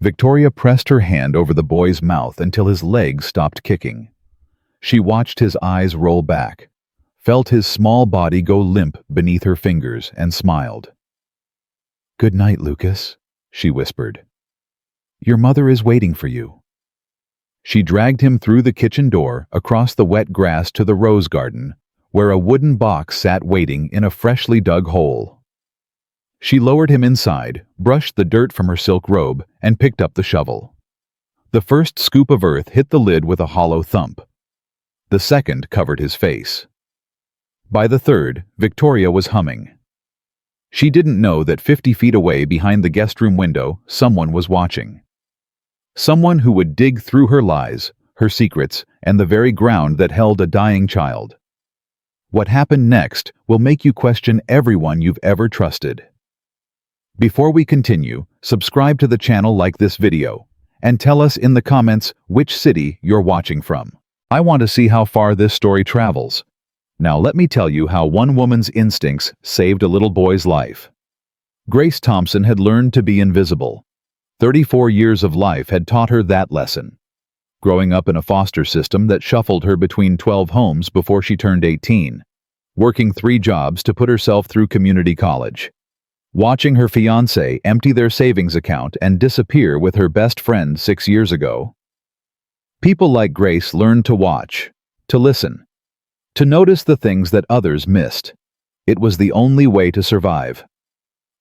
Victoria pressed her hand over the boy's mouth until his legs stopped kicking. She watched his eyes roll back, felt his small body go limp beneath her fingers, and smiled. "Good night, Lucas," she whispered. "Your mother is waiting for you." She dragged him through the kitchen door, across the wet grass to the rose garden, where a wooden box sat waiting in a freshly dug hole. She lowered him inside, brushed the dirt from her silk robe, and picked up the shovel. The first scoop of earth hit the lid with a hollow thump. The second covered his face. By the third, Victoria was humming. She didn't know that 50 feet away behind the guest room window, someone was watching. Someone who would dig through her lies, her secrets, and the very ground that held a dying child. What happened next will make you question everyone you've ever trusted. Before we continue, subscribe to the channel, like this video, and tell us in the comments which city you're watching from. I want to see how far this story travels. Now let me tell you how one woman's instincts saved a little boy's life. Grace Thompson had learned to be invisible. 34 years of life had taught her that lesson. Growing up in a foster system that shuffled her between 12 homes before she turned 18, working 3 jobs to put herself through community college, watching her fiancé empty their savings account and disappear with her best friend 6 years ago. People like Grace learned to watch, to listen, to notice the things that others missed. It was the only way to survive.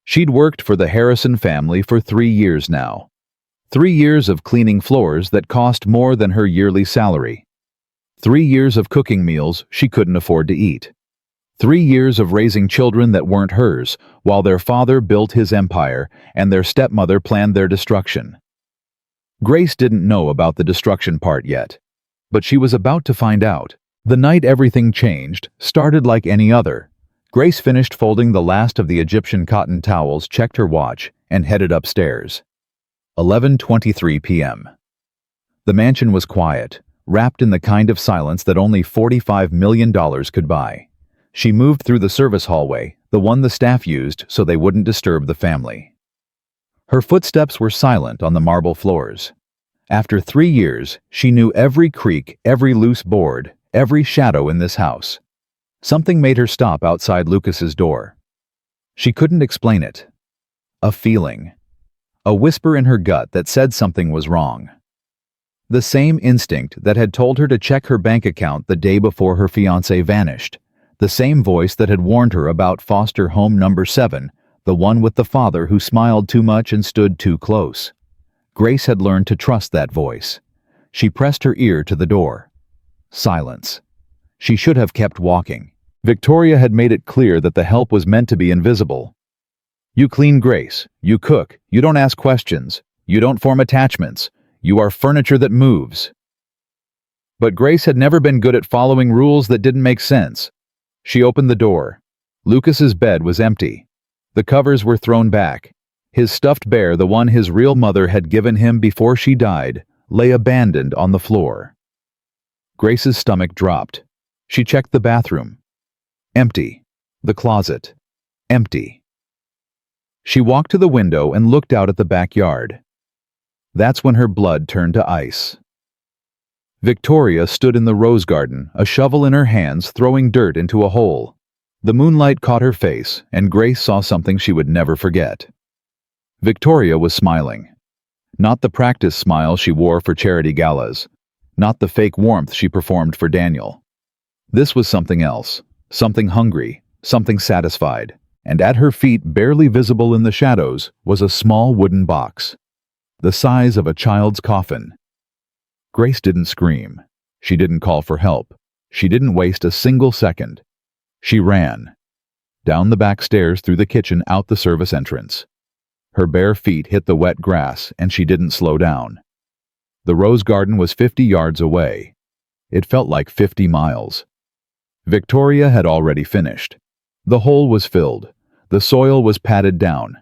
She'd worked for the Harrison family for 3 years now. 3 years of cleaning floors that cost more than her yearly salary. 3 years of cooking meals she couldn't afford to eat. 3 years of raising children that weren't hers, while their father built his empire and their stepmother planned their destruction. Grace didn't know about the destruction part yet, but she was about to find out. The night everything changed started like any other. Grace finished folding the last of the Egyptian cotton towels, checked her watch, and headed upstairs. 11:23 p.m. The mansion was quiet, wrapped in the kind of silence that only $45 million could buy. She moved through the service hallway, the one the staff used so they wouldn't disturb the family. Her footsteps were silent on the marble floors. After 3 years, she knew every creak, every loose board, every shadow in this house. Something made her stop outside Lucas's door. She couldn't explain it. A feeling. A whisper in her gut that said something was wrong. The same instinct that had told her to check her bank account the day before her fiancé vanished. The same voice that had warned her about foster home number 7, the one with the father who smiled too much and stood too close. Grace had learned to trust that voice. She pressed her ear to the door. Silence. She should have kept walking. Victoria had made it clear that the help was meant to be invisible. "You clean, Grace. You cook. You don't ask questions. You don't form attachments. You are furniture that moves." But Grace had never been good at following rules that didn't make sense. She opened the door. Lucas's bed was empty. The covers were thrown back. His stuffed bear, the one his real mother had given him before she died, lay abandoned on the floor. Grace's stomach dropped. She checked the bathroom. Empty. The closet. Empty. She walked to the window and looked out at the backyard. That's when her blood turned to ice. Victoria stood in the rose garden, a shovel in her hands, throwing dirt into a hole. The moonlight caught her face, and Grace saw something she would never forget. Victoria was smiling. Not the practice smile she wore for charity galas. Not the fake warmth she performed for Daniel. This was something else. Something hungry, something satisfied, and at her feet, barely visible in the shadows, was a small wooden box, the size of a child's coffin. Grace didn't scream. She didn't call for help. She didn't waste a single second. She ran. Down the back stairs, through the kitchen, out the service entrance. Her bare feet hit the wet grass, and she didn't slow down. The rose garden was 50 yards away. It felt like 50 miles. Victoria had already finished. The hole was filled. The soil was patted down.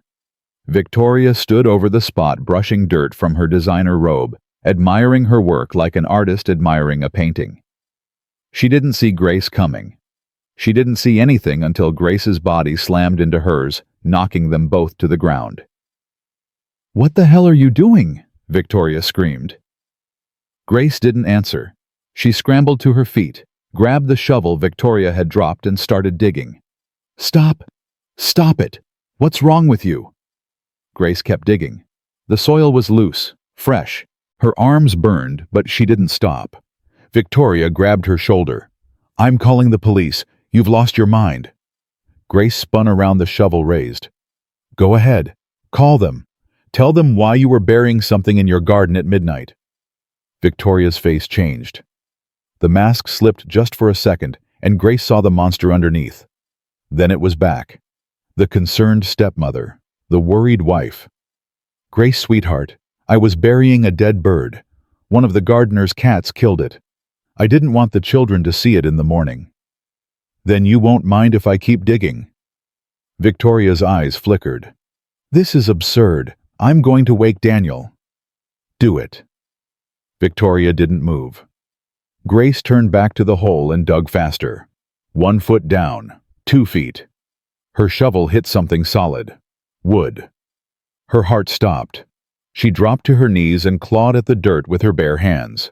Victoria stood over the spot, brushing dirt from her designer robe, admiring her work like an artist admiring a painting. She didn't see Grace coming. She didn't see anything until Grace's body slammed into hers, knocking them both to the ground. "What the hell are you doing?" Victoria screamed. Grace didn't answer. She scrambled to her feet, grabbed the shovel Victoria had dropped and started digging. Stop! Stop it! What's wrong with you? Grace kept digging. The soil was loose, fresh. Her arms burned, but she didn't stop. Victoria grabbed her shoulder. I'm calling the police. You've lost your mind. Grace spun around, the shovel raised. Go ahead. Call them. Tell them why you were burying something in your garden at midnight. Victoria's face changed. The mask slipped just for a second, and Grace saw the monster underneath. Then it was back. The concerned stepmother, the worried wife. Grace, sweetheart, I was burying a dead bird. One of the gardener's cats killed it. I didn't want the children to see it in the morning. Then you won't mind if I keep digging? Victoria's eyes flickered. This is absurd. I'm going to wake Daniel. Do it. Victoria didn't move. Grace turned back to the hole and dug faster. 1 foot down, 2 feet. Her shovel hit something solid. Wood. Her heart stopped. She dropped to her knees and clawed at the dirt with her bare hands.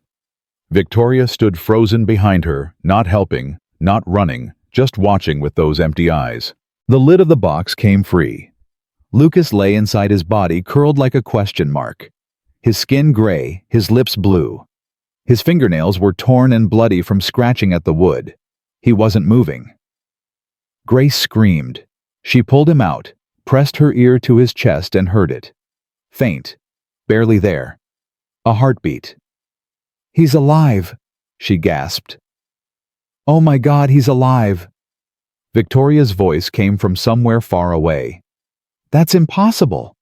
Victoria stood frozen behind her, not helping, not running, just watching with those empty eyes. The lid of the box came free. Lucas lay inside his body, curled like a question mark. His skin gray, his lips blue. His fingernails were torn and bloody from scratching at the wood. He wasn't moving. Grace screamed. She pulled him out, pressed her ear to his chest and heard it. Faint. Barely there. A heartbeat. He's alive, she gasped. Oh my God, he's alive. Victoria's voice came from somewhere far away. That's impossible.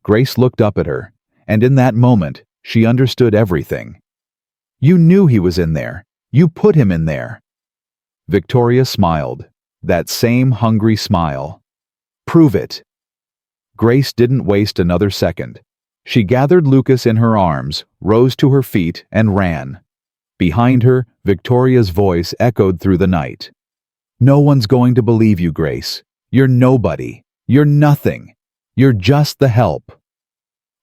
Grace looked up at her, and in that moment, she understood everything. You knew he was in there. You put him in there. Victoria smiled, that same hungry smile. Prove it. Grace didn't waste another second. She gathered Lucas in her arms, rose to her feet, and ran. Behind her, Victoria's voice echoed through the night. No one's going to believe you, Grace. You're nobody. You're nothing. You're just the help.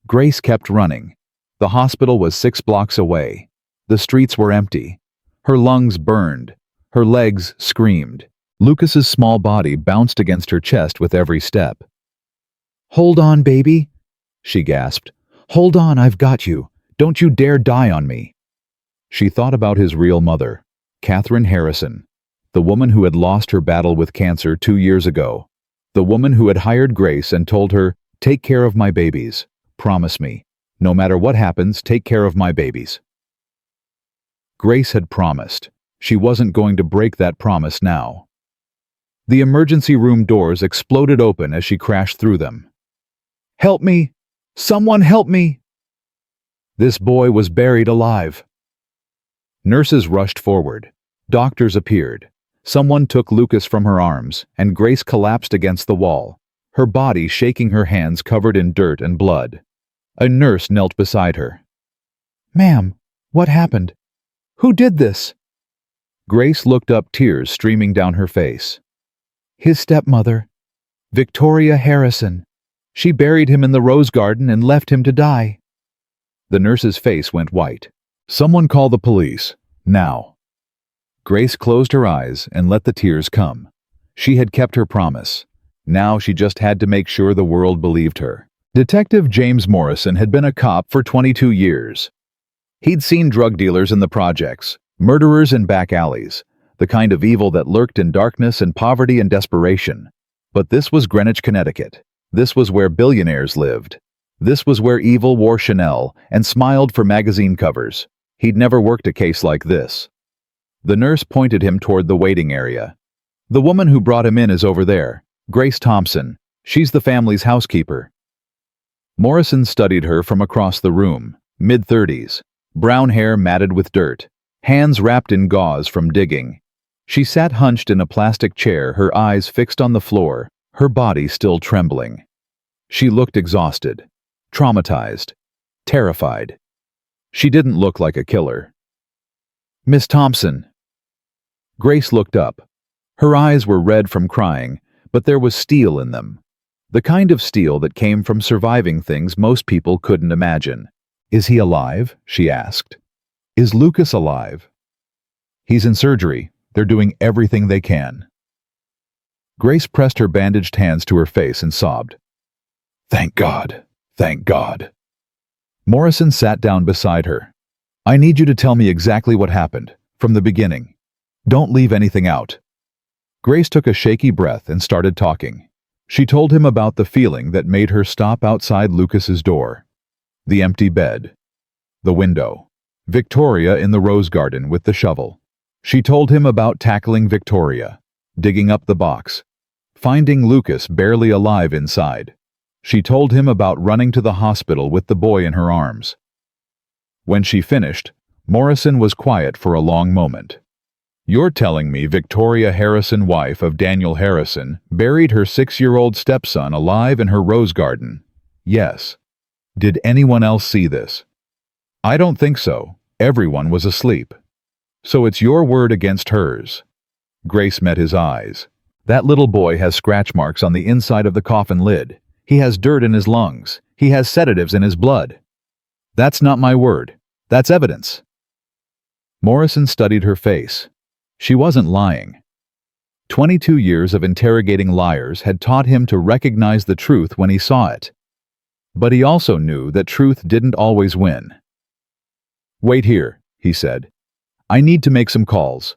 Grace kept running. The hospital was 6 blocks away. The streets were empty. Her lungs burned. Her legs screamed. Lucas's small body bounced against her chest with every step. Hold on, baby, she gasped. Hold on, I've got you. Don't you dare die on me. She thought about his real mother, Catherine Harrison, the woman who had lost her battle with cancer 2 years ago, the woman who had hired Grace and told her, take care of my babies. Promise me. No matter what happens, take care of my babies. Grace had promised. She wasn't going to break that promise now. The emergency room doors exploded open as she crashed through them. Help me! Someone help me! This boy was buried alive. Nurses rushed forward. Doctors appeared. Someone took Lucas from her arms, and Grace collapsed against the wall, her body shaking, her hands covered in dirt and blood. A nurse knelt beside her. Ma'am, what happened? Who did this? Grace looked up, tears streaming down her face. His stepmother, Victoria Harrison. She buried him in the rose garden and left him to die. The nurse's face went white. Someone call the police, now. Grace closed her eyes and let the tears come. She had kept her promise. Now she just had to make sure the world believed her. Detective James Morrison had been a cop for 22 years. He'd seen drug dealers in the projects, murderers in back alleys, the kind of evil that lurked in darkness and poverty and desperation. But this was Greenwich, Connecticut. This was where billionaires lived. This was where evil wore Chanel and smiled for magazine covers. He'd never worked a case like this. The nurse pointed him toward the waiting area. The woman who brought him in is over there, Grace Thompson. She's the family's housekeeper. Morrison studied her from across the room, mid-30s, brown hair matted with dirt, hands wrapped in gauze from digging. She sat hunched in a plastic chair, her eyes fixed on the floor, her body still trembling. She looked exhausted, traumatized, terrified. She didn't look like a killer. Miss Thompson. Grace looked up. Her eyes were red from crying, but there was steel in them. The kind of steel that came from surviving things most people couldn't imagine. "Is he alive?" she asked. "Is Lucas alive?" "He's in surgery. They're doing everything they can." Grace pressed her bandaged hands to her face and sobbed. "Thank God. Thank God." Morrison sat down beside her. "I need you to tell me exactly what happened, from the beginning. Don't leave anything out." Grace took a shaky breath and started talking. She told him about the feeling that made her stop outside Lucas's door. The empty bed. The window. Victoria in the rose garden with the shovel. She told him about tackling Victoria, digging up the box, finding Lucas barely alive inside. She told him about running to the hospital with the boy in her arms. When she finished, Morrison was quiet for a long moment. "You're telling me Victoria Harrison, wife of Daniel Harrison, buried her 6-year-old stepson alive in her rose garden?" "Yes." "Did anyone else see this?" "I don't think so. Everyone was asleep." "So it's your word against hers." Grace met his eyes. "That little boy has scratch marks on the inside of the coffin lid. He has dirt in his lungs. He has sedatives in his blood." "That's not my word. That's evidence." Morrison studied her face. She wasn't lying. 22 years of interrogating liars had taught him to recognize the truth when he saw it. But he also knew that truth didn't always win. "Wait here," he said. "I need to make some calls."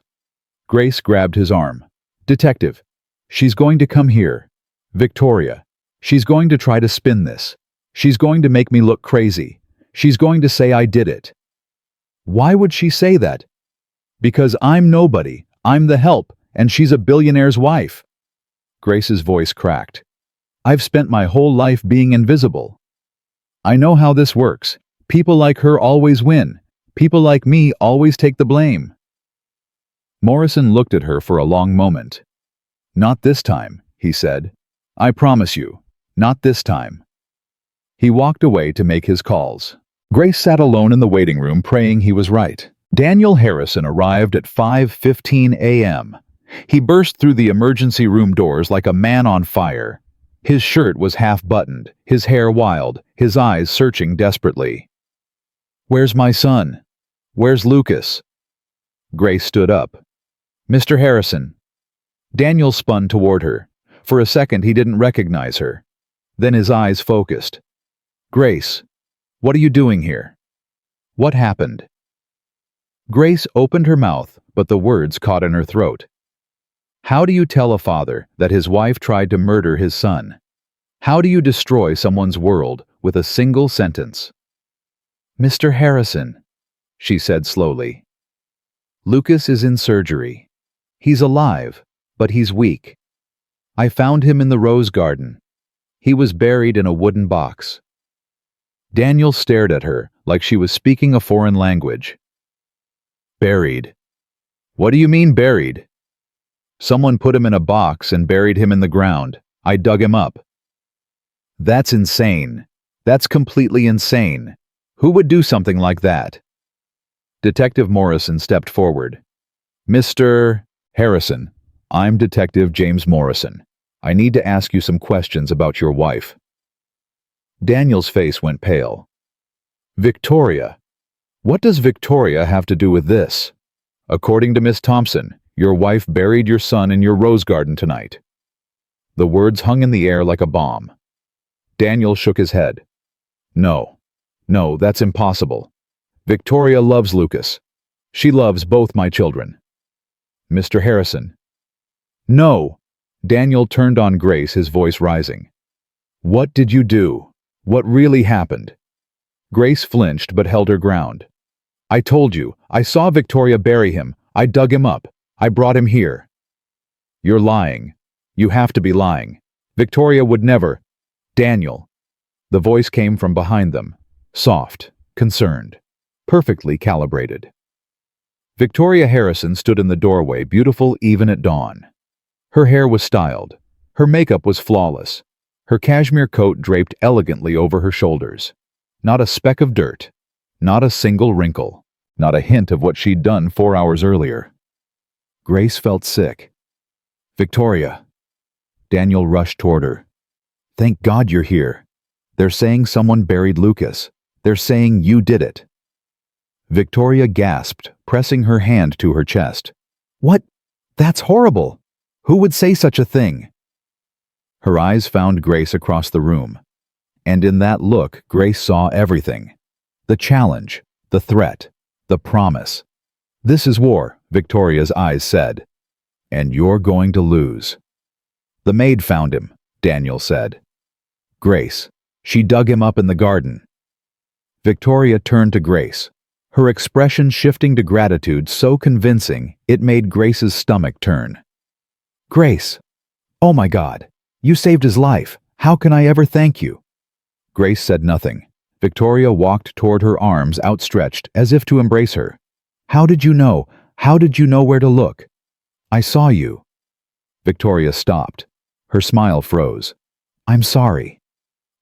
Grace grabbed his arm. "Detective, she's going to come here. Victoria, she's going to try to spin this. She's going to make me look crazy. She's going to say I did it." "Why would she say that?" "Because I'm nobody. I'm the help, and she's a billionaire's wife." Grace's voice cracked. "I've spent my whole life being invisible. I know how this works. People like her always win. People like me always take the blame." Morrison looked at her for a long moment. "Not this time," he said. "I promise you, not this time." He walked away to make his calls. Grace sat alone in the waiting room praying he was right. Daniel Harrison arrived at 5:15 a.m. He burst through the emergency room doors like a man on fire. His shirt was half-buttoned, his hair wild, his eyes searching desperately. "Where's my son? Where's Lucas?" Grace stood up. "Mr. Harrison." Daniel spun toward her. For a second he didn't recognize her. Then his eyes focused. "Grace, what are you doing here? What happened?" Grace opened her mouth, but the words caught in her throat. How do you tell a father that his wife tried to murder his son? How do you destroy someone's world with a single sentence? "Mr. Harrison," she said slowly. "Lucas is in surgery. He's alive, but he's weak. I found him in the rose garden. He was buried in a wooden box." Daniel stared at her like she was speaking a foreign language. "Buried? What do you mean buried?" "Someone put him in a box and buried him in the ground. I dug him up." "That's insane. That's completely insane. Who would do something like that?" Detective Morrison stepped forward. "Mr. Harrison, I'm Detective James Morrison. I need to ask you some questions about your wife." Daniel's face went pale. "Victoria? What does Victoria have to do with this? According to Miss Thompson, your wife buried your son in your rose garden tonight." The words hung in the air like a bomb. Daniel shook his head. No, that's impossible. Victoria loves Lucas. She loves both my children." "Mr. Harrison." "No!" Daniel turned on Grace, his voice rising. "What did you do? What really happened?" Grace flinched but held her ground. "I told you, I saw Victoria bury him. I dug him up. I brought him here." "You're lying. You have to be lying. Victoria would never—" "Daniel." The voice came from behind them, soft, concerned, perfectly calibrated. Victoria Harrison stood in the doorway, beautiful even at dawn. Her hair was styled. Her makeup was flawless. Her cashmere coat draped elegantly over her shoulders. Not a speck of dirt. Not a single wrinkle. Not a hint of what she'd done 4 hours earlier. Grace felt sick. "Victoria." Daniel rushed toward her. Thank God you're here. They're saying someone buried Lucas. They're saying you did it." Victoria gasped, pressing her hand to her chest. "What? That's horrible! Who would say such a thing?" Her eyes found Grace across the room. And in that look, Grace saw everything. The challenge, the threat, the promise. "This is war," Victoria's eyes said. "And you're going to lose." "The maid found him," Daniel said. "Grace. She dug him up in the garden." Victoria turned to Grace, her expression shifting to gratitude so convincing it made Grace's stomach turn. "Grace! Oh my God! You saved his life! How can I ever thank you?" Grace said nothing. Victoria walked toward her, arms outstretched as if to embrace her. "How did you know? How did you know where to look?" "I saw you." Victoria stopped. Her smile froze. "I'm sorry.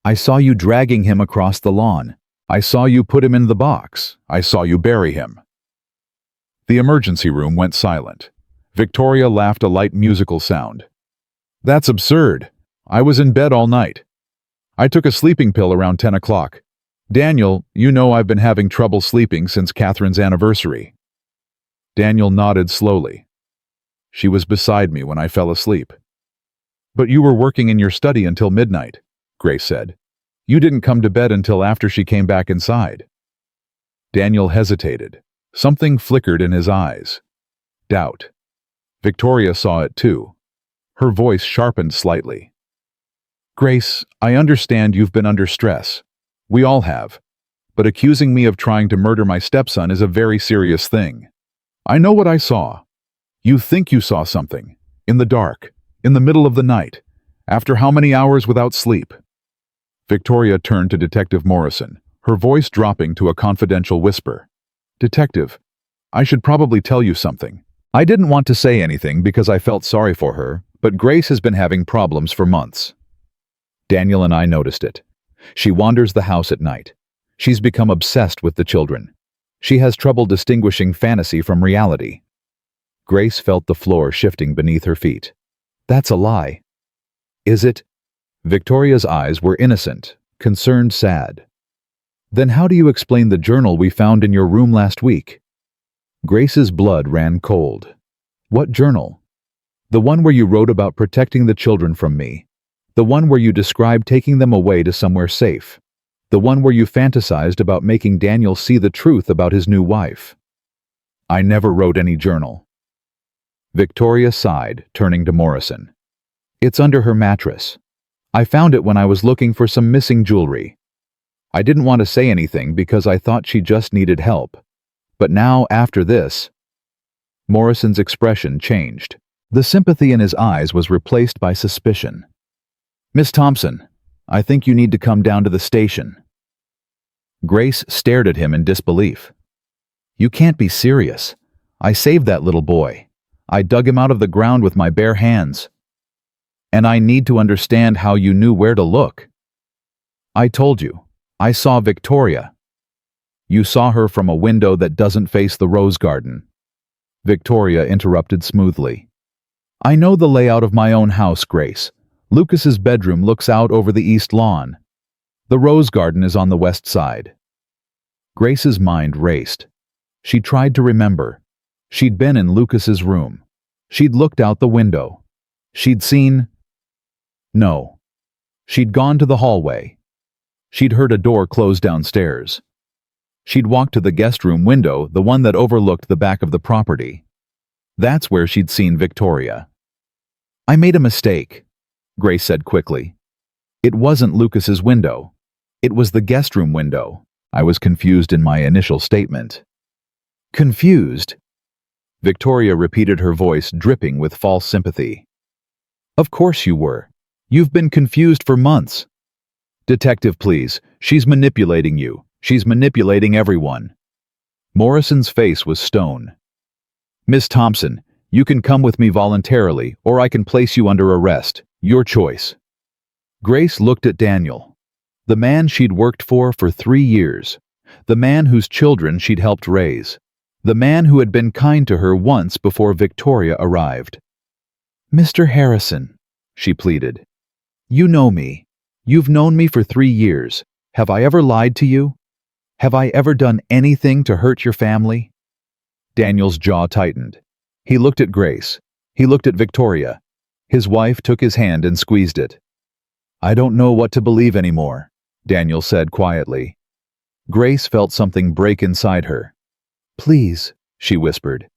I saw you dragging him across the lawn. I saw you put him in the box. I saw you bury him." The emergency room went silent. Victoria laughed a light musical sound. "That's absurd. I was in bed all night. I took a sleeping pill around 10 o'clock. Daniel, you know I've been having trouble sleeping since Catherine's anniversary." Daniel nodded slowly. "She was beside me when I fell asleep." "But you were working in your study until midnight," Grace said. "You didn't come to bed until after she came back inside." Daniel hesitated. Something flickered in his eyes. Doubt. Victoria saw it too. Her voice sharpened slightly. "Grace, I understand you've been under stress. We all have. But accusing me of trying to murder my stepson is a very serious thing. I know what I saw. You think you saw something. In the dark. In the middle of the night. After how many hours without sleep?" Victoria turned to Detective Morrison, her voice dropping to a confidential whisper. "Detective, I should probably tell you something. I didn't want to say anything because I felt sorry for her, but Grace has been having problems for months. Daniel and I noticed it. She wanders the house at night. She's become obsessed with the children. She has trouble distinguishing fantasy from reality." Grace felt the floor shifting beneath her feet. "That's a lie." "Is it?" Victoria's eyes were innocent, concerned, sad. "Then how do you explain the journal we found in your room last week?" Grace's blood ran cold. "What journal?" "The one where you wrote about protecting the children from me. The one where you described taking them away to somewhere safe. The one where you fantasized about making Daniel see the truth about his new wife." "I never wrote any journal." Victoria sighed, turning to Morrison. "It's under her mattress. I found it when I was looking for some missing jewelry. I didn't want to say anything because I thought she just needed help. But now, after this..." Morrison's expression changed. The sympathy in his eyes was replaced by suspicion. "Miss Thompson, I think you need to come down to the station." Grace stared at him in disbelief. "You can't be serious. I saved that little boy. I dug him out of the ground with my bare hands. And I need to understand how you knew where to look." "I told you. I saw Victoria." "You saw her from a window that doesn't face the rose garden." Victoria interrupted smoothly. "I know the layout of my own house, Grace. Lucas's bedroom looks out over the east lawn. The rose garden is on the west side." Grace's mind raced. She tried to remember. She'd been in Lucas's room. She'd looked out the window. She'd seen... No. She'd gone to the hallway. She'd heard a door close downstairs. She'd walked to the guest room window, the one that overlooked the back of the property. That's where she'd seen Victoria. "I made a mistake," Grace said quickly. "It wasn't Lucas's window. It was the guest room window. I was confused in my initial statement." "Confused?" Victoria repeated, her voice dripping with false sympathy. "Of course you were. You've been confused for months." "Detective, please. She's manipulating you. She's manipulating everyone." Morrison's face was stone. "Miss Thompson, you can come with me voluntarily, or I can place you under arrest. Your choice." Grace looked at Daniel, the man she'd worked for 3 years, the man whose children she'd helped raise, the man who had been kind to her once before Victoria arrived. "Mr. Harrison," she pleaded, "you know me. You've known me for 3 years. Have I ever lied to you? Have I ever done anything to hurt your family?" Daniel's jaw tightened. He looked at Grace. He looked at Victoria. His wife took his hand and squeezed it. "I don't know what to believe anymore," Daniel said quietly. Grace felt something break inside her. "Please," she whispered.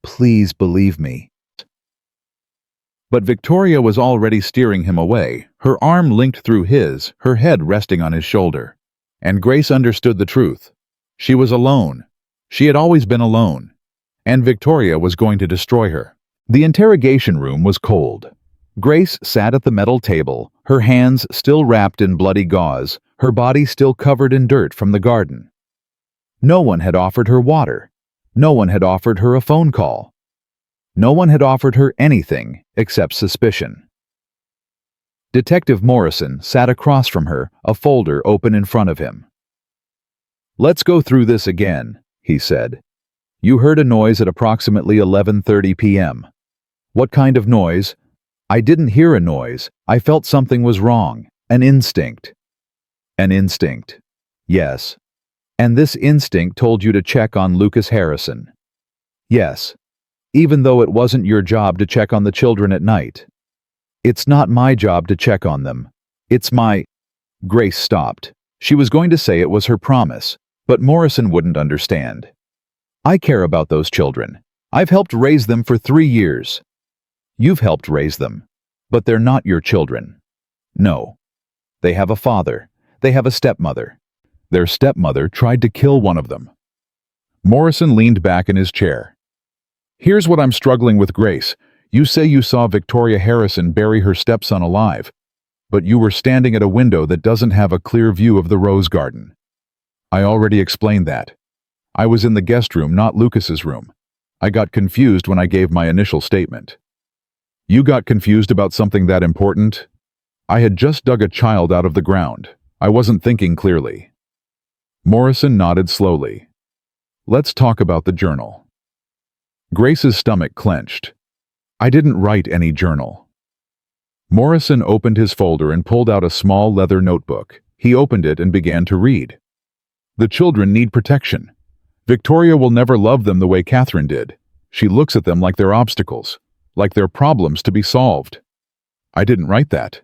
"Please believe me." But Victoria was already steering him away, her arm linked through his, her head resting on his shoulder. And Grace understood the truth. She was alone. She had always been alone. And Victoria was going to destroy her. The interrogation room was cold. Grace sat at the metal table, her hands still wrapped in bloody gauze, her body still covered in dirt from the garden. No one had offered her water. No one had offered her a phone call. No one had offered her anything except suspicion. Detective Morrison sat across from her, a folder open in front of him. "Let's go through this again," he said. "You heard a noise at approximately 11:30 p.m. What kind of noise?" "I didn't hear a noise. I felt something was wrong. An instinct." "An instinct." "Yes." "And this instinct told you to check on Lucas Harrison." "Yes. Even though it wasn't your job to check on the children at night." "It's not my job to check on them. It's my—" Grace stopped. She was going to say it was her promise, but Morrison wouldn't understand. "I care about those children. I've helped raise them for 3 years." "You've helped raise them, but they're not your children." "No. They have a father. They have a stepmother. Their stepmother tried to kill one of them." Morrison leaned back in his chair. "Here's what I'm struggling with, Grace. You say you saw Victoria Harrison bury her stepson alive, but you were standing at a window that doesn't have a clear view of the rose garden." "I already explained that. I was in the guest room, not Lucas's room. I got confused when I gave my initial statement." "You got confused about something that important?" "I had just dug a child out of the ground. I wasn't thinking clearly." Morrison nodded slowly. "Let's talk about the journal." Grace's stomach clenched. "I didn't write any journal." Morrison opened his folder and pulled out a small leather notebook. He opened it and began to read. "The children need protection. Victoria will never love them the way Catherine did. She looks at them like they're obstacles, like they're problems to be solved." "I didn't write that.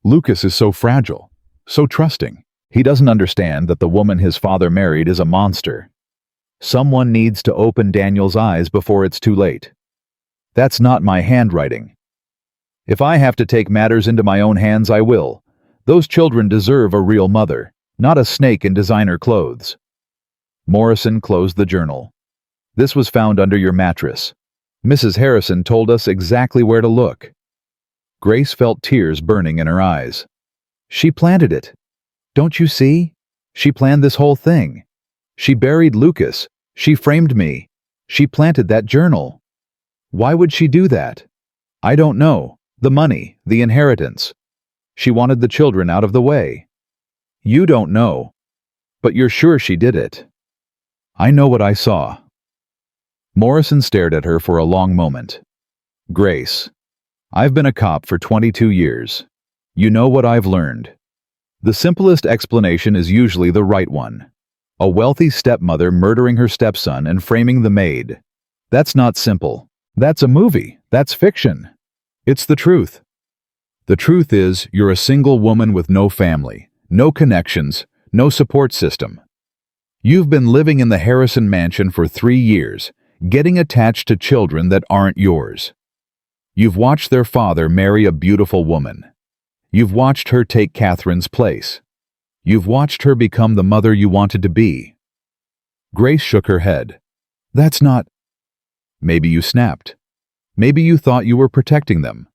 Lucas is so fragile, so trusting. He doesn't understand that the woman his father married is a monster. Someone needs to open Daniel's eyes before it's too late. That's not my handwriting. If I have to take matters into my own hands, I will. Those children deserve a real mother, not a snake in designer clothes." Morrison closed the journal. "This was found under your mattress. Mrs. Harrison told us exactly where to look." Grace felt tears burning in her eyes. "She planted it. Don't you see? She planned this whole thing. She buried Lucas. She framed me. She planted that journal. Why would she do that? I don't know. The money, the inheritance. She wanted the children out of the way. You don't know. But you're sure she did it." "I know what I saw." Morrison stared at her for a long moment. "Grace, I've been a cop for 22 years. You know what I've learned. The simplest explanation is usually the right one. A wealthy stepmother murdering her stepson and framing the maid. That's not simple. That's a movie. That's fiction. It's the truth. The truth is, you're a single woman with no family, no connections, no support system. You've been living in the Harrison mansion for 3 years, getting attached to children that aren't yours. You've watched their father marry a beautiful woman. You've watched her take Catherine's place. You've watched her become the mother you wanted to be." Grace shook her head. "That's not—" "Maybe you snapped. Maybe you thought you were protecting them.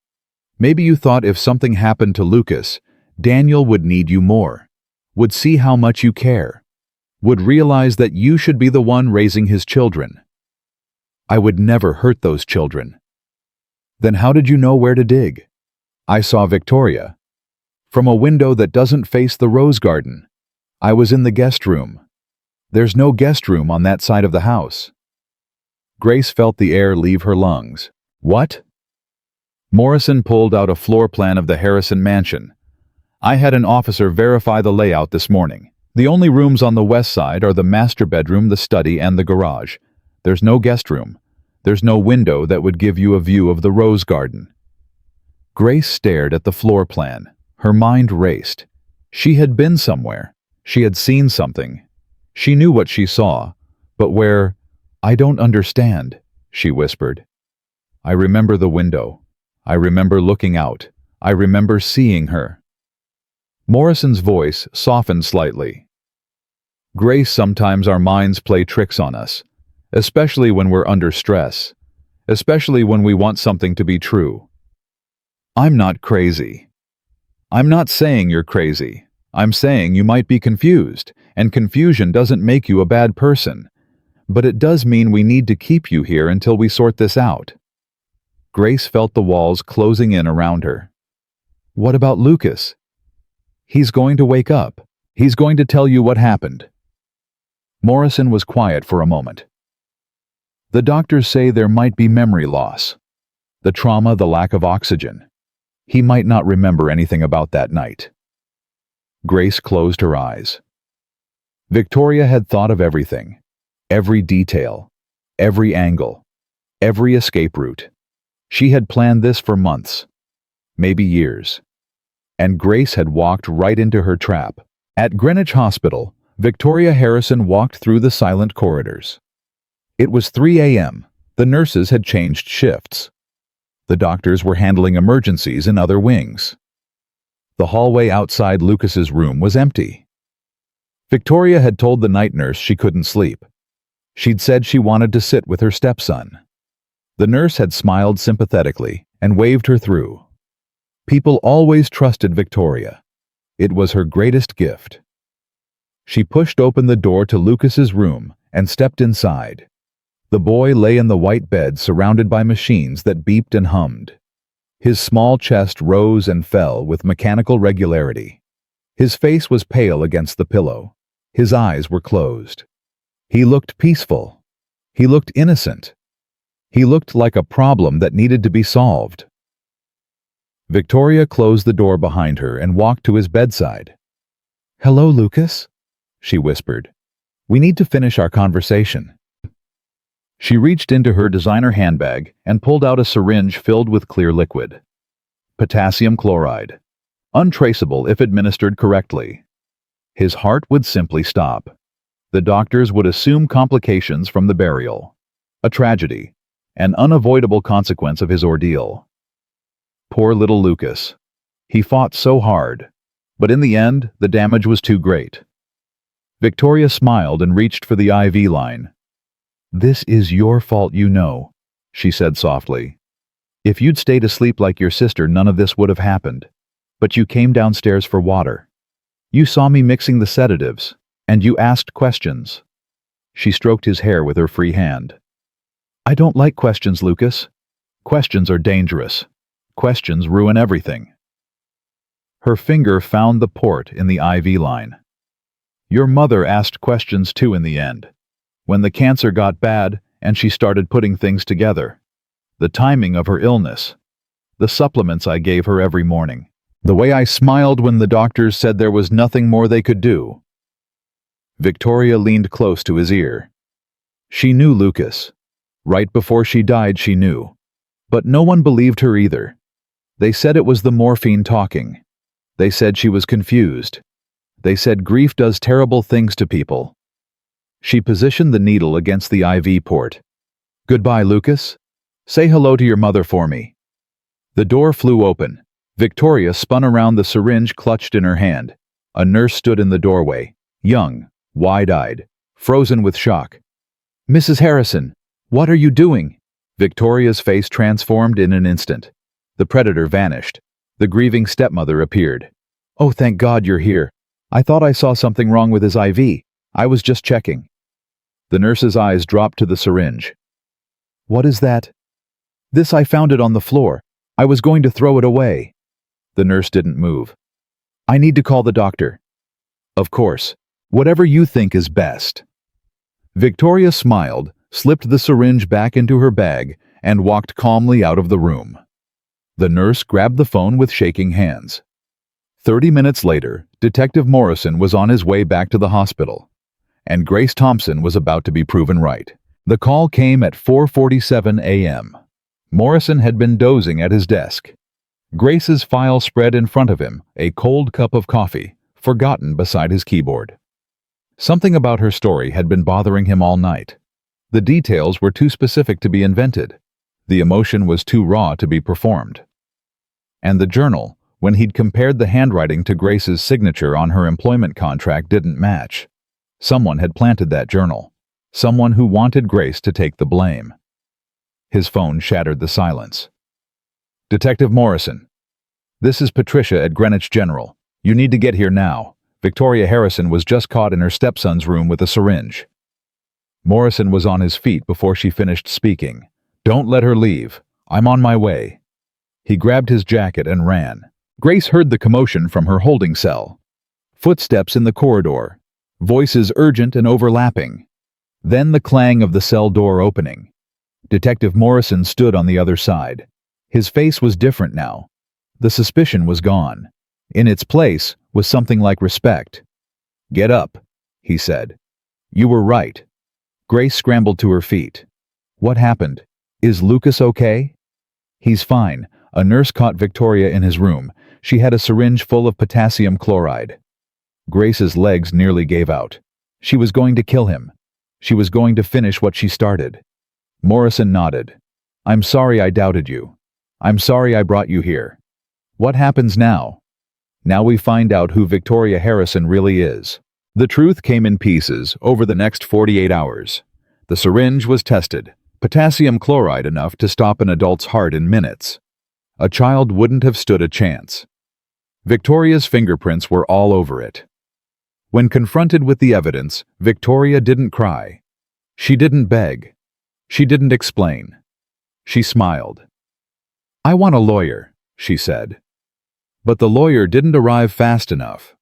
Maybe you thought if something happened to Lucas, Daniel would need you more, would see how much you care, would realize that you should be the one raising his children." "I would never hurt those children." "Then how did you know where to dig?" "I saw Victoria. From a window that doesn't face the rose garden. I was in the guest room. There's no guest room on that side of the house." Grace felt the air leave her lungs. "What?" Morrison pulled out a floor plan of the Harrison mansion. I had an officer verify the layout this morning. The only rooms on the west side are the master bedroom, the study, and the garage. There's no guest room. There's no window that would give you a view of the rose garden." Grace stared at the floor plan. Her mind raced. She had been somewhere. She had seen something. She knew what she saw, but where? "I don't understand," she whispered. "I remember the window. I remember looking out. I remember seeing her." Morrison's voice softened slightly. "Grace, sometimes our minds play tricks on us, especially when we're under stress, especially when we want something to be true. I'm not crazy. I'm not saying you're crazy. I'm saying you might be confused, and confusion doesn't make you a bad person. But it does mean we need to keep you here until we sort this out." Grace felt the walls closing in around her. "What about Lucas? He's going to wake up. He's going to tell you what happened." Morrison was quiet for a moment. "The doctors say there might be memory loss. The trauma, the lack of oxygen. He might not remember anything about that night." Grace closed her eyes. Victoria had thought of everything. Every detail, every angle, every escape route. She had planned this for months, maybe years. And Grace had walked right into her trap. At Greenwich Hospital, Victoria Harrison walked through the silent corridors. It was 3 a.m. The nurses had changed shifts. The doctors were handling emergencies in other wings. The hallway outside Lucas's room was empty. Victoria had told the night nurse she couldn't sleep. She'd said she wanted to sit with her stepson. The nurse had smiled sympathetically and waved her through. People always trusted Victoria. It was her greatest gift. She pushed open the door to Lucas's room and stepped inside. The boy lay in the white bed surrounded by machines that beeped and hummed. His small chest rose and fell with mechanical regularity. His face was pale against the pillow. His eyes were closed. He looked peaceful. He looked innocent. He looked like a problem that needed to be solved. Victoria closed the door behind her and walked to his bedside. "Hello, Lucas," she whispered. "We need to finish our conversation." She reached into her designer handbag and pulled out a syringe filled with clear liquid. Potassium chloride. Untraceable if administered correctly. His heart would simply stop. The doctors would assume complications from the burial. A tragedy. An unavoidable consequence of his ordeal. Poor little Lucas. He fought so hard. But in the end, the damage was too great. Victoria smiled and reached for the IV line. "This is your fault, you know," she said softly. "If you'd stayed asleep like your sister, none of this would have happened. But you came downstairs for water. You saw me mixing the sedatives, and you asked questions." She stroked his hair with her free hand. "I don't like questions, Lucas. Questions are dangerous. Questions ruin everything." Her finger found the port in the IV line. "Your mother asked questions too in the end. When the cancer got bad and she started putting things together. The timing of her illness. The supplements I gave her every morning. The way I smiled when the doctors said there was nothing more they could do." Victoria leaned close to his ear. She knew Lucas. Right before she died, she knew. But no one believed her either. They said it was the morphine talking. They said she was confused. They said grief does terrible things to people. She positioned the needle against the IV port. "Goodbye, Lucas. Say hello to your mother for me." The door flew open. Victoria spun around, the syringe clutched in her hand. A nurse stood in the doorway, young, wide-eyed, frozen with shock. "Mrs. Harrison, what are you doing?" Victoria's face transformed in an instant. The predator vanished. The grieving stepmother appeared. "Oh, thank God you're here. I thought I saw something wrong with his IV. I was just checking." The nurse's eyes dropped to the syringe. "What is that?" "This, I found it on the floor. I was going to throw it away." The nurse didn't move. "I need to call the doctor." "Of course. Whatever you think is best." Victoria smiled, slipped the syringe back into her bag, and walked calmly out of the room. The nurse grabbed the phone with shaking hands. 30 minutes later, Detective Morrison was on his way back to the hospital, and Grace Thompson was about to be proven right. The call came at 4:47 a.m. Morrison had been dozing at his desk. Grace's file spread in front of him, a cold cup of coffee, forgotten beside his keyboard. Something about her story had been bothering him all night. The details were too specific to be invented. The emotion was too raw to be performed. And the journal, when he'd compared the handwriting to Grace's signature on her employment contract, didn't match. Someone had planted that journal. Someone who wanted Grace to take the blame. His phone shattered the silence. "Detective Morrison, this is Patricia at Greenwich General. You need to get here now. Victoria Harrison was just caught in her stepson's room with a syringe." Morrison was on his feet before she finished speaking. "Don't let her leave. I'm on my way." He grabbed his jacket and ran. Grace heard the commotion from her holding cell. Footsteps in the corridor. Voices urgent and overlapping. Then the clang of the cell door opening. Detective Morrison stood on the other side. His face was different now. The suspicion was gone. In its place was something like respect. "Get up," he said. "You were right." Grace scrambled to her feet. "What happened? Is Lucas okay?" "He's fine." A nurse caught Victoria in his room. She had a syringe full of potassium chloride. Grace's legs nearly gave out. She was going to kill him. She was going to finish what she started. Morrison nodded. "I'm sorry I doubted you. I'm sorry I brought you here. What happens now?" "Now we find out who Victoria Harrison really is." The truth came in pieces over the next 48 hours. The syringe was tested. Potassium chloride enough to stop an adult's heart in minutes. A child wouldn't have stood a chance. Victoria's fingerprints were all over it. When confronted with the evidence, Victoria didn't cry. She didn't beg. She didn't explain. She smiled. "I want a lawyer," she said. But the lawyer didn't arrive fast enough.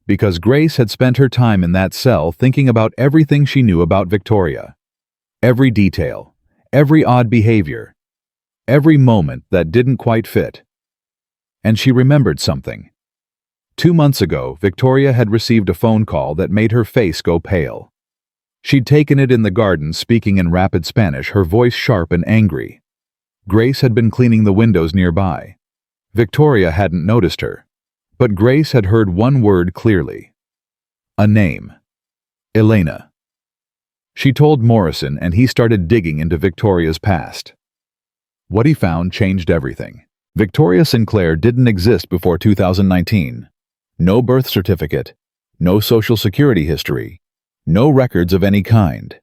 Because Grace had spent her time in that cell thinking about everything she knew about Victoria. Every detail, every odd behavior, every moment that didn't quite fit. And she remembered something. 2 months ago, Victoria had received a phone call that made her face go pale. She'd taken it in the garden, speaking in rapid Spanish, her voice sharp and angry. Grace had been cleaning the windows nearby. Victoria hadn't noticed her, but Grace had heard one word clearly. A name. Elena. She told Morrison, and he started digging into Victoria's past. What he found changed everything. Victoria Sinclair didn't exist before 2019. No birth certificate, no social security history, no records of any kind.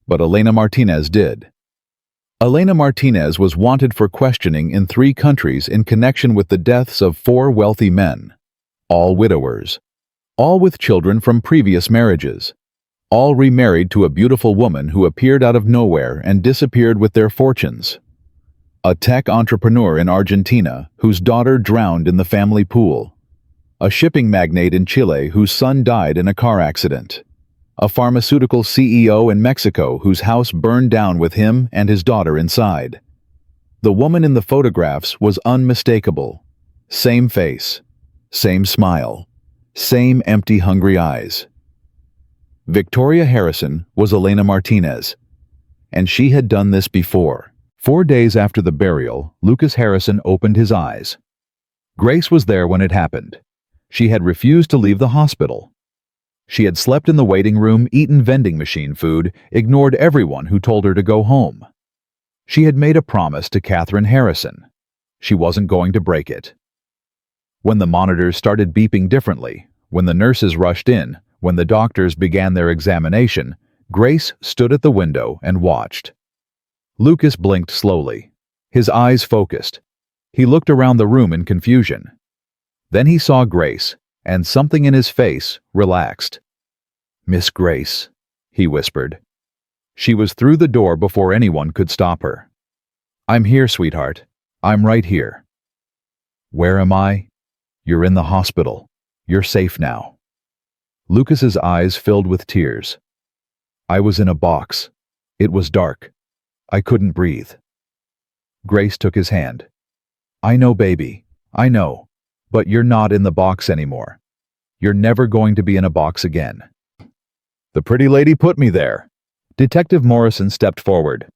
But Elena Martinez did. Elena Martinez was wanted for questioning in 3 countries in connection with the deaths of 4 wealthy men, all widowers, all with children from previous marriages, all remarried to a beautiful woman who appeared out of nowhere and disappeared with their fortunes. A tech entrepreneur in Argentina whose daughter drowned in the family pool. A shipping magnate in Chile whose son died in a car accident. A pharmaceutical CEO in Mexico whose house burned down with him and his daughter inside. The woman in the photographs was unmistakable. Same face, same smile, same empty, hungry eyes. Victoria Harrison was Elena Martinez, and she had done this before. 4 days after the burial, Lucas Harrison opened his eyes. Grace was there when it happened. She had refused to leave the hospital. She had slept in the waiting room, eaten vending machine food, ignored everyone who told her to go home. She had made a promise to Catherine Harrison. She wasn't going to break it. When the monitors started beeping differently, when the nurses rushed in, when the doctors began their examination, Grace stood at the window and watched. Lucas blinked slowly, his eyes focused. He looked around the room in confusion. Then he saw Grace, and something in his face relaxed. "Miss Grace," he whispered. She was through the door before anyone could stop her. "I'm here, sweetheart. I'm right here." "Where am I?" "You're in the hospital. You're safe now." Lucas's eyes filled with tears. "I was in a box. It was dark. I couldn't breathe." Grace took his hand. "I know, baby. I know. But you're not in the box anymore. You're never going to be in a box again. The pretty lady put me there. Detective Morrison stepped forward.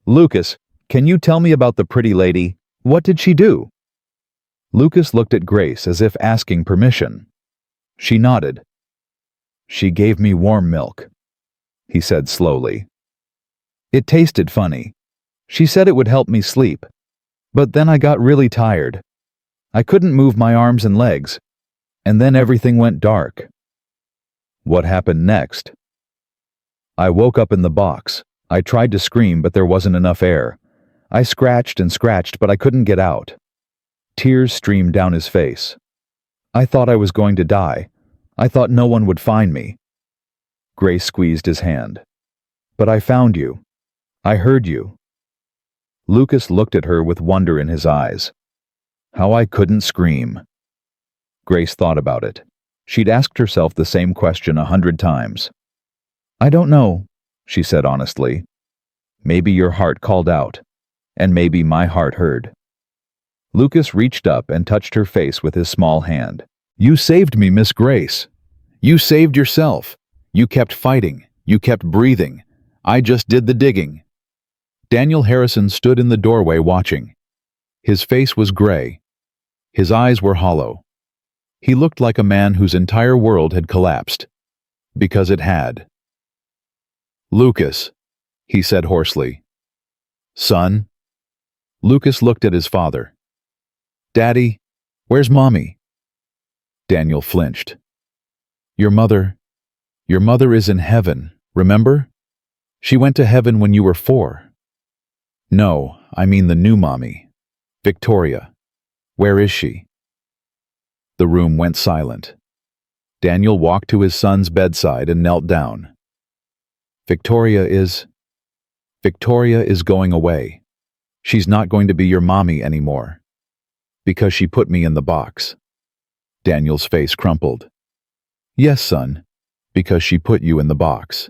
Lucas, can you tell me about the pretty lady? What did she do? Lucas looked at Grace as if asking permission. She nodded. She gave me warm milk, he said slowly. It tasted funny. She said it would help me sleep. But then I got really tired. I couldn't move my arms and legs. And then everything went dark. What happened next? I woke up in the box. I tried to scream, but there wasn't enough air. I scratched and scratched, but I couldn't get out. Tears streamed down his face. I thought I was going to die. I thought no one would find me. Grace squeezed his hand. But I found you. I heard you. Lucas looked at her with wonder in his eyes. How I couldn't scream. Grace thought about it. She'd asked herself the same question 100 times. I don't know, she said honestly. Maybe your heart called out, and maybe my heart heard. Lucas reached up and touched her face with his small hand. You saved me, Miss Grace. You saved yourself. You kept fighting. You kept breathing. I just did the digging. Daniel Harrison stood in the doorway watching. His face was gray. His eyes were hollow. He looked like a man whose entire world had collapsed. Because it had. Lucas, he said hoarsely. Son? Lucas looked at his father. Daddy, where's Mommy? Daniel flinched. Your mother is in heaven, remember? She went to heaven when you were 4. No, I mean the new Mommy. Victoria. Where is she? The room went silent. Daniel walked to his son's bedside and knelt down. Victoria is going away. She's not going to be your mommy anymore. Because she put me in the box. Daniel's face crumpled. Yes, son, because she put you in the box.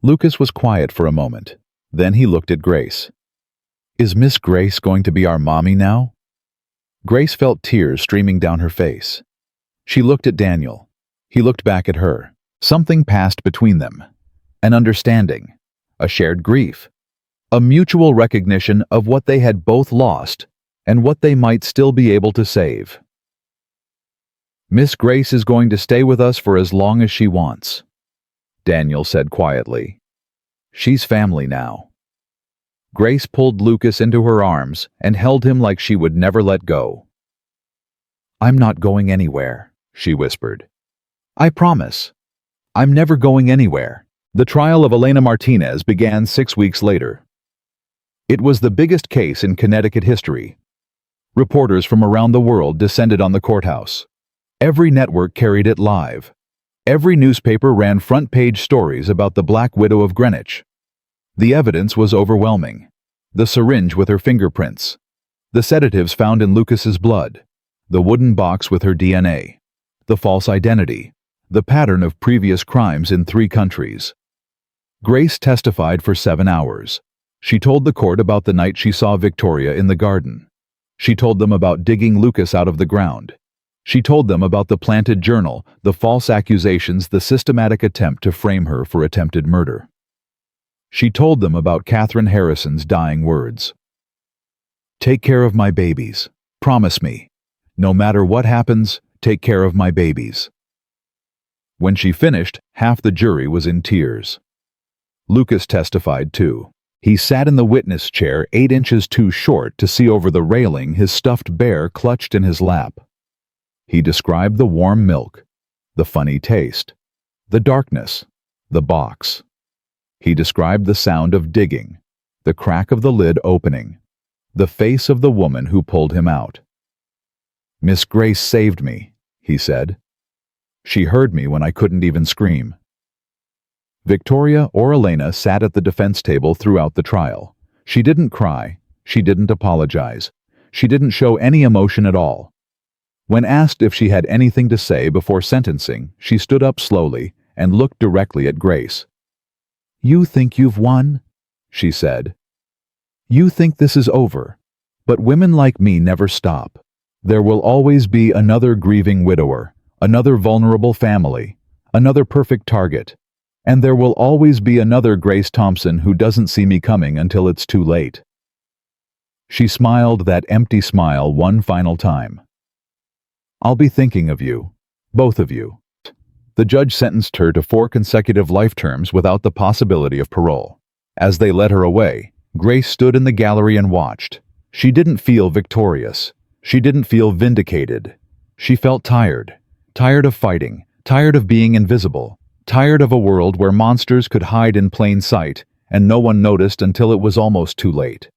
Lucas was quiet for a moment. Then he looked at Grace. Is Miss Grace going to be our mommy now? Grace felt tears streaming down her face. She looked at Daniel. He looked back at her. Something passed between them. An understanding. A shared grief. A mutual recognition of what they had both lost and what they might still be able to save. Miss Grace is going to stay with us for as long as she wants, Daniel said quietly. She's family now. Grace pulled Lucas into her arms and held him like she would never let go. I'm not going anywhere, she whispered. I promise. I'm never going anywhere. The trial of Elena Martinez began 6 weeks later. It was the biggest case in Connecticut history. Reporters from around the world descended on the courthouse. Every network carried it live. Every newspaper ran front-page stories about the Black Widow of Greenwich. The evidence was overwhelming. The syringe with her fingerprints. The sedatives found in Lucas's blood. The wooden box with her DNA. The false identity. The pattern of previous crimes in 3 countries. Grace testified for 7 hours. She told the court about the night she saw Victoria in the garden. She told them about digging Lucas out of the ground. She told them about the planted journal, the false accusations, the systematic attempt to frame her for attempted murder. She told them about Catherine Harrison's dying words. Take care of my babies. Promise me. No matter what happens, take care of my babies. When she finished, half the jury was in tears. Lucas testified too. He sat in the witness chair 8 inches too short to see over the railing, his stuffed bear clutched in his lap. He described the warm milk, the funny taste, the darkness, the box. He described the sound of digging, the crack of the lid opening, the face of the woman who pulled him out. Miss Grace saved me, he said. She heard me when I couldn't even scream. Victoria or Elena sat at the defense table throughout the trial. She didn't cry. She didn't apologize. She didn't show any emotion at all. When asked if she had anything to say before sentencing, she stood up slowly and looked directly at Grace. You think you've won? She said. You think this is over, but women like me never stop. There will always be another grieving widower, another vulnerable family, another perfect target. And there will always be another Grace Thompson who doesn't see me coming until it's too late. She smiled that empty smile one final time. I'll be thinking of you, both of you. The judge sentenced her to 4 consecutive life terms without the possibility of parole. As they led her away, Grace stood in the gallery and watched. She didn't feel victorious. She didn't feel vindicated. She felt tired. Tired of fighting. Tired of being invisible. Tired of a world where monsters could hide in plain sight, and no one noticed until it was almost too late.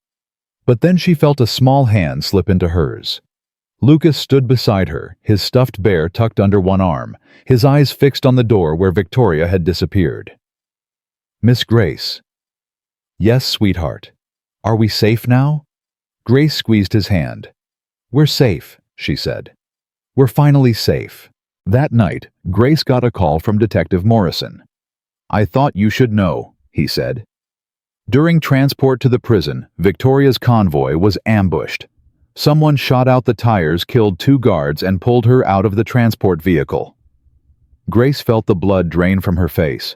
But then she felt a small hand slip into hers. Lucas stood beside her, his stuffed bear tucked under one arm, his eyes fixed on the door where Victoria had disappeared. Miss Grace. Yes, sweetheart. Are we safe now? Grace squeezed his hand. We're safe, she said. We're finally safe. That night, Grace got a call from Detective Morrison. I thought you should know, he said. During transport to the prison, Victoria's convoy was ambushed. Someone shot out the tires, killed 2 guards, and pulled her out of the transport vehicle. Grace felt the blood drain from her face.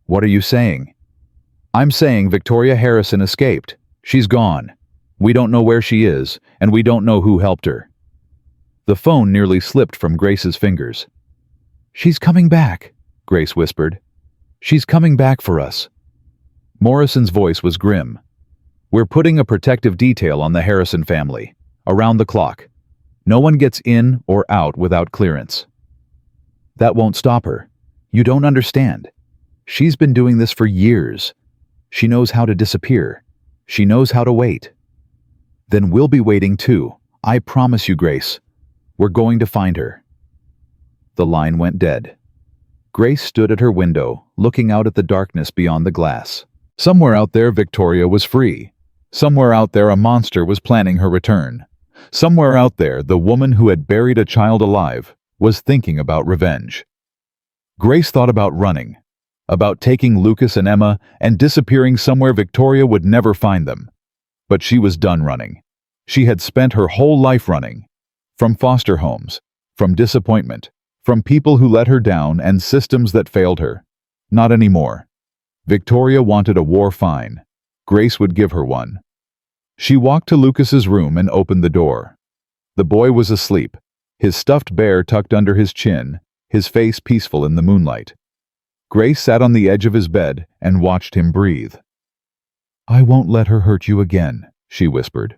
What are you saying? I'm saying Victoria Harrison escaped. She's gone. We don't know where she is, and we don't know who helped her. The phone nearly slipped from Grace's fingers. She's coming back, Grace whispered. She's coming back for us. Morrison's voice was grim. We're putting a protective detail on the Harrison family. Around the clock. No one gets in or out without clearance. That won't stop her. You don't understand. She's been doing this for years. She knows how to disappear. She knows how to wait. Then we'll be waiting too. I promise you, Grace. We're going to find her. The line went dead. Grace stood at her window, looking out at the darkness beyond the glass. Somewhere out there, Victoria was free. Somewhere out there, a monster was planning her return. Somewhere out there, the woman who had buried a child alive was thinking about revenge. Grace thought about running, about taking Lucas and Emma and disappearing somewhere Victoria would never find them. But she was done running. She had spent her whole life running. From foster homes, from disappointment, from people who let her down and systems that failed her. Not anymore. Victoria wanted a war fine. Grace would give her one. She walked to Lucas's room and opened the door. The boy was asleep, his stuffed bear tucked under his chin, his face peaceful in the moonlight. Grace sat on the edge of his bed and watched him breathe. I won't let her hurt you again, she whispered.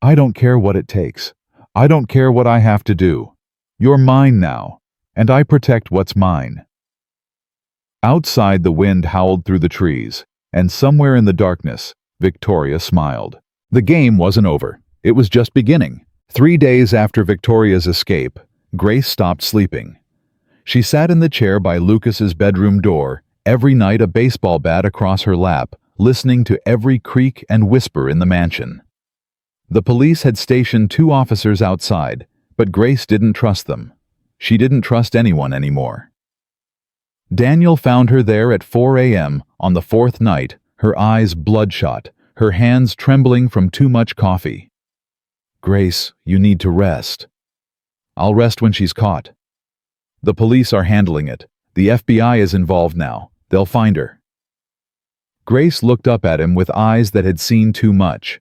I don't care what it takes. I don't care what I have to do. You're mine now, and I protect what's mine. Outside, the wind howled through the trees, and somewhere in the darkness, Victoria smiled. The game wasn't over. It was just beginning. 3 days after Victoria's escape, Grace stopped sleeping. She sat in the chair by Lucas's bedroom door, every night a baseball bat across her lap, listening to every creak and whisper in the mansion. The police had stationed 2 officers outside, but Grace didn't trust them. She didn't trust anyone anymore. Daniel found her there at 4 a.m. on the 4th night, her eyes bloodshot, her hands trembling from too much coffee. Grace, you need to rest. I'll rest when she's caught. The police are handling it. The FBI is involved now. They'll find her. Grace looked up at him with eyes that had seen too much.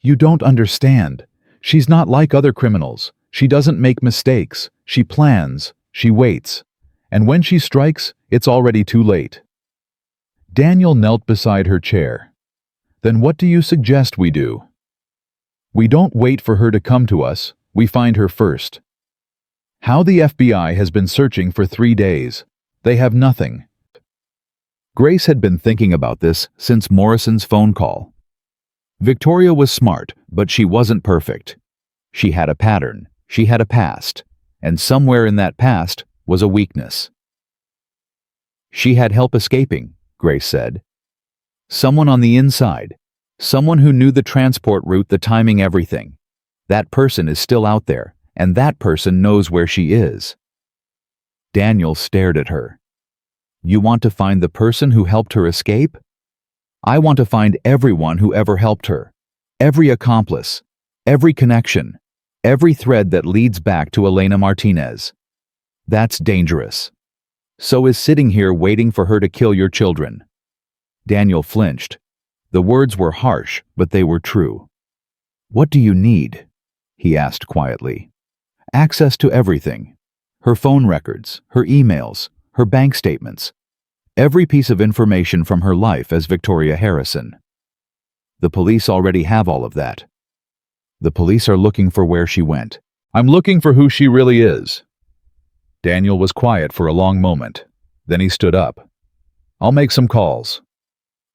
You don't understand. She's not like other criminals. She doesn't make mistakes. She plans. She waits. And when she strikes, it's already too late. Daniel knelt beside her chair. Then what do you suggest we do? We don't wait for her to come to us. We find her first. How the FBI has been searching for 3 days. They have nothing. Grace had been thinking about this since Morrison's phone call. Victoria was smart, but she wasn't perfect. She had a pattern. She had a past. And somewhere in that past was a weakness. She had help escaping, Grace said. Someone on the inside. Someone who knew the transport route, the timing, everything. That person is still out there, and that person knows where she is. Daniel stared at her. You want to find the person who helped her escape? I want to find everyone who ever helped her. Every accomplice. Every connection. Every thread that leads back to Elena Martinez. That's dangerous. So is sitting here waiting for her to kill your children. Daniel flinched. The words were harsh, but they were true. What do you need? He asked quietly. Access to everything. Her phone records, her emails, her bank statements. Every piece of information from her life as Victoria Harrison. The police already have all of that. The police are looking for where she went. I'm looking for who she really is. Daniel was quiet for a long moment. Then he stood up. I'll make some calls.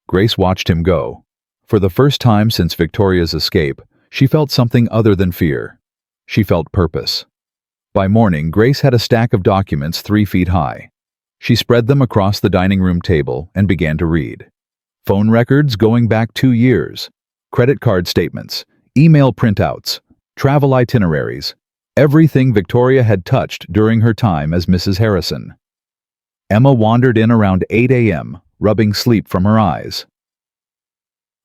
Grace watched him go. For the first time since Victoria's escape, she felt something other than fear. She felt purpose. By morning, Grace had a stack of documents 3 feet high. She spread them across the dining room table and began to read. Phone records going back 2 years, credit card statements, email printouts, travel itineraries, everything Victoria had touched during her time as Mrs. Harrison. Emma wandered in around 8 a.m., rubbing sleep from her eyes.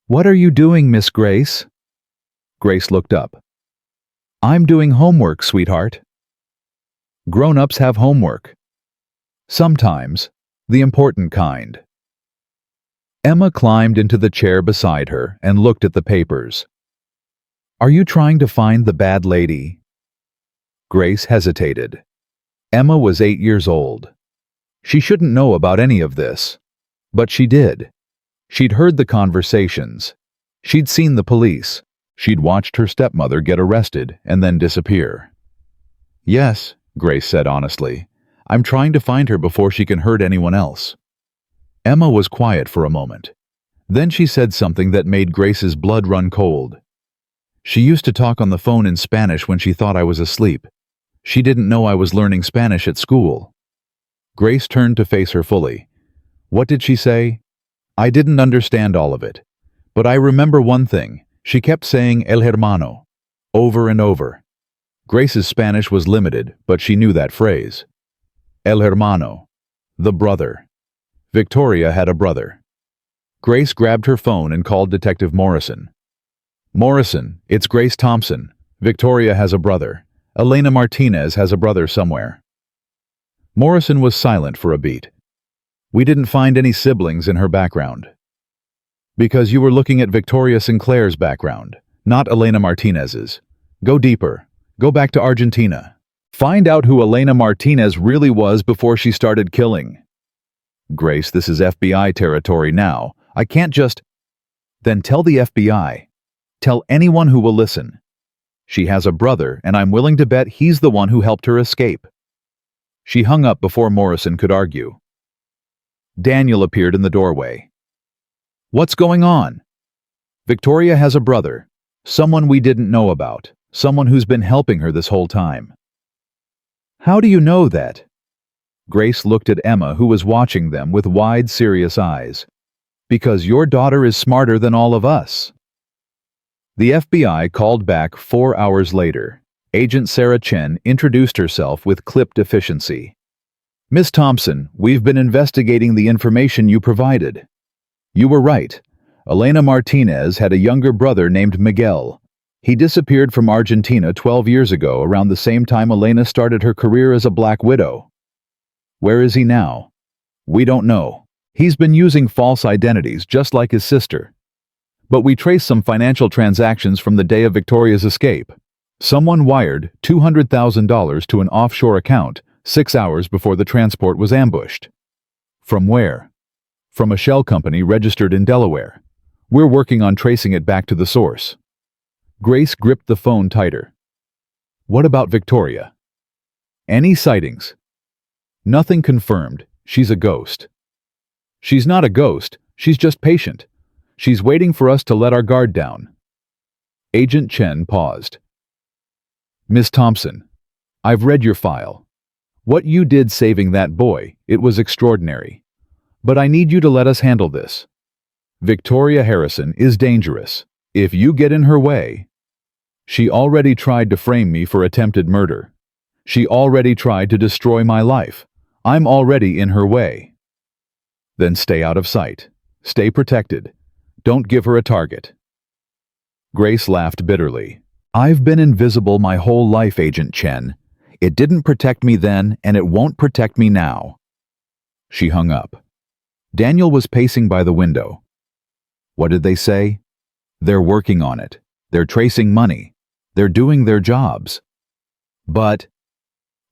What are you doing, Miss Grace? Grace looked up. I'm doing homework, sweetheart. Grown-ups have homework. Sometimes, the important kind. Emma climbed into the chair beside her and looked at the papers. Are you trying to find the bad lady? Grace hesitated. Emma was 8 years old. She shouldn't know about any of this. But she did. She'd heard the conversations. She'd seen the police. She'd watched her stepmother get arrested and then disappear. Yes, Grace said honestly. I'm trying to find her before she can hurt anyone else. Emma was quiet for a moment. Then she said something that made Grace's blood run cold. She used to talk on the phone in Spanish when she thought I was asleep. She didn't know I was learning Spanish at school. Grace turned to face her fully. What did she say? I didn't understand all of it. But I remember one thing. She kept saying el hermano, over and over. Grace's Spanish was limited, but she knew that phrase. El hermano, the brother. Victoria had a brother. Grace grabbed her phone and called Detective Morrison. Morrison, it's Grace Thompson. Victoria has a brother. Elena Martinez has a brother somewhere. Morrison was silent for a beat. We didn't find any siblings in her background. Because you were looking at Victoria Sinclair's background, not Elena Martinez's. Go deeper. Go back to Argentina. Find out who Elena Martinez really was before she started killing. Grace, this is FBI territory now. I can't just... Then tell the FBI. Tell anyone who will listen. She has a brother, and I'm willing to bet he's the one who helped her escape. She hung up before Morrison could argue. Daniel appeared in the doorway. What's going on? Victoria has a brother, someone we didn't know about, someone who's been helping her this whole time. How do you know that? Grace looked at Emma, who was watching them with wide, serious eyes. Because your daughter is smarter than all of us. The FBI called back 4 hours later. Agent Sarah Chen introduced herself with clipped efficiency. Miss Thompson, we've been investigating the information you provided. You were right. Elena Martinez had a younger brother named Miguel. He disappeared from Argentina 12 years ago, around the same time Elena started her career as a Black Widow. Where is he now? We don't know. He's been using false identities, just like his sister. But we traced some financial transactions from the day of Victoria's escape. Someone wired $200,000 to an offshore account 6 hours before the transport was ambushed. From where? From a shell company registered in Delaware. We're working on tracing it back to the source. Grace gripped the phone tighter. What about Victoria? Any sightings? Nothing confirmed. She's a ghost. She's not a ghost. She's just patient. She's waiting for us to let our guard down. Agent Chen paused. Miss Thompson, I've read your file. What you did saving that boy, it was extraordinary. But I need you to let us handle this. Victoria Harrison is dangerous. If you get in her way... She already tried to frame me for attempted murder. She already tried to destroy my life. I'm already in her way. Then stay out of sight. Stay protected. Don't give her a target. Grace laughed bitterly. I've been invisible my whole life, Agent Chen. It didn't protect me then, and it won't protect me now. She hung up. Daniel was pacing by the window. What did they say? They're working on it. They're tracing money. They're doing their jobs. But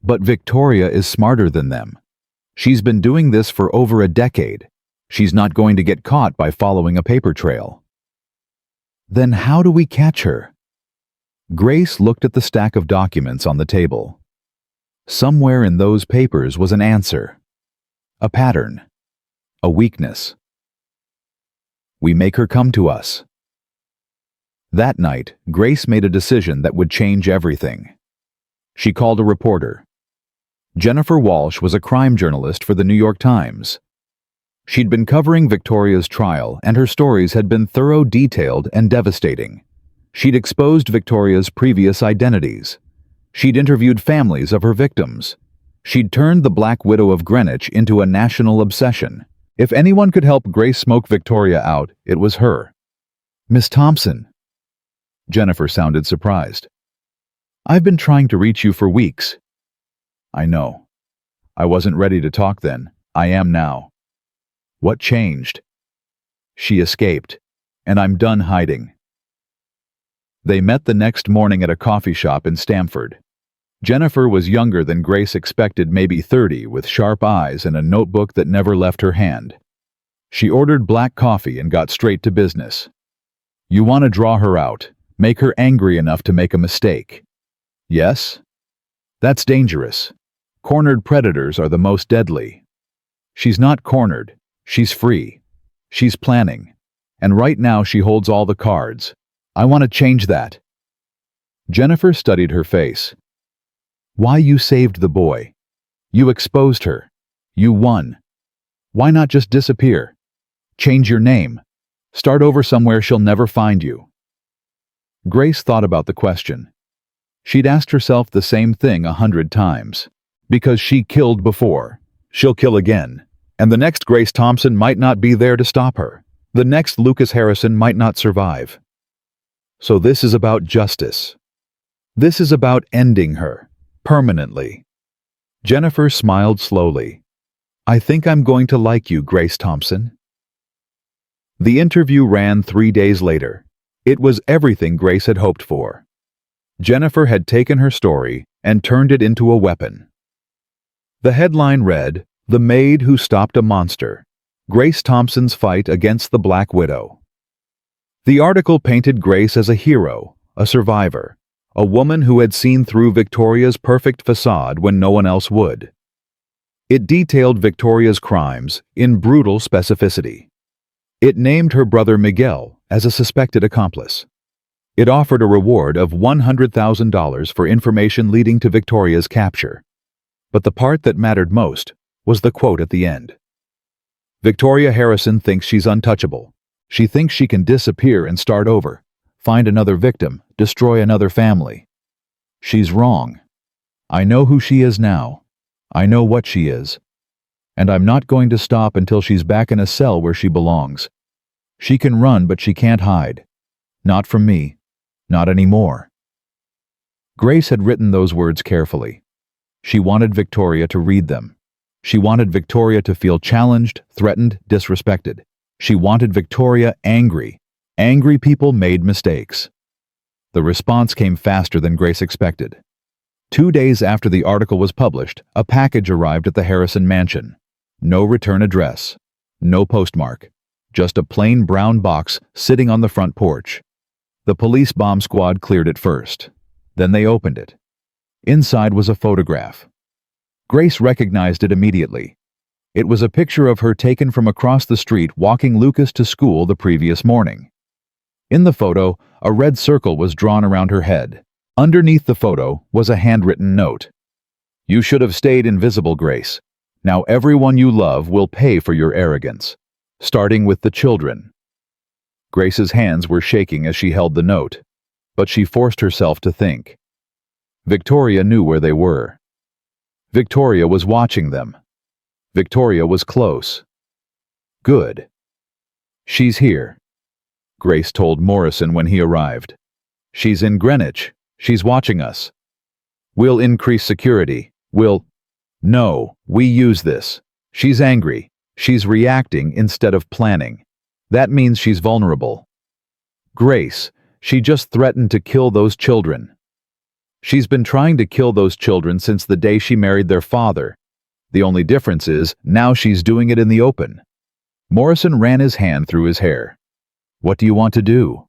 Victoria is smarter than them. She's been doing this for over a decade. She's not going to get caught by following a paper trail. Then how do we catch her? Grace looked at the stack of documents on the table. Somewhere in those papers was an answer. A pattern. A weakness. We make her come to us. That night, Grace made a decision that would change everything. She called a reporter. Jennifer Walsh was a crime journalist for the New York Times. She'd been covering Victoria's trial, and her stories had been thorough, detailed, and devastating. She'd exposed Victoria's previous identities. She'd interviewed families of her victims. She'd turned the Black Widow of Greenwich into a national obsession. If anyone could help Grace smoke Victoria out, it was her. Miss Thompson. Jennifer sounded surprised. I've been trying to reach you for weeks. I know. I wasn't ready to talk then. I am now. What changed? She escaped, and I'm done hiding. They met the next morning at a coffee shop in Stamford. Jennifer was younger than Grace expected, maybe 30, with sharp eyes and a notebook that never left her hand. She ordered black coffee and got straight to business. You want to draw her out, make her angry enough to make a mistake. Yes? That's dangerous. Cornered predators are the most deadly. She's not cornered. She's free. She's planning. And right now she holds all the cards. I want to change that. Jennifer studied her face. Why you saved the boy? You exposed her. You won. Why not just disappear? Change your name. Start over somewhere she'll never find you. Grace thought about the question. She'd asked herself the same thing 100 times. Because she killed before, she'll kill again. And the next Grace Thompson might not be there to stop her. The next Lucas Harrison might not survive. So this is about justice. This is about ending her, permanently. Jennifer smiled slowly. I think I'm going to like you, Grace Thompson. The interview ran 3 days later. It was everything Grace had hoped for. Jennifer had taken her story and turned it into a weapon. The headline read, The Maid Who Stopped a Monster, Grace Thompson's Fight Against the Black Widow. The article painted Grace as a hero, a survivor, a woman who had seen through Victoria's perfect facade when no one else would. It detailed Victoria's crimes in brutal specificity. It named her brother Miguel as a suspected accomplice. It offered a reward of $100,000 for information leading to Victoria's capture. But the part that mattered most was the quote at the end. Victoria Harrison thinks she's untouchable. She thinks she can disappear and start over, find another victim, destroy another family. She's wrong. I know who she is now. I know what she is. And I'm not going to stop until she's back in a cell where she belongs. She can run, but she can't hide. Not from me. Not anymore. Grace had written those words carefully. She wanted Victoria to read them. She wanted Victoria to feel challenged, threatened, disrespected. She wanted Victoria angry. Angry people made mistakes. The response came faster than Grace expected. 2 days after the article was published, a package arrived at the Harrison mansion. No return address. No postmark. Just a plain brown box sitting on the front porch. The police bomb squad cleared it first. Then they opened it. Inside was a photograph. Grace recognized it immediately. It was a picture of her taken from across the street walking Lucas to school the previous morning. In the photo, a red circle was drawn around her head. Underneath the photo was a handwritten note. You should have stayed invisible, Grace. Now everyone you love will pay for your arrogance. Starting with the children. Grace's hands were shaking as she held the note, but she forced herself to think. Victoria knew where they were. Victoria was watching them. Victoria was close. Good. She's here, Grace told Morrison when he arrived. She's in Greenwich. She's watching us. We'll increase security. No, we use this. She's angry. She's reacting instead of planning. That means she's vulnerable. Grace, she just threatened to kill those children. She's been trying to kill those children since the day she married their father. The only difference is, now she's doing it in the open. Morrison ran his hand through his hair. What do you want to do?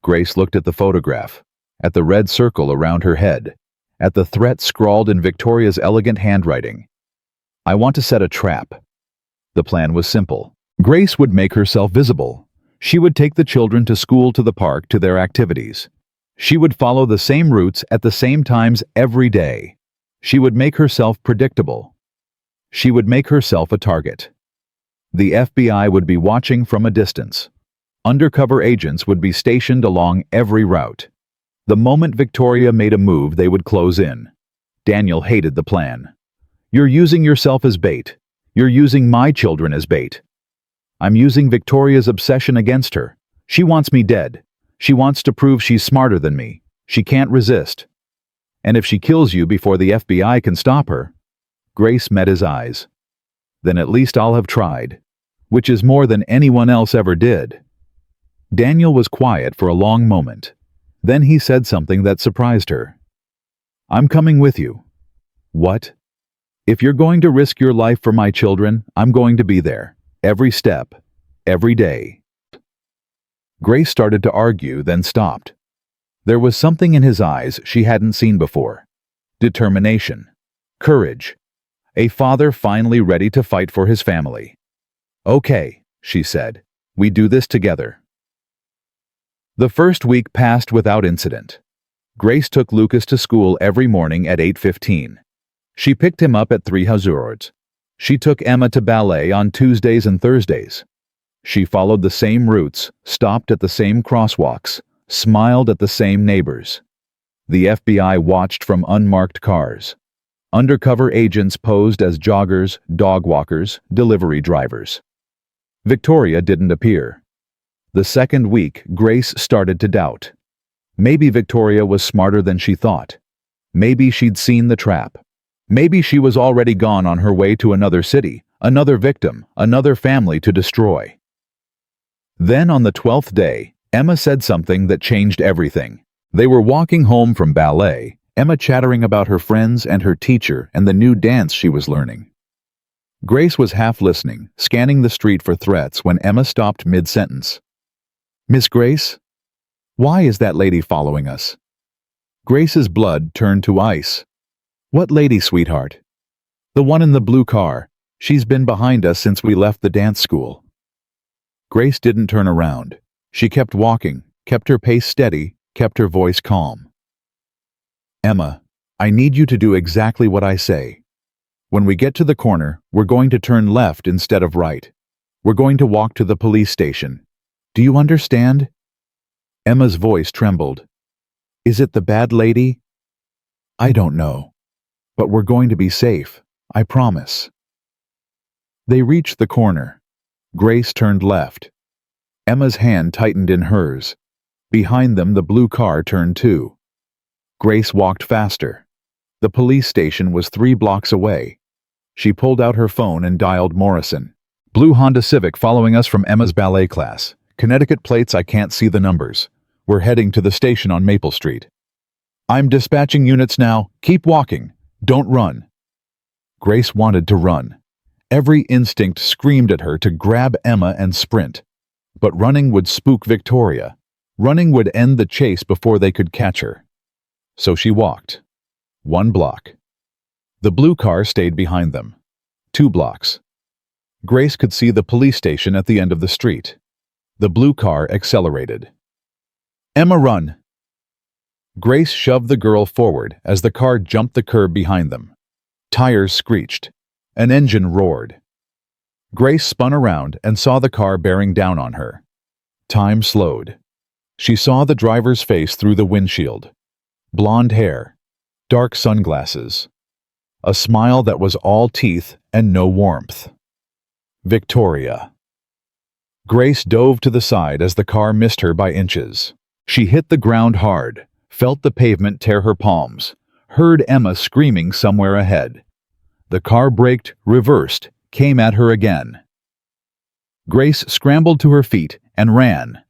Grace looked at the photograph, at the red circle around her head, at the threat scrawled in Victoria's elegant handwriting. I want to set a trap. The plan was simple. Grace would make herself visible. She would take the children to school, to the park, to their activities. She would follow the same routes at the same times every day. She would make herself predictable. She would make herself a target. The FBI would be watching from a distance. Undercover agents would be stationed along every route. The moment Victoria made a move, they would close in. Daniel hated the plan. You're using yourself as bait. You're using my children as bait. I'm using Victoria's obsession against her. She wants me dead. She wants to prove she's smarter than me. She can't resist. And if she kills you before the FBI can stop her... Grace met his eyes. Then at least I'll have tried, which is more than anyone else ever did. Daniel was quiet for a long moment. Then he said something that surprised her. I'm coming with you. What? If you're going to risk your life for my children, I'm going to be there. Every step. Every day. Grace started to argue, then stopped. There was something in his eyes she hadn't seen before. Determination. Courage. A father finally ready to fight for his family. Okay, she said. We do this together. The first week passed without incident. Grace took Lucas to school every morning at 8:15. She picked him up at 3:00. She took Emma to ballet on Tuesdays and Thursdays. She followed the same routes, stopped at the same crosswalks, smiled at the same neighbors. The FBI watched from unmarked cars. Undercover agents posed as joggers, dog walkers, delivery drivers. Victoria didn't appear. The second week, Grace started to doubt. Maybe Victoria was smarter than she thought. Maybe she'd seen the trap. Maybe she was already gone on her way to another city, another victim, another family to destroy. Then on the 12th day, Emma said something that changed everything. They were walking home from ballet, Emma chattering about her friends and her teacher and the new dance she was learning. Grace was half listening, scanning the street for threats when Emma stopped mid-sentence. Miss Grace? Why is that lady following us? Grace's blood turned to ice. What lady, sweetheart? The one in the blue car. She's been behind us since we left the dance school. Grace didn't turn around. She kept walking, kept her pace steady, kept her voice calm. Emma, I need you to do exactly what I say. When we get to the corner, we're going to turn left instead of right. We're going to walk to the police station. Do you understand? Emma's voice trembled. Is it the bad lady? I don't know. But we're going to be safe, I promise. They reached the corner. Grace turned left. Emma's hand tightened in hers. Behind them, the blue car turned too. Grace walked faster. The police station was 3 blocks away. She pulled out her phone and dialed Morrison. Blue Honda Civic following us from Emma's ballet class. Connecticut plates, I can't see the numbers. We're heading to the station on Maple Street. I'm dispatching units now. Keep walking. Don't run. Grace wanted to run. Every instinct screamed at her to grab Emma and sprint. But running would spook Victoria. Running would end the chase before they could catch her. So she walked. 1 block. The blue car stayed behind them. 2 blocks. Grace could see the police station at the end of the street. The blue car accelerated. Emma, run! Grace shoved the girl forward as the car jumped the curb behind them. Tires screeched. An engine roared. Grace spun around and saw the car bearing down on her. Time slowed. She saw the driver's face through the windshield. Blonde hair. Dark sunglasses. A smile that was all teeth and no warmth. Victoria. Grace dove to the side as the car missed her by inches. She hit the ground hard, felt the pavement tear her palms, heard Emma screaming somewhere ahead. The car braked, reversed, came at her again. Grace scrambled to her feet and ran.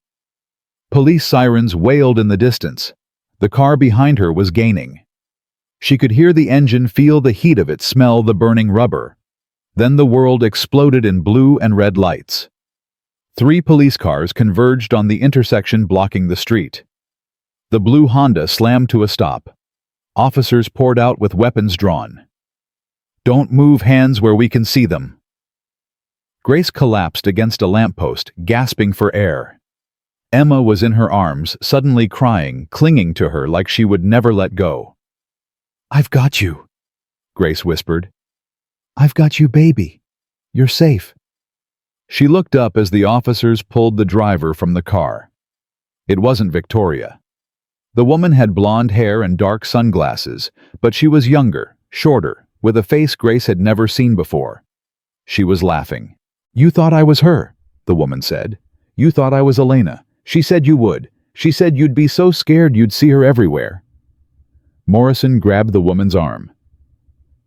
Police sirens wailed in the distance. The car behind her was gaining. She could hear the engine, feel the heat of it, smell the burning rubber. Then the world exploded in blue and red lights. 3 police cars converged on the intersection, blocking the street. The blue Honda slammed to a stop. Officers poured out with weapons drawn. "Don't move, hands where we can see them." Grace collapsed against a lamppost, gasping for air. Emma was in her arms, suddenly crying, clinging to her like she would never let go. "I've got you," Grace whispered. "I've got you, baby. You're safe." She looked up as the officers pulled the driver from the car. It wasn't Victoria. The woman had blonde hair and dark sunglasses, but she was younger, shorter, with a face Grace had never seen before. She was laughing. "You thought I was her," the woman said. "You thought I was Elena. She said you would. She said you'd be so scared you'd see her everywhere." Morrison grabbed the woman's arm.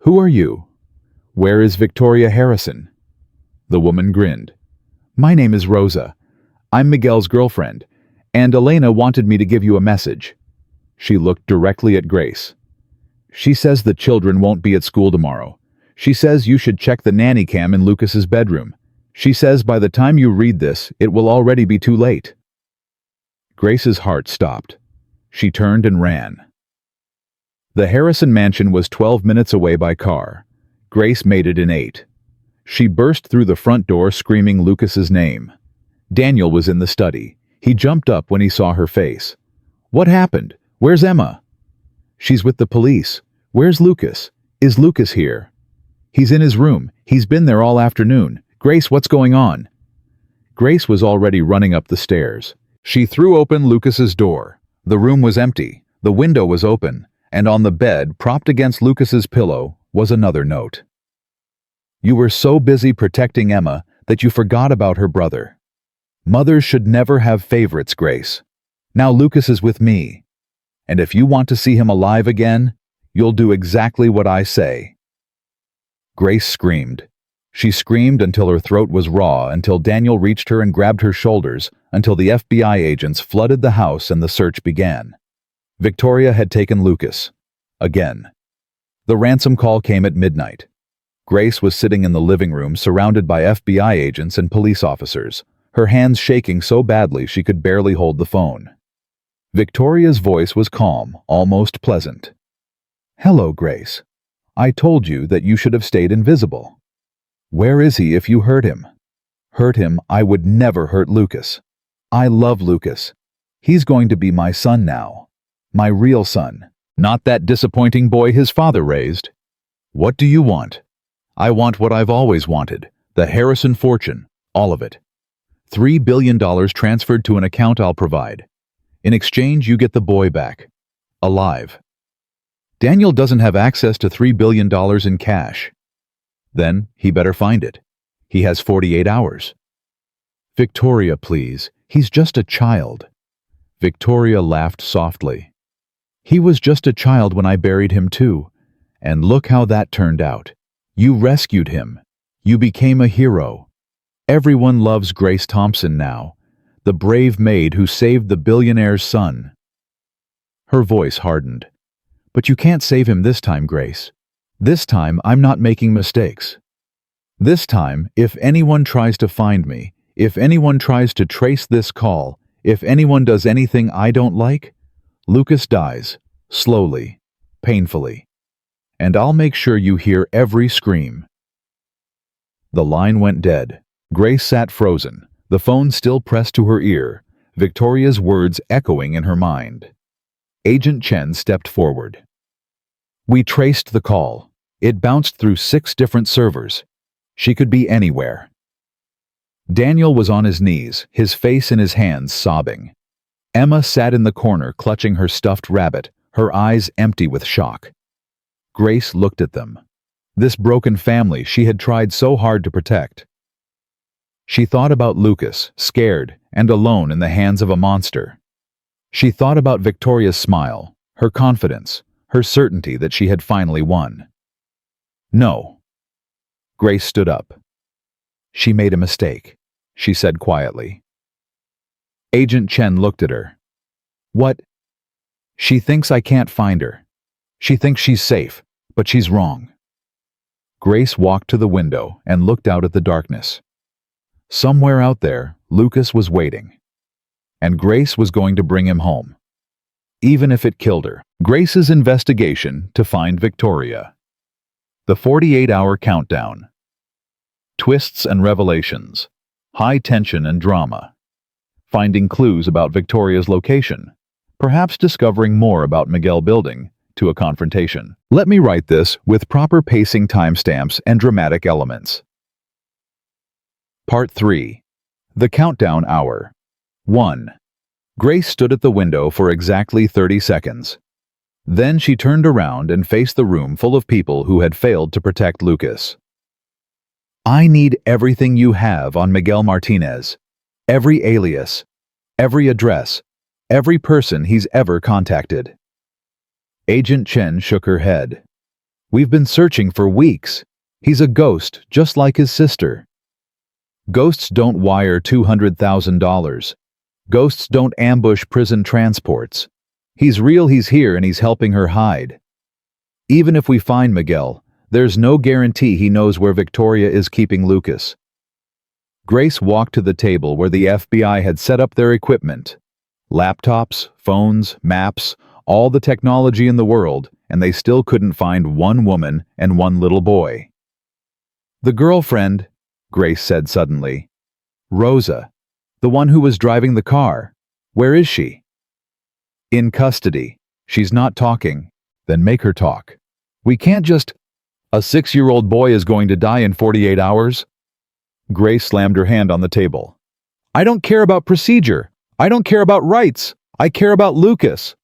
"Who are you? Where is Victoria Harrison?" The woman grinned. "My name is Rosa. I'm Miguel's girlfriend, and Elena wanted me to give you a message." She looked directly at Grace. "She says the children won't be at school tomorrow. She says you should check the nanny cam in Lucas's bedroom. She says by the time you read this, it will already be too late." Grace's heart stopped. She turned and ran. The Harrison mansion was 12 minutes away by car. Grace made it in 8. She burst through the front door screaming Lucas's name. Daniel was in the study. He jumped up when he saw her face. "What happened? Where's Emma?" "She's with the police." "Where's Lucas? Is Lucas here?" "He's in his room. He's been there all afternoon." "Grace, what's going on?" Grace was already running up the stairs. She threw open Lucas's door. The room was empty. The window was open, and on the bed, propped against Lucas's pillow, was another note. "You were so busy protecting Emma that you forgot about her brother. Mothers should never have favorites, Grace. Now Lucas is with me. And if you want to see him alive again, you'll do exactly what I say." Grace screamed. She screamed until her throat was raw, until Daniel reached her and grabbed her shoulders, until the FBI agents flooded the house and the search began. Victoria had taken Lucas. Again. The ransom call came at midnight. Grace was sitting in the living room surrounded by FBI agents and police officers, her hands shaking so badly she could barely hold the phone. Victoria's voice was calm, almost pleasant. "Hello, Grace. I told you that you should have stayed invisible. Where is he if you hurt him?" "Hurt him? I would never hurt Lucas. I love Lucas. He's going to be my son now. My real son. Not that disappointing boy his father raised. What do you want?" "I want what I've always wanted. The Harrison fortune. All of it. $3 billion transferred to an account I'll provide. In exchange, you get the boy back. Alive. Daniel doesn't have access to $3 billion in cash. Then he better find it. He has 48 hours. Victoria, please. He's just a child." Victoria laughed softly. "He was just a child when I buried him too. And look how that turned out. You rescued him. You became a hero. Everyone loves Grace Thompson now, the brave maid who saved the billionaire's son." Her voice hardened. "But you can't save him this time, Grace. This time, I'm not making mistakes. This time, if anyone tries to find me, if anyone tries to trace this call, if anyone does anything I don't like, Lucas dies, slowly, painfully. And I'll make sure you hear every scream." The line went dead. Grace sat frozen, the phone still pressed to her ear, Victoria's words echoing in her mind. Agent Chen stepped forward. "We traced the call. It bounced through 6 different servers. She could be anywhere." Daniel was on his knees, his face in his hands, sobbing. Emma sat in the corner clutching her stuffed rabbit, her eyes empty with shock. Grace looked at them. This broken family she had tried so hard to protect. She thought about Lucas, scared and alone in the hands of a monster. She thought about Victoria's smile, her confidence, her certainty that she had finally won. No. Grace stood up. She made a mistake, she said quietly. Agent Chen looked at her. What? She thinks I can't find her. She thinks she's safe, but she's wrong. Grace walked to the window and looked out at the darkness. Somewhere out there, Lucas was waiting. And Grace was going to bring him home. Even if it killed her. Grace's investigation to find Victoria. The 48-hour countdown. Twists and revelations. High tension and drama. Finding clues about Victoria's location. Perhaps discovering more about Miguel building to a confrontation. Let me write this with proper pacing timestamps and dramatic elements. Part 3. The Countdown Hour. 1. Grace stood at the window for exactly 30 seconds. Then she turned around and faced the room full of people who had failed to protect Lucas. I need everything you have on Miguel Martinez. Every alias, every address, every person he's ever contacted. Agent Chen shook her head. We've been searching for weeks. He's a ghost, just like his sister. Ghosts don't wire $200,000. Ghosts don't ambush prison transports. He's real, he's here, and he's helping her hide. Even if we find Miguel, there's no guarantee he knows where Victoria is keeping Lucas. Grace walked to the table where the FBI had set up their equipment. Laptops, phones, maps, all the technology in the world, and they still couldn't find one woman and one little boy. The girlfriend, Grace said suddenly. Rosa, the one who was driving the car. Where is she? In custody. She's not talking. Then make her talk. We can't just... A 6-year-old boy is going to die in 48 hours? Grace slammed her hand on the table. I don't care about procedure. I don't care about rights. I care about Lucas.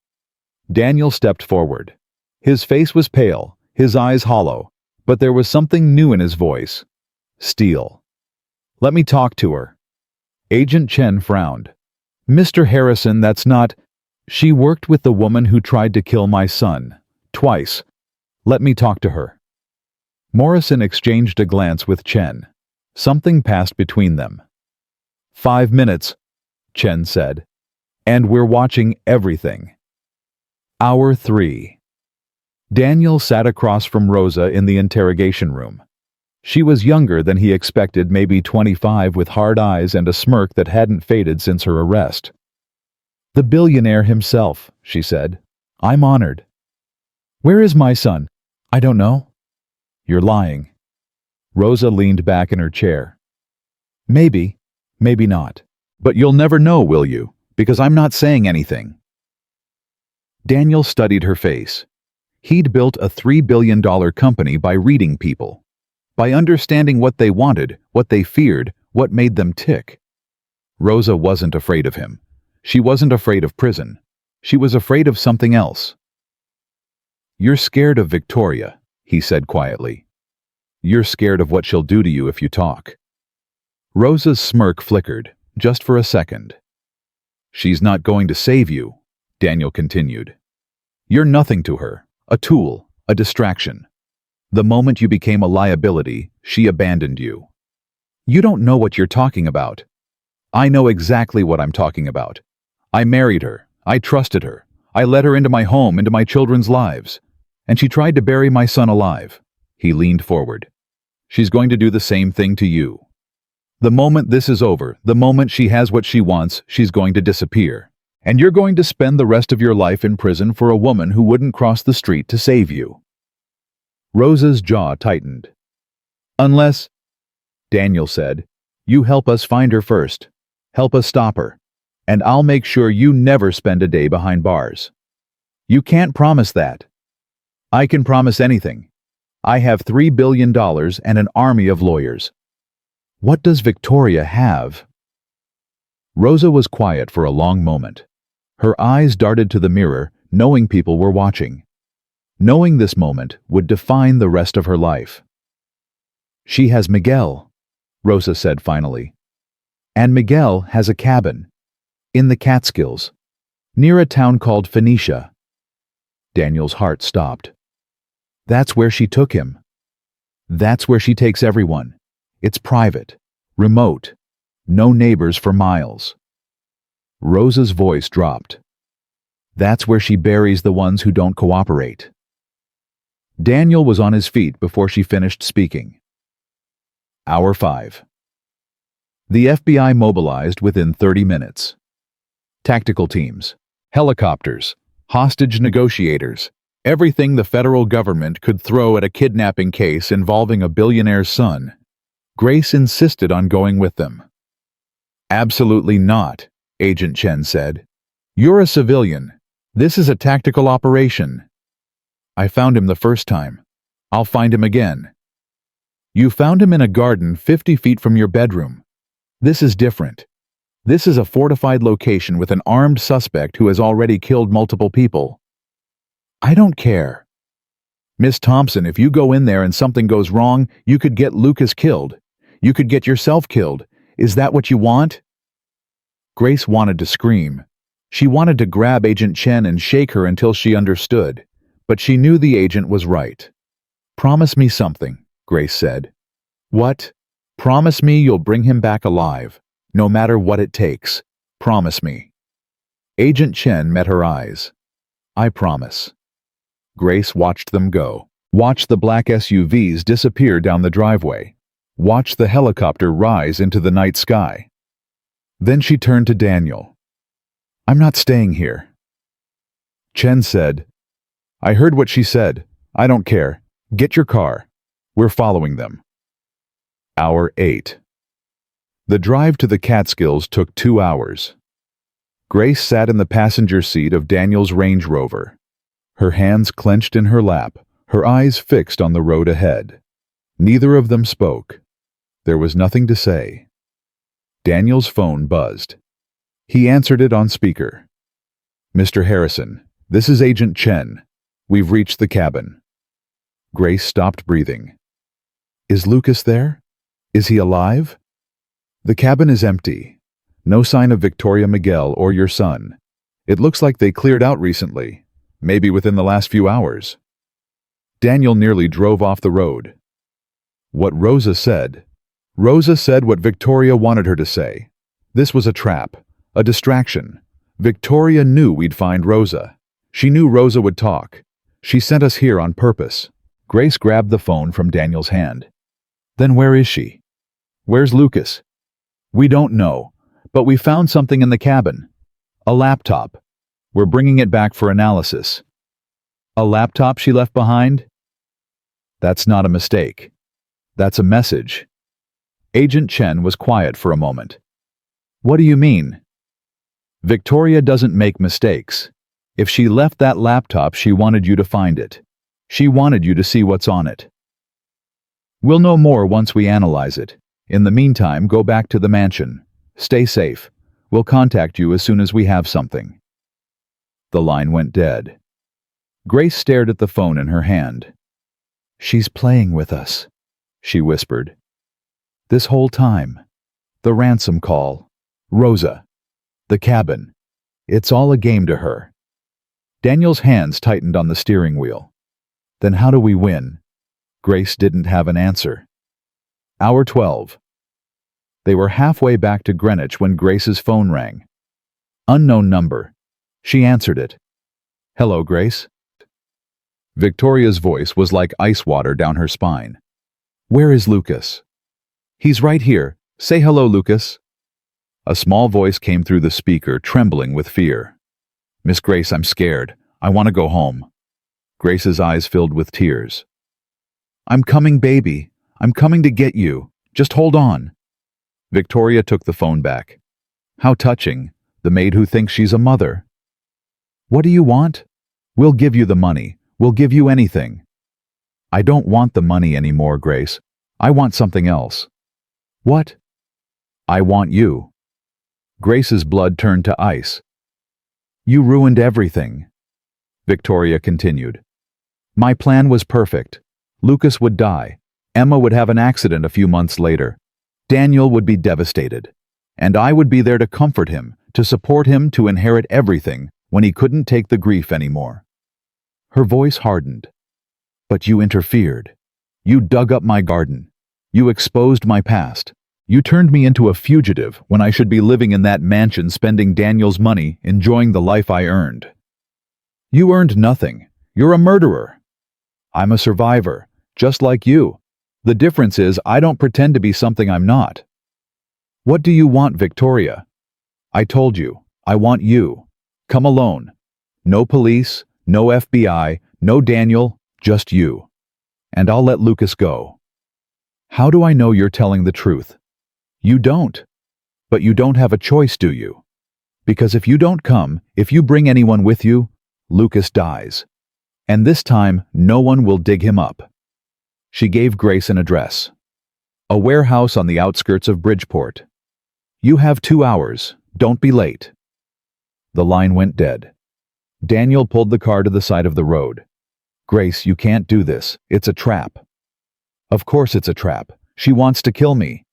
Daniel stepped forward. His face was pale, his eyes hollow, but there was something new in his voice. Steel. Let me talk to her. Agent Chen frowned. Mr. Harrison, that's not... She worked with the woman who tried to kill my son. Twice. Let me talk to her. Morrison exchanged a glance with Chen. Something passed between them. 5 minutes, Chen said. And we're watching everything. Hour 3. Daniel sat across from Rosa in the interrogation room. She was younger than he expected, maybe 25, with hard eyes and a smirk that hadn't faded since her arrest. The billionaire himself, she said. I'm honored. Where is my son? I don't know. You're lying. Rosa leaned back in her chair. Maybe, maybe not. But you'll never know, will you? Because I'm not saying anything. Daniel studied her face. He'd built a $3 billion company by reading people. By understanding what they wanted, what they feared, what made them tick. Rosa wasn't afraid of him. She wasn't afraid of prison. She was afraid of something else. You're scared of Victoria, he said quietly. You're scared of what she'll do to you if you talk. Rosa's smirk flickered, just for a second. She's not going to save you, Daniel continued. You're nothing to her, a tool, a distraction. The moment you became a liability, she abandoned you. You don't know what you're talking about. I know exactly what I'm talking about. I married her. I trusted her. I let her into my home, into my children's lives. And she tried to bury my son alive. He leaned forward. She's going to do the same thing to you. The moment this is over, the moment she has what she wants, she's going to disappear. And you're going to spend the rest of your life in prison for a woman who wouldn't cross the street to save you. Rosa's jaw tightened. Unless, Daniel said, you help us find her first. Help us stop her. And I'll make sure you never spend a day behind bars. You can't promise that. I can promise anything. I have $3 billion and an army of lawyers. What does Victoria have? Rosa was quiet for a long moment. Her eyes darted to the mirror, knowing people were watching. Knowing this moment would define the rest of her life. She has Miguel, Rosa said finally. And Miguel has a cabin. In the Catskills. Near a town called Phoenicia. Daniel's heart stopped. That's where she took him. That's where she takes everyone. It's private, remote, no neighbors for miles. Rosa's voice dropped. That's where she buries the ones who don't cooperate. Daniel was on his feet before she finished speaking. Hour 5. The FBI mobilized within 30 minutes. Tactical teams, helicopters, hostage negotiators, everything the federal government could throw at a kidnapping case involving a billionaire's son. Grace insisted on going with them. Absolutely not, Agent Chen said. You're a civilian. This is a tactical operation. I found him the first time. I'll find him again. You found him in a garden 50 feet from your bedroom. This is different. This is a fortified location with an armed suspect who has already killed multiple people. I don't care. Miss Thompson, if you go in there and something goes wrong, you could get Lucas killed. You could get yourself killed. Is that what you want? Grace wanted to scream. She wanted to grab Agent Chen and shake her until she understood, but she knew the agent was right. Promise me something, Grace said. What? Promise me you'll bring him back alive, no matter what it takes. Promise me. Agent Chen met her eyes. I promise. Grace watched them go. Watched the black SUVs disappear down the driveway. Watched the helicopter rise into the night sky. Then she turned to Daniel. I'm not staying here. Chen said, I heard what she said. I don't care. Get your car. We're following them. Hour 8. The drive to the Catskills took 2 hours. Grace sat in the passenger seat of Daniel's Range Rover, her hands clenched in her lap, her eyes fixed on the road ahead. Neither of them spoke. There was nothing to say. Daniel's phone buzzed. He answered it on speaker. Mr. Harrison, this is Agent Chen. We've reached the cabin. Grace stopped breathing. Is Lucas there? Is he alive? The cabin is empty. No sign of Victoria Miguel or your son. It looks like they cleared out recently, maybe within the last few hours. Daniel nearly drove off the road. What Rosa said. Rosa said what Victoria wanted her to say. This was a trap, a distraction. Victoria knew we'd find Rosa. She knew Rosa would talk. She sent us here on purpose. Grace grabbed the phone from Daniel's hand. Then where is she? Where's Lucas? We don't know, but we found something in the cabin. A laptop. We're bringing it back for analysis. A laptop she left behind? That's not a mistake. That's a message. Agent Chen was quiet for a moment. What do you mean? Victoria doesn't make mistakes. If she left that laptop, she wanted you to find it. She wanted you to see what's on it. We'll know more once we analyze it. In the meantime, go back to the mansion. Stay safe. We'll contact you as soon as we have something. The line went dead. Grace stared at the phone in her hand. She's playing with us, she whispered. This whole time. The ransom call. Rosa. The cabin. It's all a game to her. Daniel's hands tightened on the steering wheel. Then how do we win? Grace didn't have an answer. Hour 12. They were halfway back to Greenwich when Grace's phone rang. Unknown number. She answered it. Hello, Grace. Victoria's voice was like ice water down her spine. Where is Lucas? He's right here. Say hello, Lucas. A small voice came through the speaker, trembling with fear. Miss Grace, I'm scared. I want to go home. Grace's eyes filled with tears. I'm coming, baby. I'm coming to get you. Just hold on. Victoria took the phone back. How touching, the maid who thinks she's a mother. What do you want? We'll give you the money. We'll give you anything. I don't want the money anymore, Grace. I want something else. What? I want you. Grace's blood turned to ice. You ruined everything. Victoria continued. My plan was perfect. Lucas would die. Emma would have an accident a few months later. Daniel would be devastated. And I would be there to comfort him, to support him, to inherit everything, when he couldn't take the grief anymore. Her voice hardened. But you interfered. You dug up my garden. You exposed my past. You turned me into a fugitive when I should be living in that mansion spending Daniel's money, enjoying the life I earned. You earned nothing. You're a murderer. I'm a survivor, just like you. The difference is I don't pretend to be something I'm not. What do you want, Victoria? I told you, I want you. Come alone. No police, no FBI, no Daniel, just you. And I'll let Lucas go. How do I know you're telling the truth? You don't. But you don't have a choice, do you? Because if you don't come, if you bring anyone with you, Lucas dies. And this time, no one will dig him up. She gave Grace an address. A warehouse on the outskirts of Bridgeport. You have 2 hours. Don't be late. The line went dead. Daniel pulled the car to the side of the road. Grace, you can't do this. It's a trap. Of course it's a trap. She wants to kill me.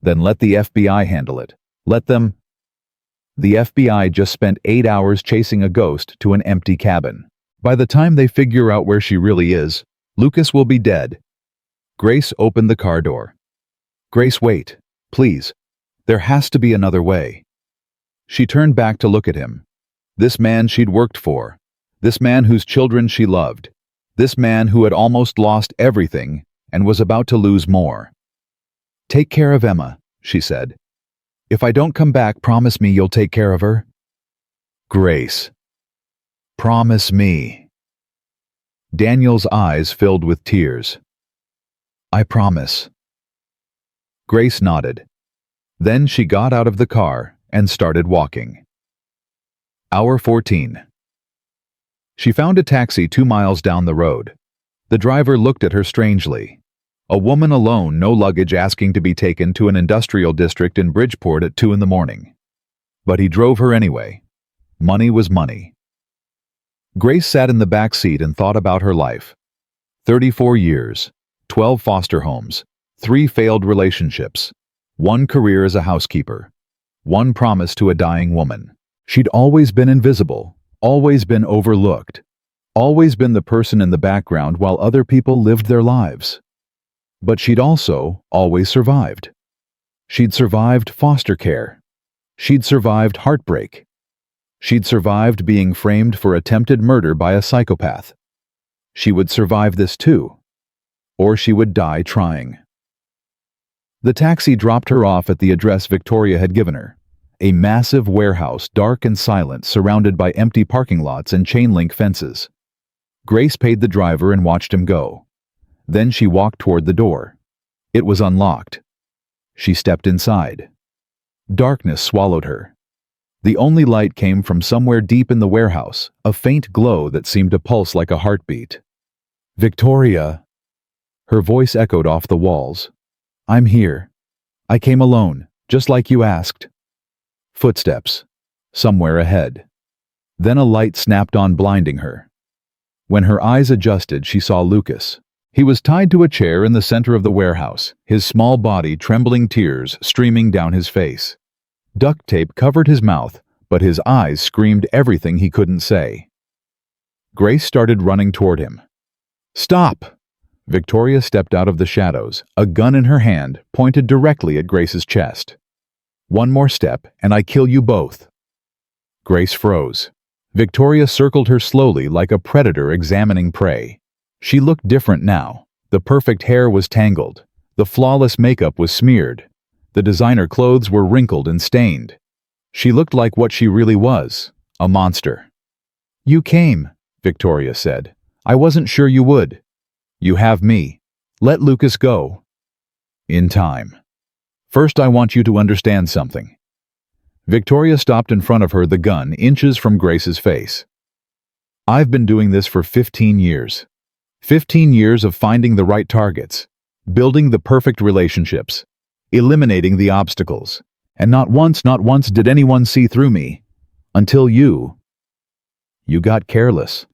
Then let the FBI handle it. Let them. The FBI just spent 8 hours chasing a ghost to an empty cabin. By the time they figure out where she really is, Lucas will be dead. Grace opened the car door. Grace, wait. Please. There has to be another way. She turned back to look at him. This man she'd worked for. This man whose children she loved. This man who had almost lost everything and was about to lose more. Take care of Emma, she said. If I don't come back, promise me you'll take care of her. Grace. Promise me. Daniel's eyes filled with tears. I promise. Grace nodded. Then she got out of the car and started walking. Hour 14. She found a taxi 2 miles down the road. The driver looked at her strangely. A woman alone, no luggage, asking to be taken to an industrial district in Bridgeport at 2 in the morning. But he drove her anyway. Money was money. Grace sat in the back seat and thought about her life. 34 years, 12 foster homes, 3 failed relationships, 1 career as a housekeeper, 1 promise to a dying woman. She'd always been invisible, always been overlooked, always been the person in the background while other people lived their lives. But she'd also always survived. She'd survived foster care. She'd survived heartbreak. She'd survived being framed for attempted murder by a psychopath. She would survive this too. Or she would die trying. The taxi dropped her off at the address Victoria had given her. A massive warehouse, dark and silent, surrounded by empty parking lots and chain-link fences. Grace paid the driver and watched him go. Then she walked toward the door. It was unlocked. She stepped inside. Darkness swallowed her. The only light came from somewhere deep in the warehouse, a faint glow that seemed to pulse like a heartbeat. Victoria! Her voice echoed off the walls. I'm here. I came alone, just like you asked. Footsteps. Somewhere ahead. Then a light snapped on, blinding her. When her eyes adjusted, she saw Lucas. He was tied to a chair in the center of the warehouse, his small body trembling, tears streaming down his face. Duct tape covered his mouth, but his eyes screamed everything he couldn't say. Grace started running toward him. Stop! Victoria stepped out of the shadows, a gun in her hand, pointed directly at Grace's chest. One more step, and I kill you both. Grace froze. Victoria circled her slowly like a predator examining prey. She looked different now. The perfect hair was tangled. The flawless makeup was smeared. The designer clothes were wrinkled and stained. She looked like what she really was, a monster. You came, Victoria said. I wasn't sure you would. You have me. Let Lucas go. In time. First, I want you to understand something. Victoria stopped in front of her, the gun inches from Grace's face. I've been doing this for 15 years. 15 years of finding the right targets, building the perfect relationships, eliminating the obstacles. And not once did anyone see through me. Until you. You got careless.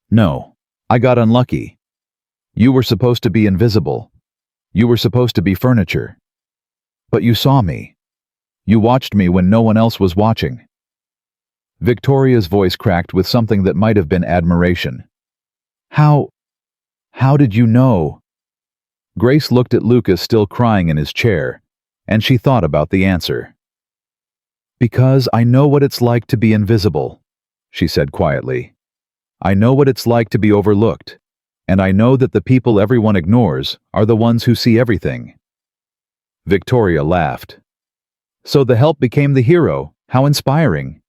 No, I got unlucky. You were supposed to be invisible. You were supposed to be furniture. But you saw me. You watched me when no one else was watching. Victoria's voice cracked with something that might have been admiration. How did you know? Grace looked at Lucas still crying in his chair, and she thought about the answer. Because I know what it's like to be invisible, she said quietly. I know what it's like to be overlooked, and I know that the people everyone ignores are the ones who see everything. Victoria laughed. So the help became the hero. How inspiring.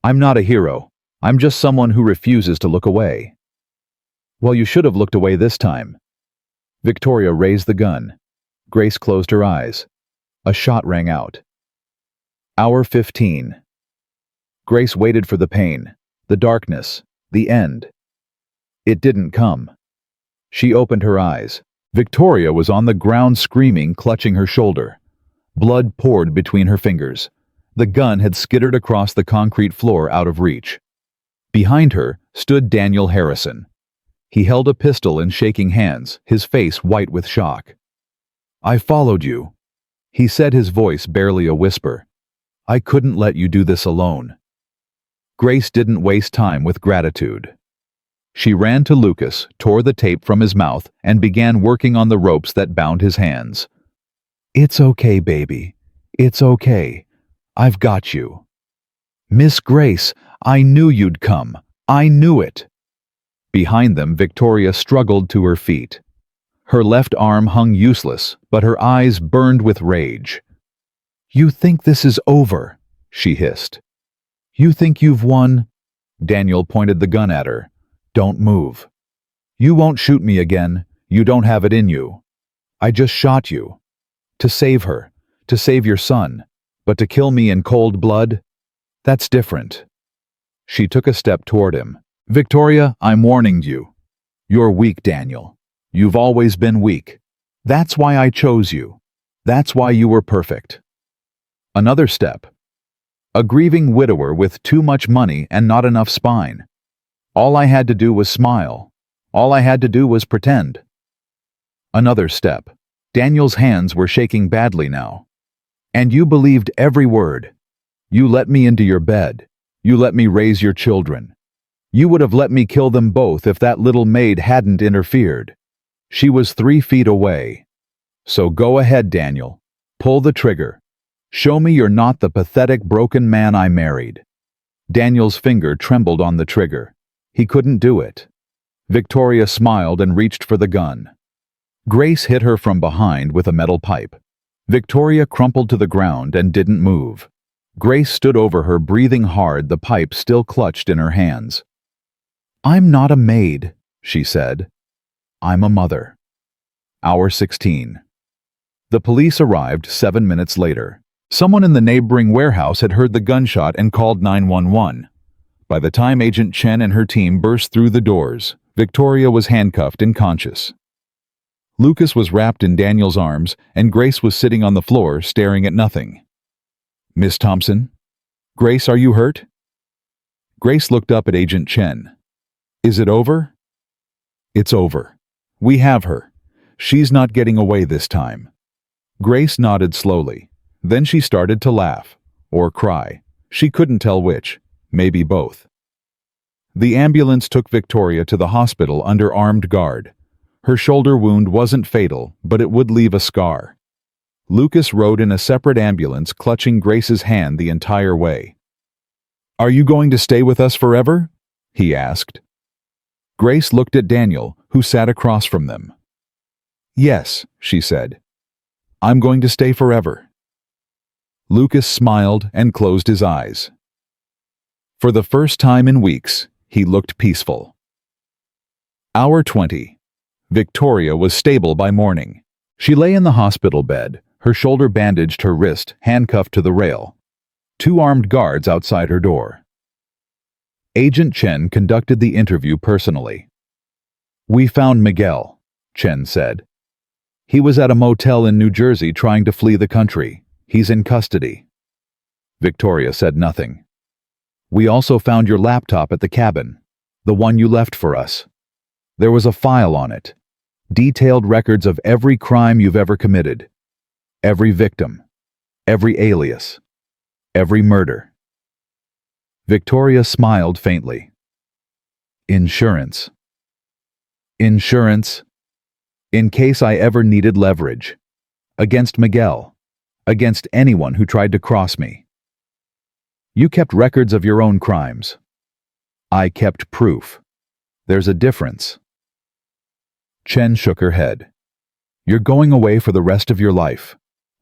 I'm not a hero. I'm just someone who refuses to look away. Well, you should have looked away this time. Victoria raised the gun. Grace closed her eyes. A shot rang out. Hour 15. Grace waited for the pain, the darkness, the end. It didn't come. She opened her eyes. Victoria was on the ground screaming, clutching her shoulder. Blood poured between her fingers. The gun had skittered across the concrete floor out of reach. Behind her stood Daniel Harrison. He held a pistol in shaking hands, his face white with shock. I followed you, he said, his voice barely a whisper. I couldn't let you do this alone. Grace didn't waste time with gratitude. She ran to Lucas, tore the tape from his mouth, and began working on the ropes that bound his hands. It's okay, baby. It's okay. I've got you. Miss Grace, I knew you'd come. I knew it. Behind them, Victoria struggled to her feet. Her left arm hung useless, but her eyes burned with rage. You think this is over, she hissed. You think you've won? Daniel pointed the gun at her. Don't move. You won't shoot me again. You don't have it in you. I just shot you. To save her, to save your son, but to kill me in cold blood? That's different. She took a step toward him. Victoria, I'm warning you. You're weak, Daniel. You've always been weak. That's why I chose you. That's why you were perfect. Another step. A grieving widower with too much money and not enough spine. All I had to do was smile. All I had to do was pretend. Another step. Daniel's hands were shaking badly now. And you believed every word. You let me into your bed. You let me raise your children. You would have let me kill them both if that little maid hadn't interfered. She was 3 feet away. So go ahead, Daniel. Pull the trigger. Show me you're not the pathetic broken man I married. Daniel's finger trembled on the trigger. He couldn't do it. Victoria smiled and reached for the gun. Grace hit her from behind with a metal pipe. Victoria crumpled to the ground and didn't move. Grace stood over her, breathing hard, the pipe still clutched in her hands. I'm not a maid, she said. I'm a mother. Hour 16. The police arrived 7 minutes later. Someone in the neighboring warehouse had heard the gunshot and called 911. By the time Agent Chen and her team burst through the doors, Victoria was handcuffed and conscious. Lucas was wrapped in Daniel's arms, and Grace was sitting on the floor staring at nothing. Miss Thompson? Grace, are you hurt? Grace looked up at Agent Chen. Is it over? It's over. We have her. She's not getting away this time. Grace nodded slowly. Then she started to laugh, or cry. She couldn't tell which, maybe both. The ambulance took Victoria to the hospital under armed guard. Her shoulder wound wasn't fatal, but it would leave a scar. Lucas rode in a separate ambulance, clutching Grace's hand the entire way. Are you going to stay with us forever? He asked. Grace looked at Daniel, who sat across from them. Yes, she said. I'm going to stay forever. Lucas smiled and closed his eyes. For the first time in weeks, he looked peaceful. Hour 20. Victoria was stable by morning. She lay in the hospital bed, her shoulder bandaged, her wrist handcuffed to the rail. 2 armed guards outside her door. Agent Chen conducted the interview personally. We found Miguel, Chen said. He was at a motel in New Jersey trying to flee the country. He's in custody. Victoria said nothing. We also found your laptop at the cabin, the one you left for us. There was a file on it, detailed records of every crime you've ever committed, every victim, every alias, every murder. Victoria smiled faintly. Insurance. Insurance. In case I ever needed leverage. Against Miguel. Against anyone who tried to cross me. You kept records of your own crimes. I kept proof. There's a difference. Chen shook her head. You're going away for the rest of your life.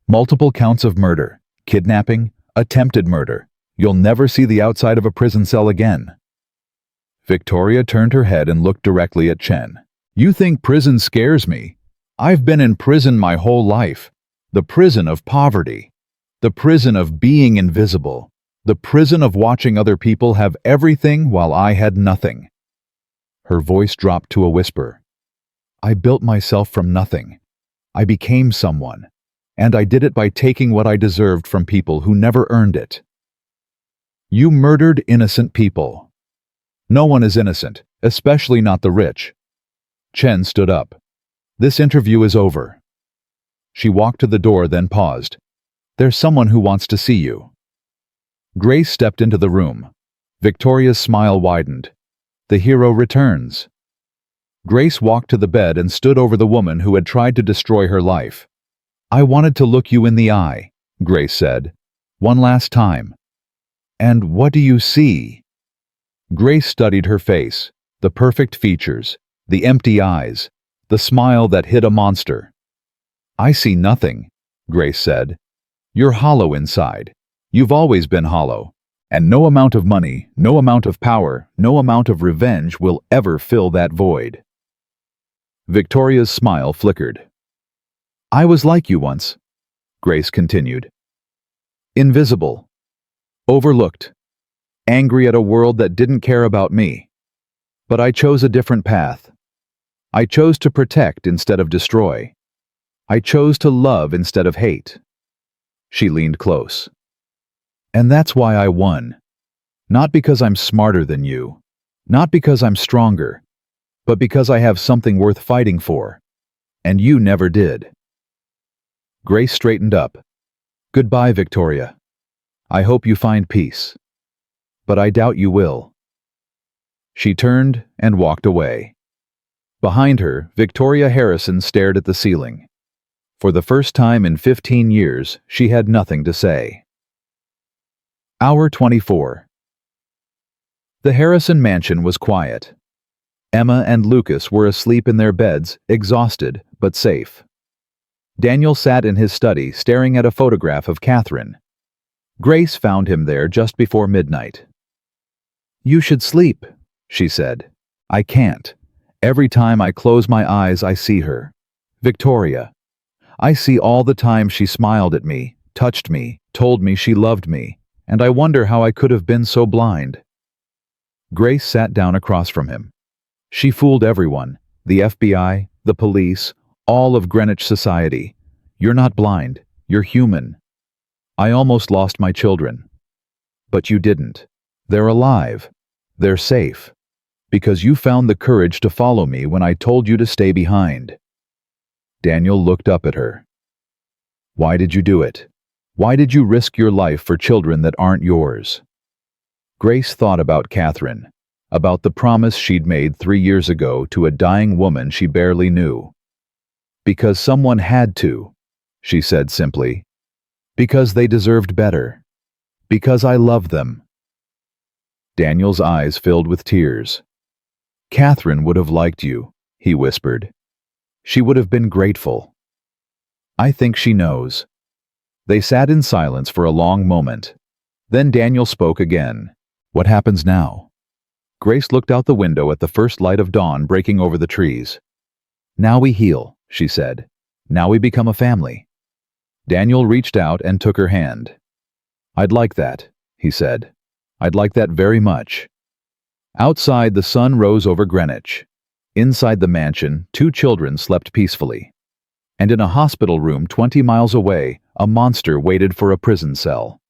Multiple counts of murder, kidnapping, attempted murder. You'll never see the outside of a prison cell again. Victoria turned her head and looked directly at Chen. You think prison scares me? I've been in prison my whole life. The prison of poverty. The prison of being invisible. The prison of watching other people have everything while I had nothing. Her voice dropped to a whisper. I built myself from nothing. I became someone. And I did it by taking what I deserved from people who never earned it. You murdered innocent people. No one is innocent, especially not the rich. Chen stood up. This interview is over. She walked to the door, then paused. There's someone who wants to see you. Grace stepped into the room. Victoria's smile widened. The hero returns. Grace walked to the bed and stood over the woman who had tried to destroy her life. I wanted to look you in the eye, Grace said. One last time. And what do you see? Grace studied her face, the perfect features, the empty eyes, the smile that hid a monster. I see nothing, Grace said. You're hollow inside. You've always been hollow. And no amount of money, no amount of power, no amount of revenge will ever fill that void. Victoria's smile flickered. I was like you once, Grace continued. Invisible. Overlooked. Angry at a world that didn't care about me. But I chose a different path. I chose to protect instead of destroy. I chose to love instead of hate. She leaned close. And that's why I won. Not because I'm smarter than you. Not because I'm stronger. But because I have something worth fighting for. And you never did. Grace straightened up. Goodbye, Victoria. I hope you find peace. But I doubt you will. She turned and walked away. Behind her, Victoria Harrison stared at the ceiling. For the first time in 15 years, she had nothing to say. Hour 24. The Harrison mansion was quiet. Emma and Lucas were asleep in their beds, exhausted but safe. Daniel sat in his study staring at a photograph of Catherine. Grace found him there just before midnight. You should sleep, she said. I can't. Every time I close my eyes, I see her. Victoria. I see all the time she smiled at me, touched me, told me she loved me, and I wonder how I could have been so blind. Grace sat down across from him. She fooled everyone, the FBI, the police, all of Greenwich society. You're not blind, you're human. I almost lost my children. But you didn't. They're alive. They're safe. Because you found the courage to follow me when I told you to stay behind. Daniel looked up at her. Why did you do it? Why did you risk your life for children that aren't yours? Grace thought about Catherine, about the promise she'd made 3 years ago to a dying woman she barely knew. Because someone had to, she said simply. Because they deserved better. Because I love them. Daniel's eyes filled with tears. Catherine would have liked you, he whispered. She would have been grateful. I think she knows. They sat in silence for a long moment. Then Daniel spoke again. What happens now? Grace looked out the window at the first light of dawn breaking over the trees. Now we heal, she said. Now we become a family. Daniel reached out and took her hand. I'd like that, he said. I'd like that very much. Outside, the sun rose over Greenwich. Inside the mansion, 2 children slept peacefully. And in a hospital room 20 miles away, a monster waited for a prison cell.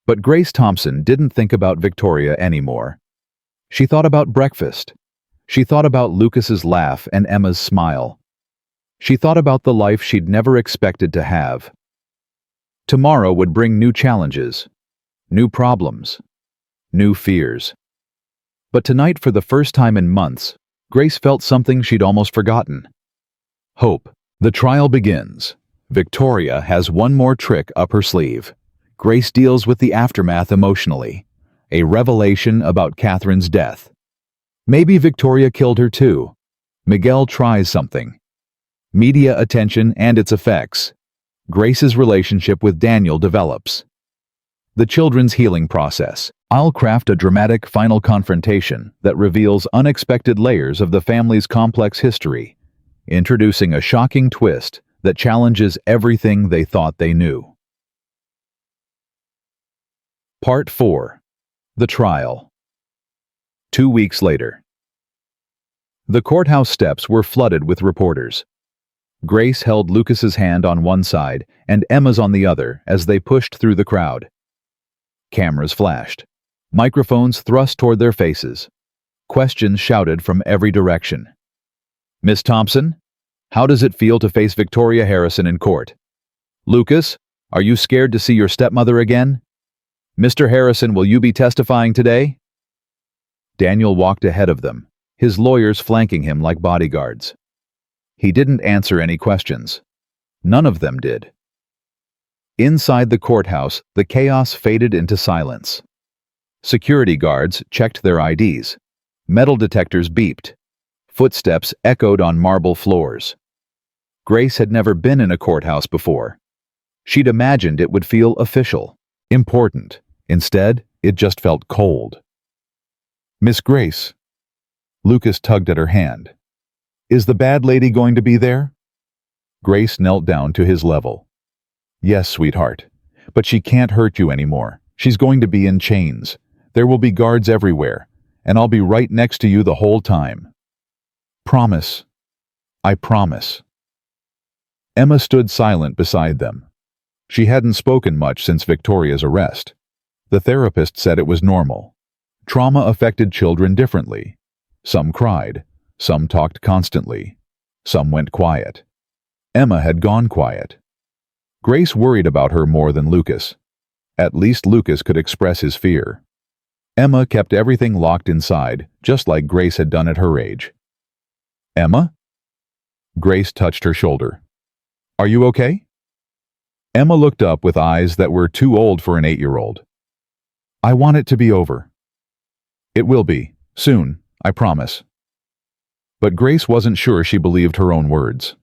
But Grace Thompson didn't think about Victoria anymore. She thought about breakfast. She thought about Lucas's laugh and Emma's smile. She thought about the life she'd never expected to have. Tomorrow would bring new challenges, new problems. new fears. But tonight, for the first time in months, Grace felt something she'd almost forgotten. Hope. The trial begins. Victoria has one more trick up her sleeve. Grace deals with the aftermath emotionally. A revelation about Catherine's death. Maybe Victoria killed her too. Miguel tries something. Media attention and its effects. Grace's relationship with Daniel develops. The children's healing process. I'll craft a dramatic final confrontation that reveals unexpected layers of the family's complex history, introducing a shocking twist that challenges everything they thought they knew. Part 4. The Trial. 2 weeks later. The courthouse steps were flooded with reporters. Grace held Lucas's hand on one side and Emma's on the other as they pushed through the crowd. Cameras flashed. Microphones thrust toward their faces. Questions shouted from every direction. Miss Thompson, how does it feel to face Victoria Harrison in court? Lucas, are you scared to see your stepmother again? Mr. Harrison, will you be testifying today? Daniel walked ahead of them, his lawyers flanking him like bodyguards. He didn't answer any questions. None of them did. Inside the courthouse, the chaos faded into silence. Security guards checked their IDs. Metal detectors beeped. Footsteps echoed on marble floors. Grace had never been in a courthouse before. She'd imagined it would feel official, important. Instead, it just felt cold. Miss Grace. Lucas tugged at her hand. Is the bad lady going to be there? Grace knelt down to his level. Yes, sweetheart. But she can't hurt you anymore. She's going to be in chains. There will be guards everywhere, and I'll be right next to you the whole time. Promise. I promise. Emma stood silent beside them. She hadn't spoken much since Victoria's arrest. The therapist said it was normal. Trauma affected children differently. Some cried. Some talked constantly. Some went quiet. Emma had gone quiet. Grace worried about her more than Lucas. At least Lucas could express his fear. Emma kept everything locked inside, just like Grace had done at her age. Emma? Grace touched her shoulder. Are you okay? Emma looked up with eyes that were too old for an 8-year-old. I want it to be over. It will be, soon, I promise. But Grace wasn't sure she believed her own words.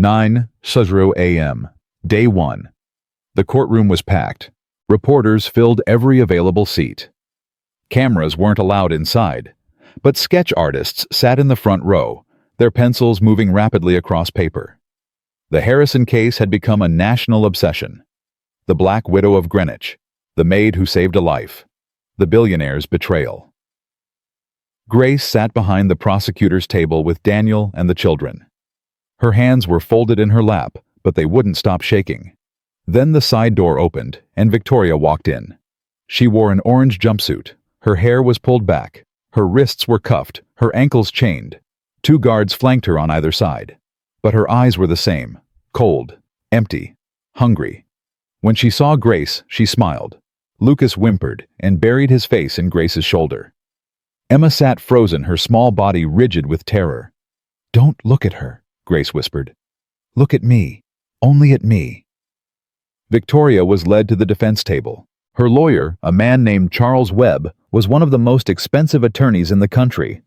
9:00 a.m. Day 1. The courtroom was packed. Reporters filled every available seat. Cameras weren't allowed inside, but sketch artists sat in the front row, their pencils moving rapidly across paper. The Harrison case had become a national obsession. The Black Widow of Greenwich, the maid who saved a life, the billionaire's betrayal. Grace sat behind the prosecutor's table with Daniel and the children. Her hands were folded in her lap, but they wouldn't stop shaking. Then the side door opened, and Victoria walked in. She wore an orange jumpsuit. Her hair was pulled back. Her wrists were cuffed, her ankles chained. 2 guards flanked her on either side. But her eyes were the same, cold, empty, hungry. When she saw Grace, she smiled. Lucas whimpered and buried his face in Grace's shoulder. Emma sat frozen, her small body rigid with terror. Don't look at her, Grace whispered. Look at me, only at me. Victoria was led to the defense table. Her lawyer, a man named Charles Webb, was one of the most expensive attorneys in the country.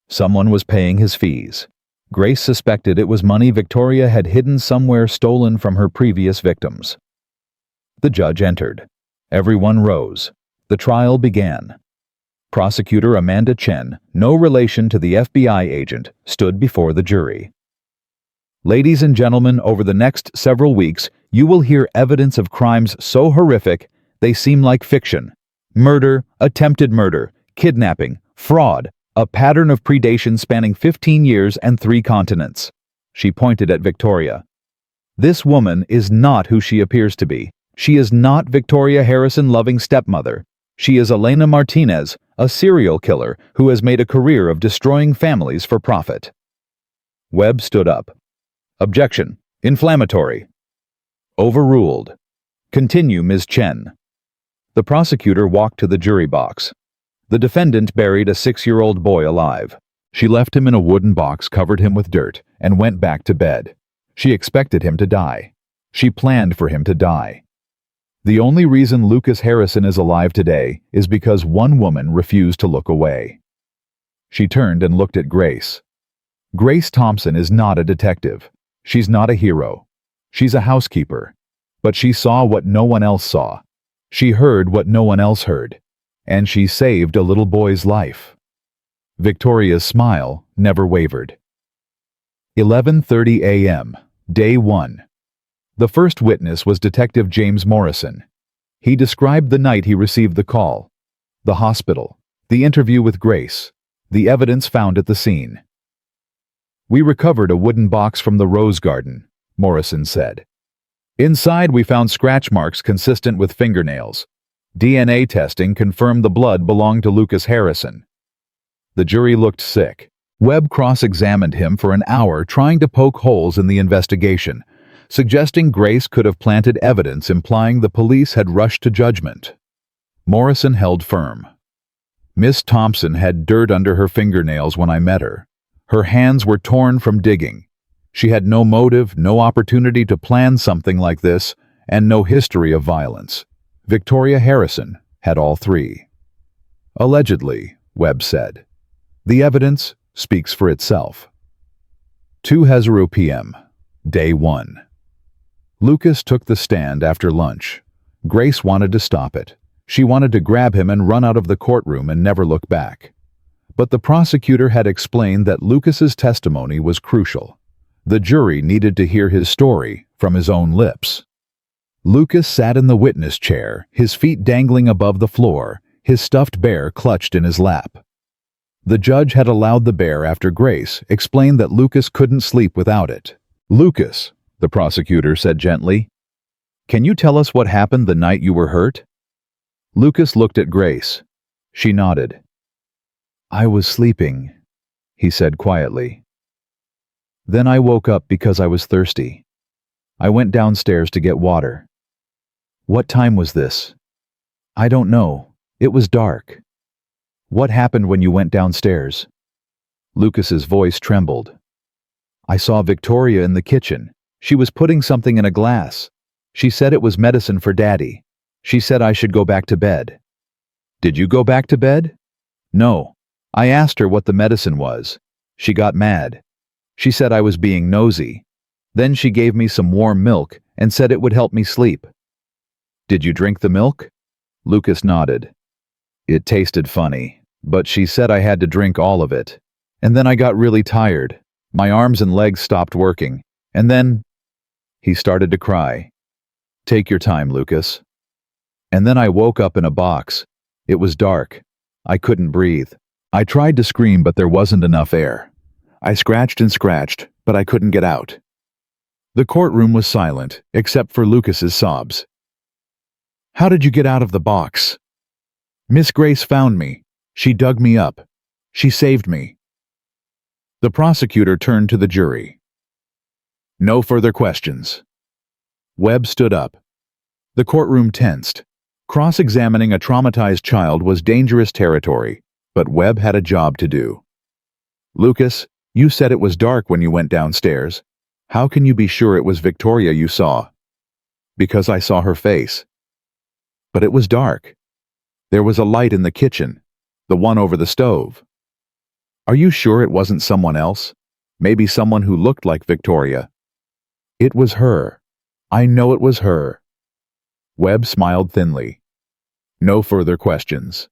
Someone was paying his fees. Grace suspected it was money Victoria had hidden somewhere, stolen from her previous victims. The judge entered. Everyone rose. The trial began. Prosecutor Amanda Chen, no relation to the FBI agent, stood before the jury. Ladies and gentlemen, over the next several weeks, you will hear evidence of crimes so horrific they seem like fiction. Murder, attempted murder, kidnapping, fraud, a pattern of predation spanning 15 years and 3 continents. She pointed at Victoria. This woman is not who she appears to be. She is not Victoria Harrison loving stepmother. She is Elena Martinez, a serial killer who has made a career of destroying families for profit. Webb stood up. Objection. Inflammatory. Overruled. Continue, Ms. Chen. The prosecutor walked to the jury box. The defendant buried a 6-year-old boy alive. She left him in a wooden box, covered him with dirt, and went back to bed. She expected him to die. She planned for him to die. The only reason Lucas Harrison is alive today is because one woman refused to look away. She turned and looked at Grace. Grace Thompson is not a detective. She's not a hero. She's a housekeeper. But she saw what no one else saw. She heard what no one else heard. And she saved a little boy's life. Victoria's smile never wavered. 11:30 a.m., Day 1. The first witness was Detective James Morrison. He described the night he received the call, the hospital, the interview with Grace, the evidence found at the scene. "We recovered a wooden box from the rose garden," Morrison said. "Inside we found scratch marks consistent with fingernails. DNA testing confirmed the blood belonged to Lucas Harrison." The jury looked sick. Webb cross-examined him for an hour, trying to poke holes in the investigation, suggesting Grace could have planted evidence implying the police had rushed to judgment. Morrison held firm. "Miss Thompson had dirt under her fingernails when I met her. Her hands were torn from digging. She had no motive, no opportunity to plan something like this, and no history of violence. Victoria Harrison had all three." "Allegedly," Webb said. "The evidence speaks for itself." 2:00 p.m., Day 1. Lucas took the stand after lunch. Grace wanted to stop it. She wanted to grab him and run out of the courtroom and never look back. But the prosecutor had explained that Lucas's testimony was crucial. The jury needed to hear his story from his own lips. Lucas sat in the witness chair, his feet dangling above the floor, his stuffed bear clutched in his lap. The judge had allowed the bear after Grace explained that Lucas couldn't sleep without it. "Lucas," the prosecutor said gently, "can you tell us what happened the night you were hurt?" Lucas looked at Grace. She nodded. "I was sleeping," he said quietly. "Then I woke up because I was thirsty. I went downstairs to get water." "What time was this?" "I don't know. It was dark." "What happened when you went downstairs?" Lucas's voice trembled. "I saw Victoria in the kitchen. She was putting something in a glass. She said it was medicine for Daddy. She said I should go back to bed." "Did you go back to bed?" "No. I asked her what the medicine was. She got mad. She said I was being nosy. Then she gave me some warm milk and said it would help me sleep." "Did you drink the milk?" Lucas nodded. "It tasted funny, but she said I had to drink all of it. And then I got really tired. My arms and legs stopped working. And then—" He started to cry. "Take your time, Lucas." "And then I woke up in a box. It was dark. I couldn't breathe. I tried to scream, but there wasn't enough air. I scratched and scratched, but I couldn't get out." The courtroom was silent, except for Lucas's sobs. "How did you get out of the box?" "Miss Grace found me. She dug me up. She saved me." The prosecutor turned to the jury. "No further questions." Webb stood up. The courtroom tensed. Cross-examining a traumatized child was dangerous territory, but Webb had a job to do. "Lucas, you said it was dark when you went downstairs. How can you be sure it was Victoria you saw?" "Because I saw her face." "But it was dark. There was a light in the kitchen, the one over the stove." "Are you sure it wasn't someone else? Maybe someone who looked like Victoria?" "It was her. I know it was her." Webb smiled thinly. No further questions.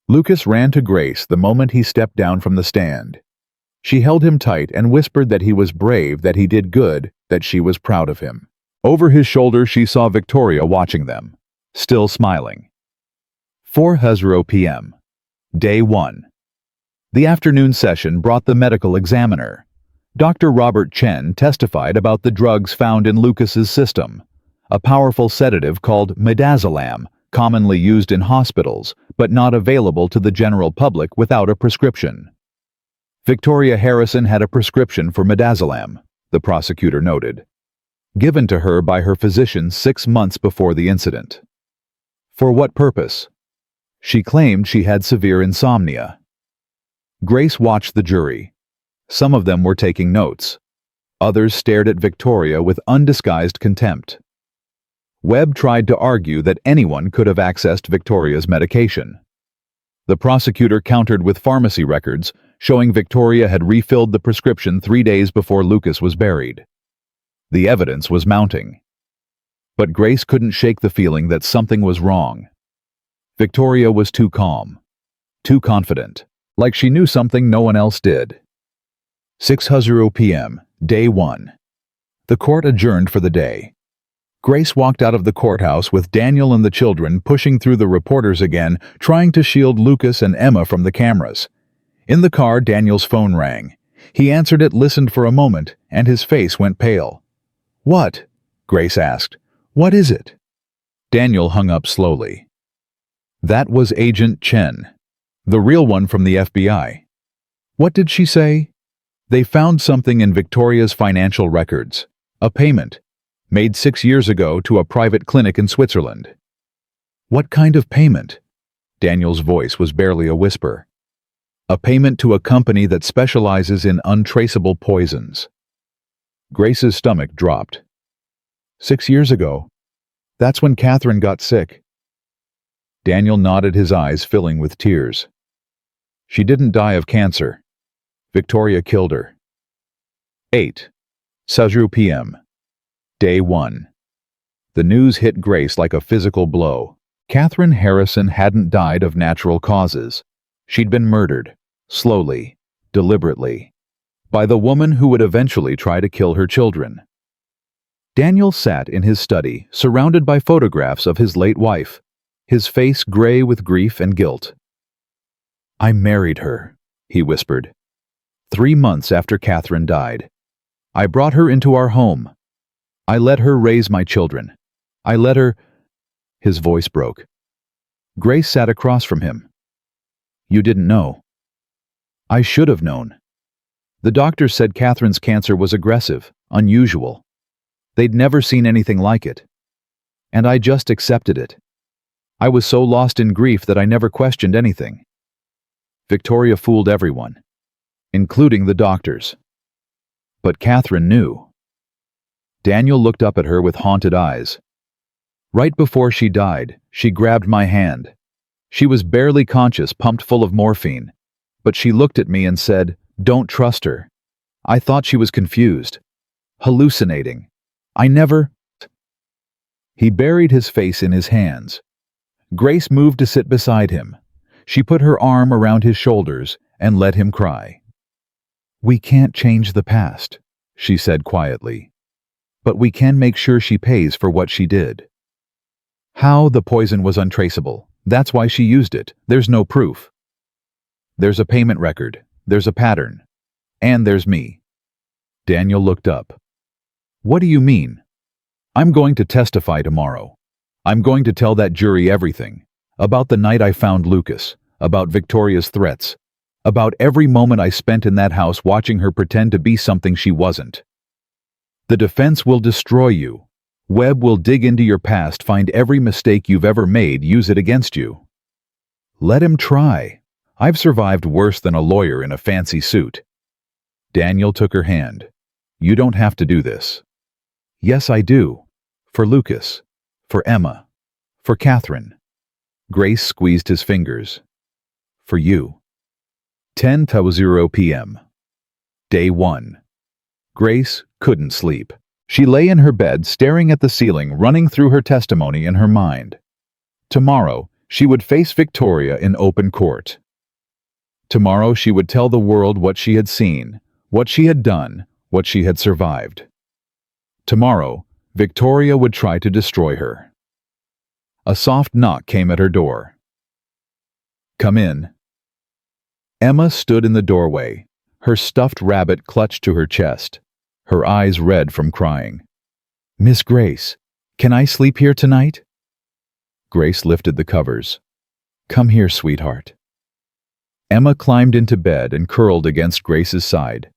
Lucas ran to Grace the moment he stepped down from the stand. She held him tight and whispered that he was brave, that he did good, that she was proud of him. Over his shoulder she saw Victoria watching them, still smiling. 4:00 p.m. Day 1. The afternoon session brought the medical examiner. Dr. Robert Chen testified about the drugs found in Lucas's system, a powerful sedative called midazolam, commonly used in hospitals, but not available to the general public without a prescription. Victoria Harrison had a prescription for midazolam, the prosecutor noted, given to her by her physician 6 months before the incident. For what purpose? She claimed she had severe insomnia. Grace watched the jury. Some of them were taking notes. Others stared at Victoria with undisguised contempt. Webb tried to argue that anyone could have accessed Victoria's medication. The prosecutor countered with pharmacy records, showing Victoria had refilled the prescription 3 days before Lucas was buried. The evidence was mounting. But Grace couldn't shake the feeling that something was wrong. Victoria was too calm, too confident, like she knew something no one else did. 6:00 p.m., day 1. The court adjourned for the day. Grace walked out of the courthouse with Daniel and the children pushing through the reporters again, trying to shield Lucas and Emma from the cameras. In the car, Daniel's phone rang. He answered it, listened for a moment, and his face went pale. "What?" Grace asked. "What is it?" Daniel hung up slowly. That was Agent Chen, the real one from the FBI. What did she say? They found something in Victoria's financial records. A payment, made 6 years ago to a private clinic in Switzerland. What kind of payment? Daniel's voice was barely a whisper. A payment to a company that specializes in untraceable poisons. Grace's stomach dropped. 6 years ago? That's when Catherine got sick. Daniel nodded, his eyes filling with tears. She didn't die of cancer. Victoria killed her. 8:00 p.m. Day 1. The news hit Grace like a physical blow. Catherine Harrison hadn't died of natural causes. She'd been murdered, slowly, deliberately, by the woman who would eventually try to kill her children. Daniel sat in his study, surrounded by photographs of his late wife, his face gray with grief and guilt. "I married her," he whispered. 3 months after Catherine died. I brought her into our home. I let her raise my children. I let her—" His voice broke. Grace sat across from him. "You didn't know." "I should have known. The doctors said Catherine's cancer was aggressive, unusual. They'd never seen anything like it. And I just accepted it. I was so lost in grief that I never questioned anything. Victoria fooled everyone, including the doctors. But Catherine knew." Daniel looked up at her with haunted eyes. "Right before she died, she grabbed my hand. She was barely conscious, pumped full of morphine. But she looked at me and said, 'Don't trust her.' I thought she was confused, hallucinating. I never—" He buried his face in his hands. Grace moved to sit beside him. She put her arm around his shoulders and let him cry. "We can't change the past," she said quietly. "But we can make sure she pays for what she did." "How? The poison was untraceable. That's why she used it. There's no proof." "There's a payment record. There's a pattern. And there's me." Daniel looked up. "What do you mean?" "I'm going to testify tomorrow. I'm going to tell that jury everything. About the night I found Lucas. About Victoria's threats. About every moment I spent in that house watching her pretend to be something she wasn't. The defense will destroy you. Webb will dig into your past, find every mistake you've ever made, use it against you." "Let him try. I've survived worse than a lawyer in a fancy suit." Daniel took her hand. "You don't have to do this." "Yes, I do. For Lucas. For Emma. For Catherine." Grace squeezed his fingers. "For you." 10:00 p.m. Day 1. Grace couldn't sleep. She lay in her bed, staring at the ceiling, running through her testimony in her mind. Tomorrow, she would face Victoria in open court. Tomorrow, she would tell the world what she had seen, what she had done, what she had survived. Tomorrow, Victoria would try to destroy her. A soft knock came at her door. "Come in." Emma stood in the doorway, her stuffed rabbit clutched to her chest, her eyes red from crying. "Miss Grace, can I sleep here tonight?" Grace lifted the covers. "Come here, sweetheart." Emma climbed into bed and curled against Grace's side.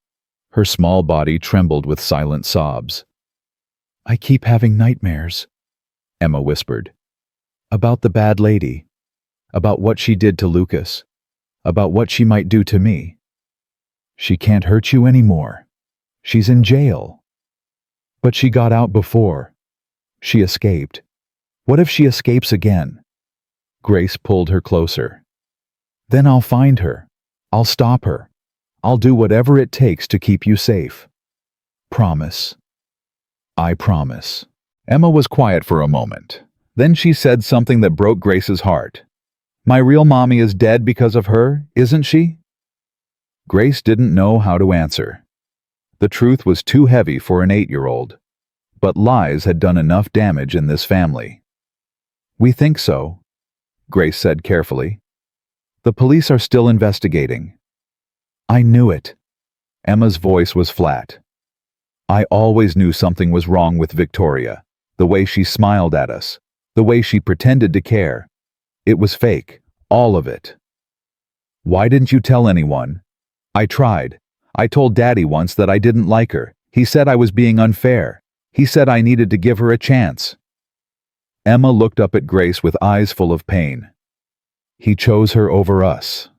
Her small body trembled with silent sobs. "I keep having nightmares," Emma whispered. About the bad lady. About what she did to Lucas. About what she might do to me. She can't hurt you anymore. She's in jail. But she got out before. She escaped. What if she escapes again? Grace pulled her closer. Then I'll find her. I'll stop her. I'll do whatever it takes to keep you safe. Promise. I promise. Emma was quiet for a moment. Then she said something that broke Grace's heart. My real mommy is dead because of her, isn't she? Grace didn't know how to answer. The truth was too heavy for an 8-year-old. But lies had done enough damage in this family. We think so, Grace said carefully. The police are still investigating. I knew it. Emma's voice was flat. I always knew something was wrong with Victoria. The way she smiled at us. The way she pretended to care. It was fake. All of it. Why didn't you tell anyone? I tried. I told Daddy once that I didn't like her. He said I was being unfair. He said I needed to give her a chance. Emma looked up at Grace with eyes full of pain. He chose her over us.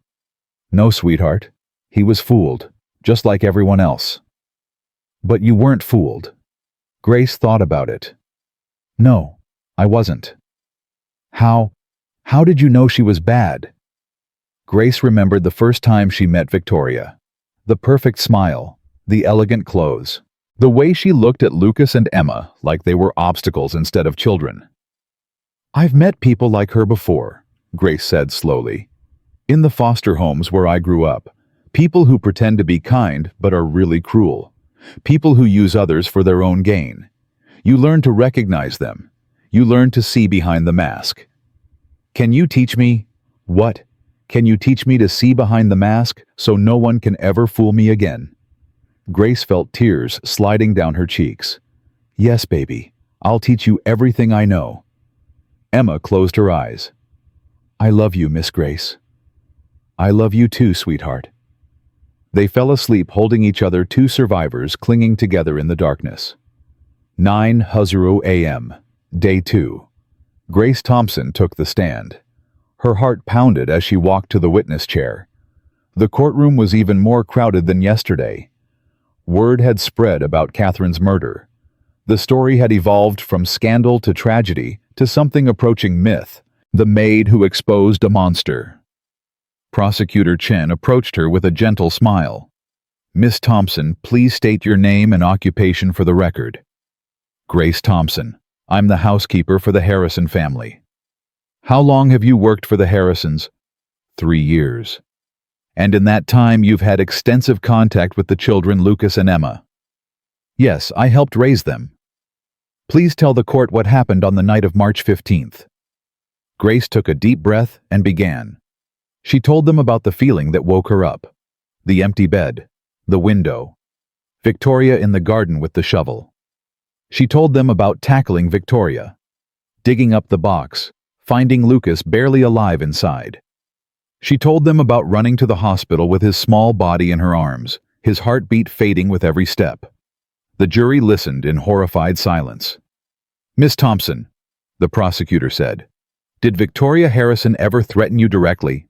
No, sweetheart. He was fooled, just like everyone else. But you weren't fooled. Grace thought about it. No, I wasn't. How did you know she was bad? Grace remembered the first time she met Victoria. The perfect smile, the elegant clothes, the way she looked at Lucas and Emma like they were obstacles instead of children. I've met people like her before, Grace said slowly. In the foster homes where I grew up, people who pretend to be kind but are really cruel. People who use others for their own gain. You learn to recognize them. You learn to see behind the mask. Can you teach me? What? Can you teach me to see behind the mask so no one can ever fool me again? Grace felt tears sliding down her cheeks. Yes, baby. I'll teach you everything I know. Emma closed her eyes. I love you, Miss Grace. I love you too, sweetheart. They fell asleep holding each other, two survivors clinging together in the darkness. 9:00 a.m. Day 2. Grace Thompson took the stand. Her heart pounded as she walked to the witness chair. The courtroom was even more crowded than yesterday. Word had spread about Catherine's murder. The story had evolved from scandal to tragedy to something approaching myth, the maid who exposed a monster. Prosecutor Chen approached her with a gentle smile. Miss Thompson, please state your name and occupation for the record. Grace Thompson. I'm the housekeeper for the Harrison family. How long have you worked for the Harrisons? 3 years. And in that time you've had extensive contact with the children Lucas and Emma. Yes, I helped raise them. Please tell the court what happened on the night of March 15th. Grace took a deep breath and began. She told them about the feeling that woke her up. The empty bed. The window. Victoria in the garden with the shovel. She told them about tackling Victoria. Digging up the box. Finding Lucas barely alive inside. She told them about running to the hospital with his small body in her arms, his heartbeat fading with every step. The jury listened in horrified silence. Miss Thompson, the prosecutor said, did Victoria Harrison ever threaten you directly?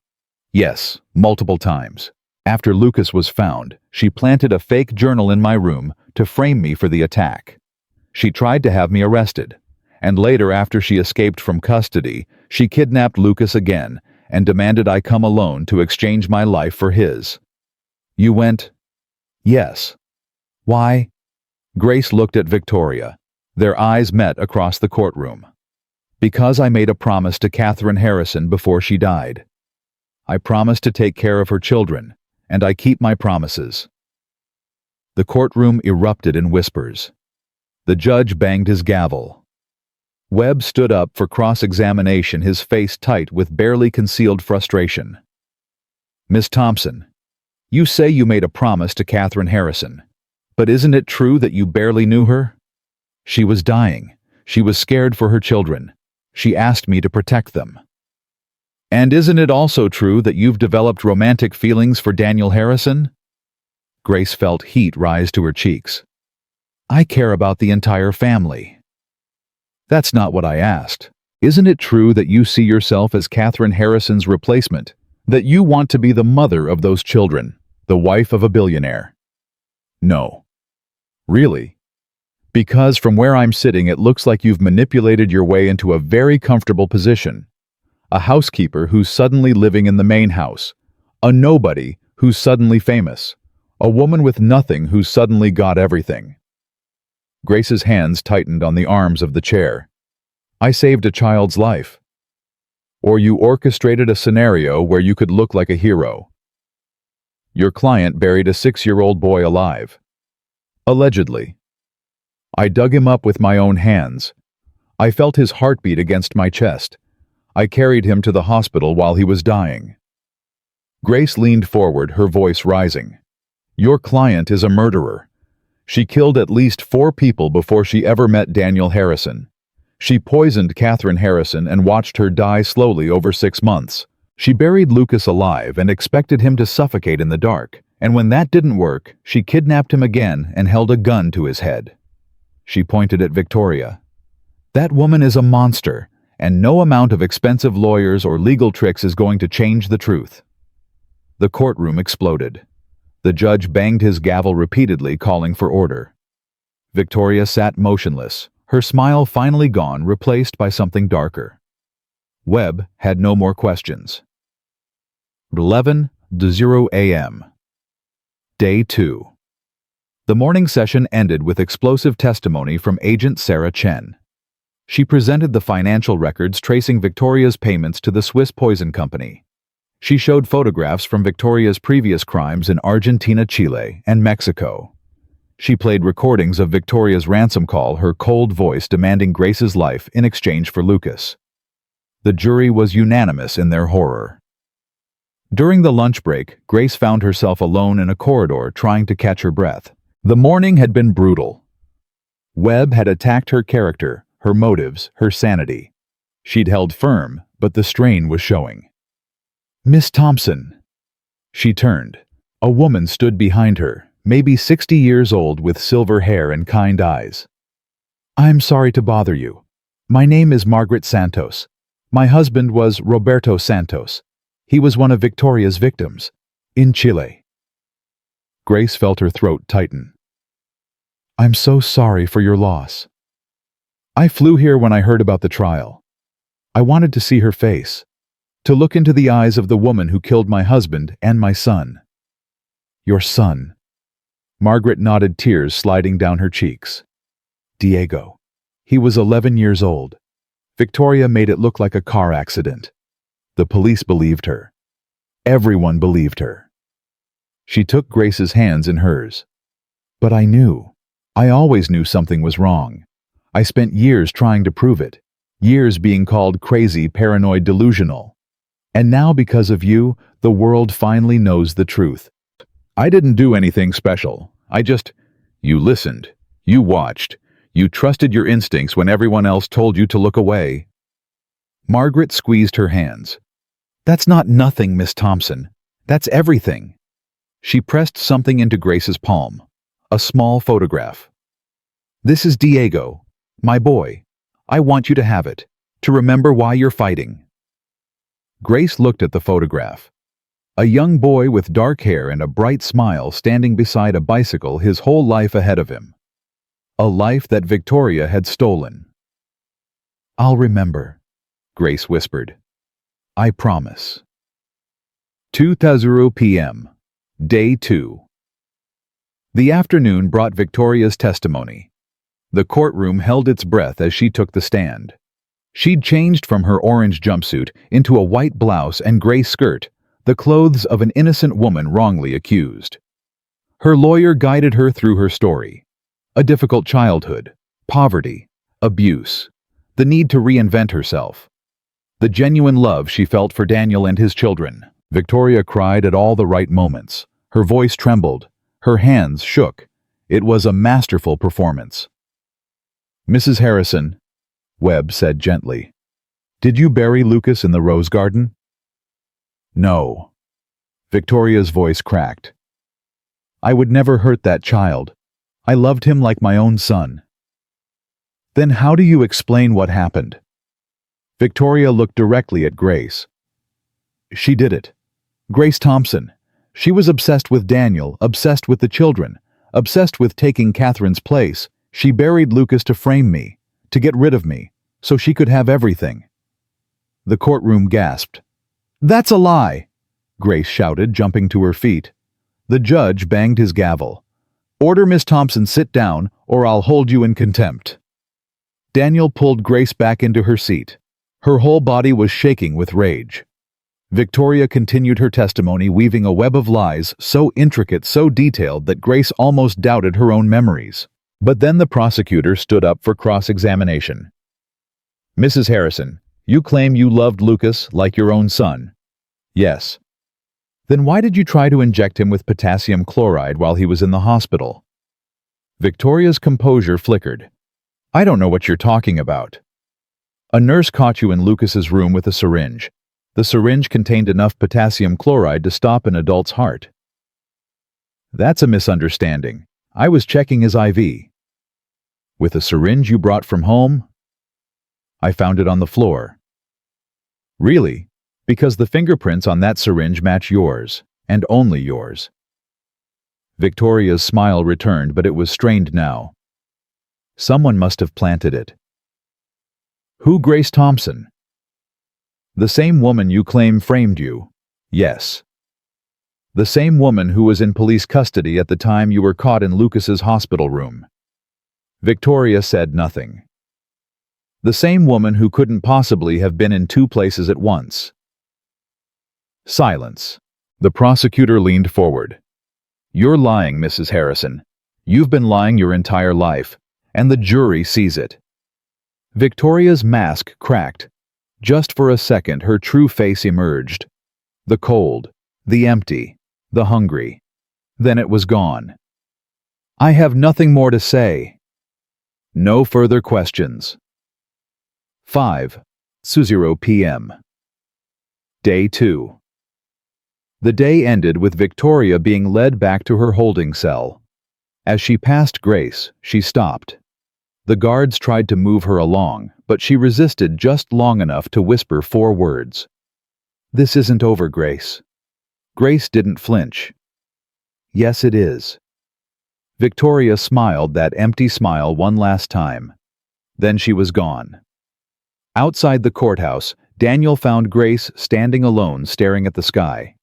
Yes, multiple times. After Lucas was found, she planted a fake journal in my room to frame me for the attack. She tried to have me arrested, and later after she escaped from custody, she kidnapped Lucas again and demanded I come alone to exchange my life for his. You went? Yes. Why? Grace looked at Victoria. Their eyes met across the courtroom. Because I made a promise to Catherine Harrison before she died. I promised to take care of her children, and I keep my promises. The courtroom erupted in whispers. The judge banged his gavel. Webb stood up for cross-examination, his face tight with barely concealed frustration. Miss Thompson, you say you made a promise to Catherine Harrison, but isn't it true that you barely knew her? She was dying. She was scared for her children. She asked me to protect them. And isn't it also true that you've developed romantic feelings for Daniel Harrison? Grace felt heat rise to her cheeks. I care about the entire family. That's not what I asked. Isn't it true that you see yourself as Catherine Harrison's replacement? That you want to be the mother of those children, the wife of a billionaire? No. Really? Because from where I'm sitting, it looks like you've manipulated your way into a very comfortable position. A housekeeper who's suddenly living in the main house. A nobody who's suddenly famous. A woman with nothing who's suddenly got everything. Grace's hands tightened on the arms of the chair. I saved a child's life. Or you orchestrated a scenario where you could look like a hero. Your client buried a 6-year-old boy alive. Allegedly. I dug him up with my own hands. I felt his heartbeat against my chest. I carried him to the hospital while he was dying. Grace leaned forward, her voice rising. Your client is a murderer. She killed at least 4 people before she ever met Daniel Harrison. She poisoned Catherine Harrison and watched her die slowly over 6 months. She buried Lucas alive and expected him to suffocate in the dark. And when that didn't work, she kidnapped him again and held a gun to his head. She pointed at Victoria. That woman is a monster, and no amount of expensive lawyers or legal tricks is going to change the truth. The courtroom exploded. The judge banged his gavel repeatedly, calling for order. Victoria sat motionless, her smile finally gone, replaced by something darker. Webb had no more questions. 11:00 a.m. Day 2. The morning session ended with explosive testimony from Agent Sarah Chen. She presented the financial records tracing Victoria's payments to the Swiss poison company. She showed photographs from Victoria's previous crimes in Argentina, Chile, and Mexico. She played recordings of Victoria's ransom call, her cold voice demanding Grace's life in exchange for Lucas. The jury was unanimous in their horror. During the lunch break, Grace found herself alone in a corridor trying to catch her breath. The morning had been brutal. Webb had attacked her character, her motives, her sanity. She'd held firm, but the strain was showing. Miss Thompson. She turned. A woman stood behind her, maybe 60 years old with silver hair and kind eyes. I'm sorry to bother you. My name is Margaret Santos. My husband was Roberto Santos. He was one of Victoria's victims, in Chile. Grace felt her throat tighten. I'm so sorry for your loss. I flew here when I heard about the trial. I wanted to see her face, to look into the eyes of the woman who killed my husband and my son. Your son. Margaret nodded, tears sliding down her cheeks. Diego. He was 11 years old. Victoria made it look like a car accident. The police believed her. Everyone believed her. She took Grace's hands in hers. But I knew. I always knew something was wrong. I spent years trying to prove it. Years being called crazy, paranoid, delusional. And now, because of you, the world finally knows the truth. I didn't do anything special. You listened. You watched. You trusted your instincts when everyone else told you to look away. Margaret squeezed her hands. That's not nothing, Miss Thompson. That's everything. She pressed something into Grace's palm. A small photograph. This is Diego, my boy. I want you to have it, to remember why you're fighting. Grace looked at the photograph. A young boy with dark hair and a bright smile standing beside a bicycle, his whole life ahead of him. A life that Victoria had stolen. I'll remember, Grace whispered. I promise. 2:00 p.m. Day 2. The afternoon brought Victoria's testimony. The courtroom held its breath as she took the stand. She'd changed from her orange jumpsuit into a white blouse and gray skirt, the clothes of an innocent woman wrongly accused. Her lawyer guided her through her story. A difficult childhood, poverty, abuse, the need to reinvent herself. The genuine love she felt for Daniel and his children. Victoria cried at all the right moments. Her voice trembled. Her hands shook. It was a masterful performance. Mrs. Harrison, Webb said gently, did you bury Lucas in the rose garden? No. Victoria's voice cracked. I would never hurt that child. I loved him like my own son. Then how do you explain what happened? Victoria looked directly at Grace. She did it. Grace Thompson. She was obsessed with Daniel, obsessed with the children, obsessed with taking Catherine's place. She buried Lucas to frame me, to get rid of me, so she could have everything. The courtroom gasped. "That's a lie!" Grace shouted, jumping to her feet. The judge banged his gavel. "Order Miss Thompson sit down, or I'll hold you in contempt." Daniel pulled Grace back into her seat. Her whole body was shaking with rage. Victoria continued her testimony, weaving a web of lies so intricate, so detailed that Grace almost doubted her own memories. But then the prosecutor stood up for cross-examination. "Mrs. Harrison, you claim you loved Lucas like your own son." "Yes." "Then why did you try to inject him with potassium chloride while he was in the hospital?" Victoria's composure flickered. "I don't know what you're talking about." "A nurse caught you in Lucas's room with a syringe. The syringe contained enough potassium chloride to stop an adult's heart." "That's a misunderstanding. I was checking his IV." "With a syringe you brought from home?" "I found it on the floor." "Really? Because the fingerprints on that syringe match yours, and only yours." Victoria's smile returned, but it was strained now. "Someone must have planted it." "Who, Grace Thompson?" "The same woman you claim framed you." "Yes." "The same woman who was in police custody at the time you were caught in Lucas's hospital room." Victoria said nothing. "The same woman who couldn't possibly have been in two places at once." Silence. The prosecutor leaned forward. "You're lying, Mrs. Harrison. You've been lying your entire life, and the jury sees it." Victoria's mask cracked. Just for a second, her true face emerged. The cold, the empty, the hungry. Then it was gone. "I have nothing more to say." No further questions. 5:00 p.m. Day 2. The day ended with Victoria being led back to her holding cell. As she passed Grace, she stopped. The guards tried to move her along, but she resisted just long enough to whisper 4 words. "This isn't over, Grace." Grace didn't flinch. "Yes, it is." Victoria smiled that empty smile one last time. Then she was gone. Outside the courthouse, Daniel found Grace standing alone, staring at the sky.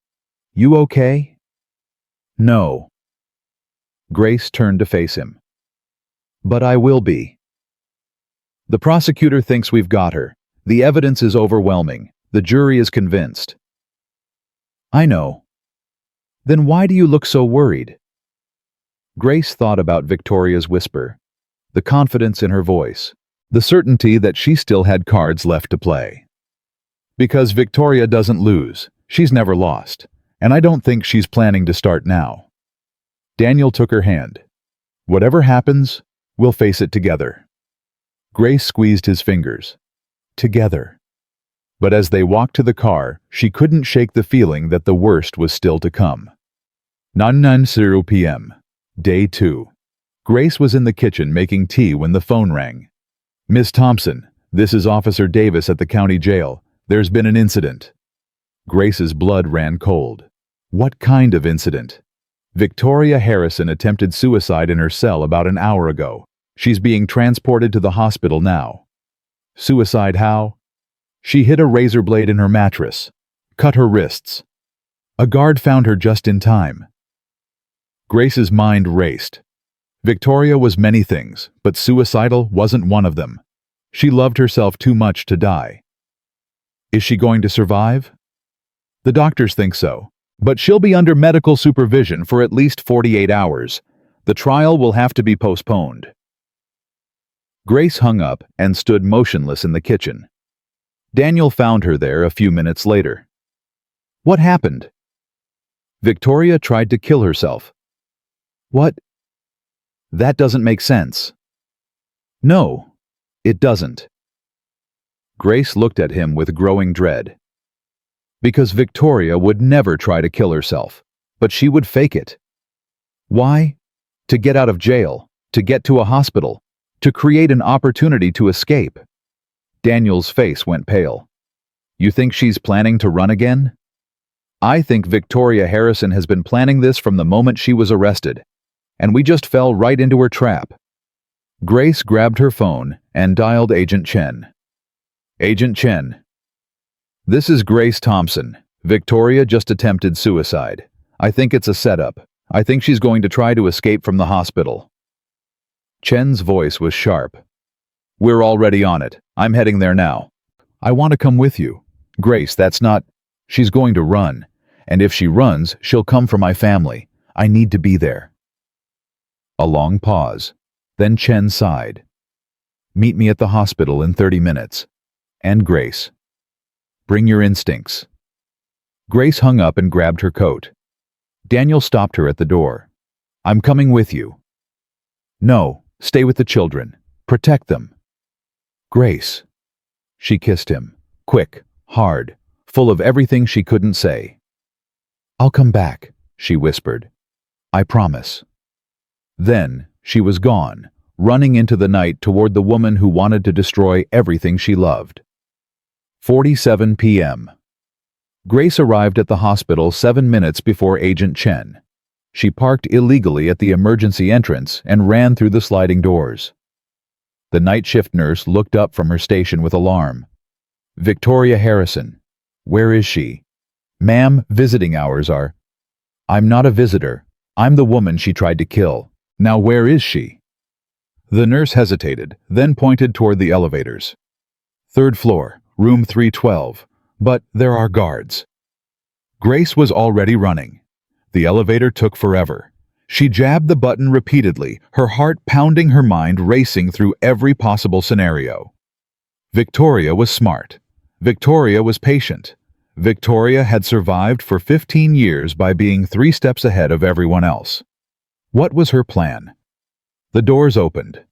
"You okay?" "No." Grace turned to face him. "But I will be." "The prosecutor thinks we've got her. The evidence is overwhelming. The jury is convinced." "I know." "Then why do you look so worried?" Grace thought about Victoria's whisper, the confidence in her voice, the certainty that she still had cards left to play. "Because Victoria doesn't lose. She's never lost. And I don't think she's planning to start now." Daniel took her hand. "Whatever happens, we'll face it together." Grace squeezed his fingers. Together. But as they walked to the car, she couldn't shake the feeling that the worst was still to come. 9:00 p.m. Day 2. Grace was in the kitchen making tea when the phone rang. "Miss Thompson, this is Officer Davis at the county jail. There's been an incident." Grace's blood ran cold. What kind of incident? "Victoria Harrison attempted suicide in her cell about an hour ago. She's being transported to the hospital now." "Suicide how?" "She hid a razor blade in her mattress. Cut her wrists. A guard found her just in time." Grace's mind raced. Victoria was many things, but suicidal wasn't one of them. She loved herself too much to die. Is she going to survive? The doctors think so, but she'll be under medical supervision for at least 48 hours. The trial will have to be postponed. Grace hung up and stood motionless in the kitchen. Daniel found her there a few minutes later. "What happened?" "Victoria tried to kill herself." "What? That doesn't make sense." "No, it doesn't." Grace looked at him with growing dread. Because Victoria would never try to kill herself, but she would fake it. Why? To get out of jail, to get to a hospital, to create an opportunity to escape. Daniel's face went pale. You think she's planning to run again? I think Victoria Harrison has been planning this from the moment she was arrested, and we just fell right into her trap. Grace grabbed her phone and dialed Agent Chen. Agent Chen. This is Grace Thompson. Victoria just attempted suicide. I think it's a setup. I think she's going to try to escape from the hospital. Chen's voice was sharp. We're already on it. I'm heading there now. I want to come with you. Grace, that's not... She's going to run. And if she runs, she'll come for my family. I need to be there. A long pause. Then Chen sighed. Meet me at the hospital in 30 minutes. And Grace. Bring your instincts. Grace hung up and grabbed her coat. Daniel stopped her at the door. I'm coming with you. No, stay with the children. Protect them. Grace. She kissed him. Quick, hard, full of everything she couldn't say. I'll come back, she whispered. I promise. Then she was gone, running into the night toward the woman who wanted to destroy everything she loved. 4:47 p.m. Grace arrived at the hospital 7 minutes before Agent Chen. She parked illegally at the emergency entrance and ran through the sliding doors. The night shift nurse looked up from her station with alarm. Victoria Harrison. Where is she? Ma'am, visiting hours are... I'm not a visitor. I'm the woman she tried to kill. Now where is she? The nurse hesitated, then pointed toward the elevators. 3rd floor, room 312. But there are guards. Grace was already running. The elevator took forever. She jabbed the button repeatedly, her heart pounding, her mind racing through every possible scenario. Victoria was smart. Victoria was patient. Victoria had survived for 15 years by being 3 steps ahead of everyone else. What was her plan? The doors opened.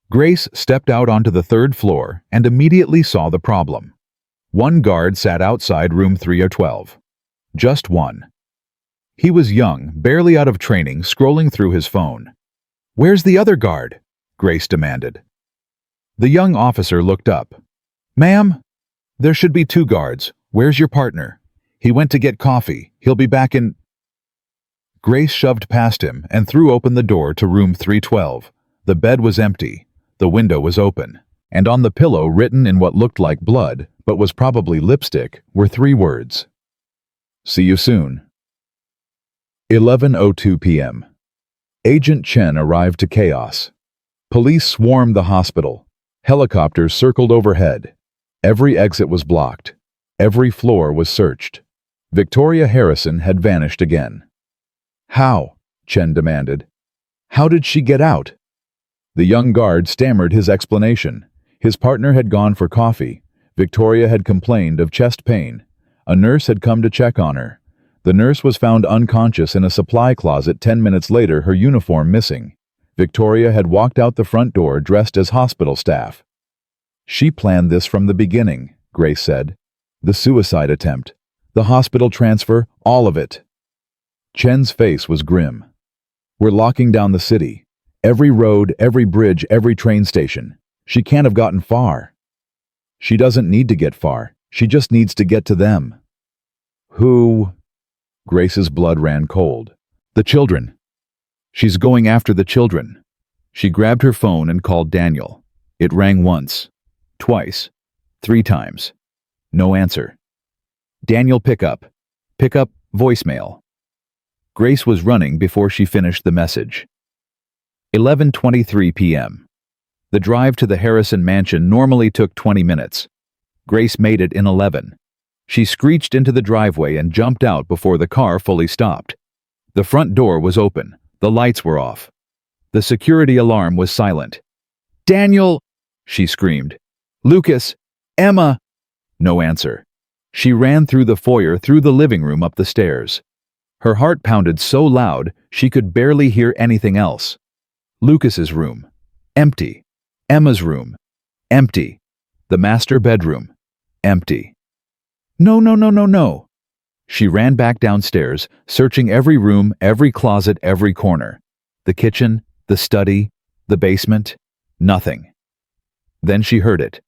Grace stepped out onto the 3rd floor and immediately saw the problem. One guard sat outside room 312. Just one. He was young, barely out of training, scrolling through his phone. Where's the other guard? Grace demanded. The young officer looked up. Ma'am, there should be 2 guards. Where's your partner? He went to get coffee. He'll be back in... Grace shoved past him and threw open the door to room 312. The bed was empty. The window was open. And on the pillow, written in what looked like blood, but was probably lipstick, were 3 words. See you soon. 11:02 p.m. Agent Chen arrived to chaos. Police swarmed the hospital. Helicopters circled overhead. Every exit was blocked. Every floor was searched. Victoria Harrison had vanished again. How? Chen demanded. How did she get out? The young guard stammered his explanation. His partner had gone for coffee. Victoria had complained of chest pain. A nurse had come to check on her. The nurse was found unconscious in a supply closet 10 minutes later, her uniform missing. Victoria had walked out the front door dressed as hospital staff. She planned this from the beginning, Grace said. The suicide attempt, the hospital transfer, all of it. Chen's face was grim. We're locking down the city. Every road, every bridge, every train station. She can't have gotten far. She doesn't need to get far. She just needs to get to them. Who? Grace's blood ran cold. The children. She's going after the children. She grabbed her phone and called Daniel. It rang once, twice, 3 times. No answer. Daniel, pick up. Pick up, voicemail. Grace was running before she finished the message. 11:23 p.m. The drive to the Harrison mansion normally took 20 minutes. Grace made it in 11. She screeched into the driveway and jumped out before the car fully stopped. The front door was open. The lights were off. The security alarm was silent. Daniel, she screamed. Lucas, Emma. No answer. She ran through the foyer, through the living room, up the stairs. Her heart pounded so loud she could barely hear anything else. Lucas's room. Empty. Emma's room. Empty. The master bedroom. Empty. No, no, no, no, no. She ran back downstairs, searching every room, every closet, every corner. The kitchen, the study, the basement. Nothing. Then she heard it.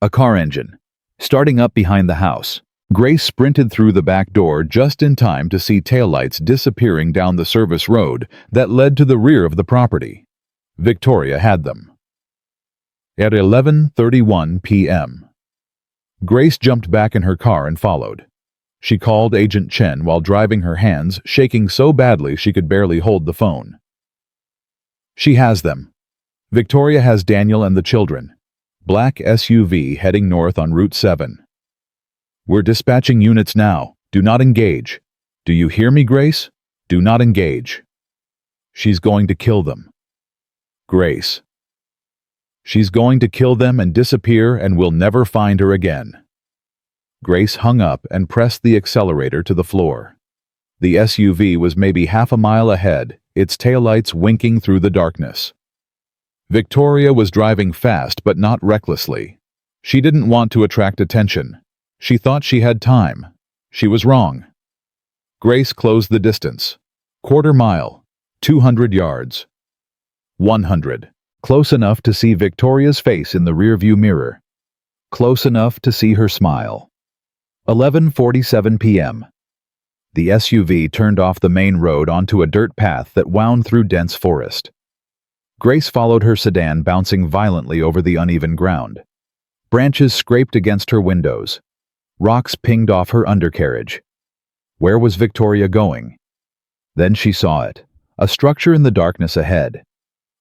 A car engine, starting up behind the house. Grace sprinted through the back door just in time to see taillights disappearing down the service road that led to the rear of the property. Victoria had them. At 11:31 p.m., Grace jumped back in her car and followed. She called Agent Chen while driving, her hands shaking so badly she could barely hold the phone. She has them. Victoria has Daniel and the children. Black SUV heading north on Route 7. We're dispatching units now. Do not engage. Do you hear me, Grace? Do not engage. She's going to kill them. Grace. She's going to kill them and disappear, and we'll never find her again. Grace hung up and pressed the accelerator to the floor. The SUV was maybe half a mile ahead, its taillights winking through the darkness. Victoria was driving fast but not recklessly. She didn't want to attract attention. She thought she had time. She was wrong. Grace closed the distance. Quarter mile. 200 yards. 100. Close enough to see Victoria's face in the rearview mirror. Close enough to see her smile. 11:47 p.m. The SUV turned off the main road onto a dirt path that wound through dense forest. Grace followed her sedan, bouncing violently over the uneven ground. Branches scraped against her windows. Rocks pinged off her undercarriage. Where was Victoria going? Then she saw it, a structure in the darkness ahead.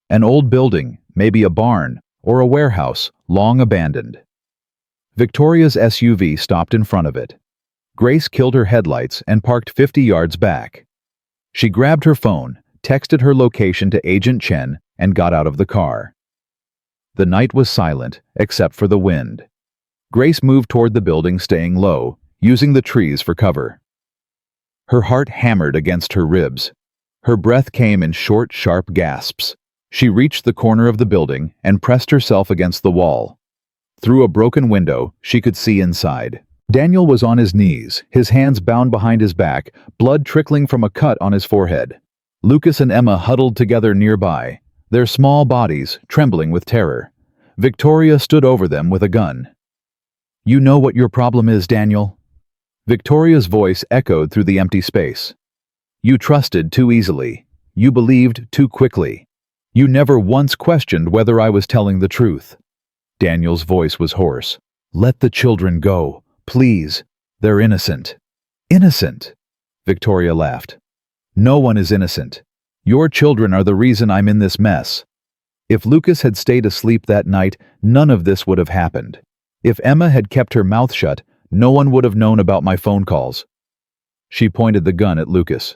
An old building, maybe a barn or a warehouse, long abandoned. Victoria's SUV stopped in front of it. Grace killed her headlights and parked 50 yards back. She grabbed her phone, texted her location to Agent Chen, and got out of the car. The night was silent, except for the wind. Grace moved toward the building, staying low, using the trees for cover. Her heart hammered against her ribs. Her breath came in short, sharp gasps. She reached the corner of the building and pressed herself against the wall. Through a broken window, she could see inside. Daniel was on his knees, his hands bound behind his back, blood trickling from a cut on his forehead. Lucas and Emma huddled together nearby, their small bodies trembling with terror. Victoria stood over them with a gun. "You know what your problem is, Daniel?" Victoria's voice echoed through the empty space. "You trusted too easily. You believed too quickly. You never once questioned whether I was telling the truth." Daniel's voice was hoarse. "Let the children go, please. They're innocent." "Innocent?" Victoria laughed. "No one is innocent. Your children are the reason I'm in this mess. If Lucas had stayed asleep that night, none of this would have happened. If Emma had kept her mouth shut, no one would have known about my phone calls." She pointed the gun at Lucas.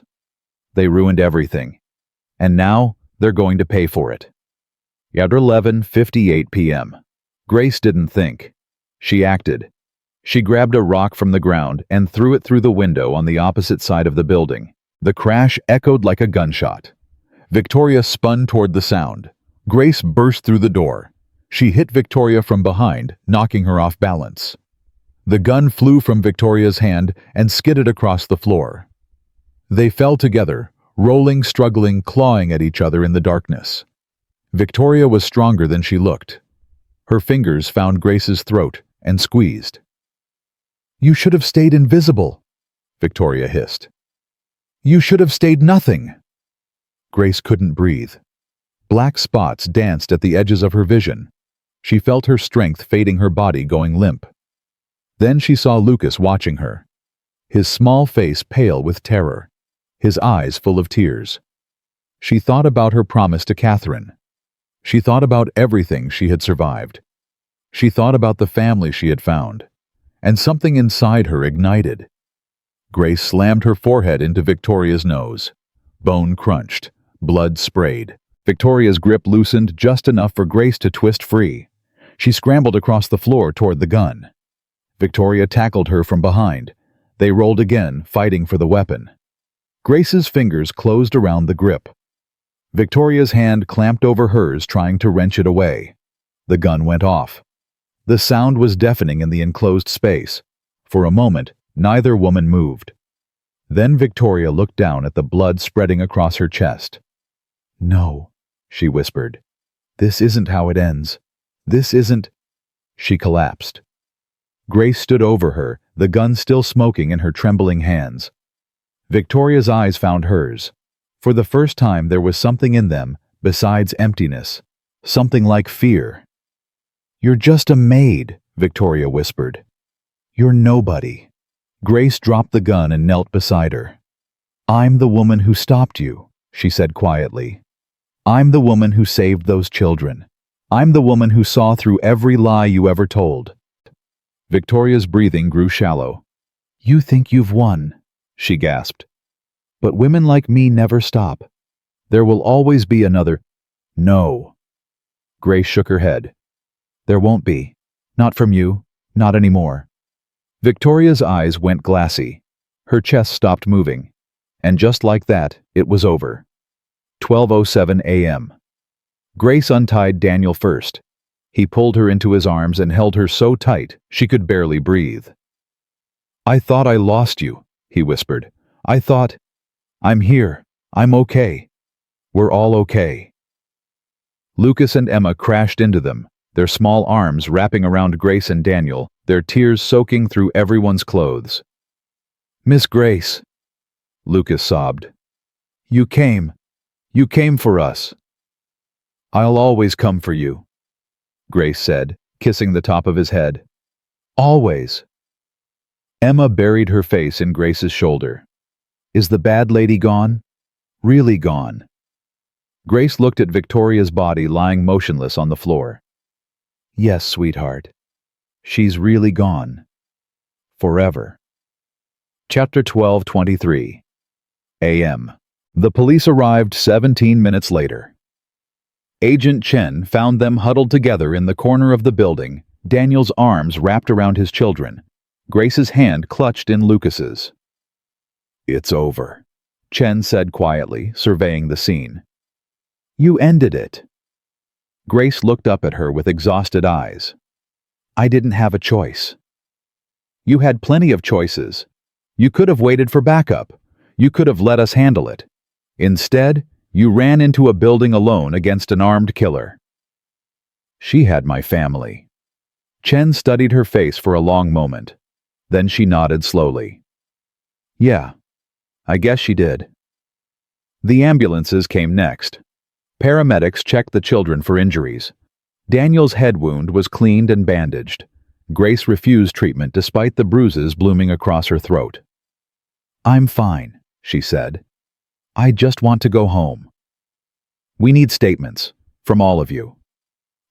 "They ruined everything. And now they're going to pay for it." At 11:58 p.m. Grace didn't think. She acted. She grabbed a rock from the ground and threw it through the window on the opposite side of the building. The crash echoed like a gunshot. Victoria spun toward the sound. Grace burst through the door. She hit Victoria from behind, knocking her off balance. The gun flew from Victoria's hand and skidded across the floor. They fell together, rolling, struggling, clawing at each other in the darkness. Victoria was stronger than she looked. Her fingers found Grace's throat and squeezed. "You should have stayed invisible," Victoria hissed. "You should have stayed nothing." Grace couldn't breathe. Black spots danced at the edges of her vision. She felt her strength fading, her body going limp. Then she saw Lucas watching her, his small face pale with terror, his eyes full of tears. She thought about her promise to Catherine. She thought about everything she had survived. She thought about the family she had found, and something inside her ignited. Grace slammed her forehead into Victoria's nose. Bone crunched, blood sprayed. Victoria's grip loosened just enough for Grace to twist free. She scrambled across the floor toward the gun. Victoria tackled her from behind. They rolled again, fighting for the weapon. Grace's fingers closed around the grip. Victoria's hand clamped over hers, trying to wrench it away. The gun went off. The sound was deafening in the enclosed space. For a moment, neither woman moved. Then Victoria looked down at the blood spreading across her chest. "No," she whispered. "This isn't how it ends. This isn't—" She collapsed. Grace stood over her, the gun still smoking in her trembling hands. Victoria's eyes found hers. For the first time there was something in them, besides emptiness. Something like fear. "You're just a maid," Victoria whispered. "You're nobody." Grace dropped the gun and knelt beside her. "I'm the woman who stopped you," she said quietly. "I'm the woman who saved those children. I'm the woman who saw through every lie you ever told." Victoria's breathing grew shallow. "You think you've won," she gasped. "But women like me never stop. There will always be another—" "No." Grace shook her head. "There won't be. Not from you. Not anymore." Victoria's eyes went glassy. Her chest stopped moving. And just like that, it was over. 12:07 a.m. Grace untied Daniel first. He pulled her into his arms and held her so tight she could barely breathe. "I thought I lost you," he whispered. "I thought, I'm here. I'm okay. We're all okay." Lucas and Emma crashed into them, their small arms wrapping around Grace and Daniel, their tears soaking through everyone's clothes. "Miss Grace," Lucas sobbed. You came for us." "I'll always come for you," Grace said, kissing the top of his head. "Always." Emma buried her face in Grace's shoulder. "Is the bad lady gone? Really gone?" Grace looked at Victoria's body lying motionless on the floor. "Yes, sweetheart. She's really gone. Forever." Chapter 12:23 a.m. The police arrived 17 minutes later. Agent Chen found them huddled together in the corner of the building, Daniel's arms wrapped around his children, Grace's hand clutched in Lucas's. "It's over," Chen said quietly, surveying the scene. "You ended it." Grace looked up at her with exhausted eyes. "I didn't have a choice." "You had plenty of choices. You could have waited for backup. You could have let us handle it. Instead, you ran into a building alone against an armed killer." "She had my family." Chen studied her face for a long moment. Then she nodded slowly. "Yeah, I guess she did." The ambulances came next. Paramedics checked the children for injuries. Daniel's head wound was cleaned and bandaged. Grace refused treatment despite the bruises blooming across her throat. "I'm fine," she said. "I just want to go home." "We need statements, from all of you.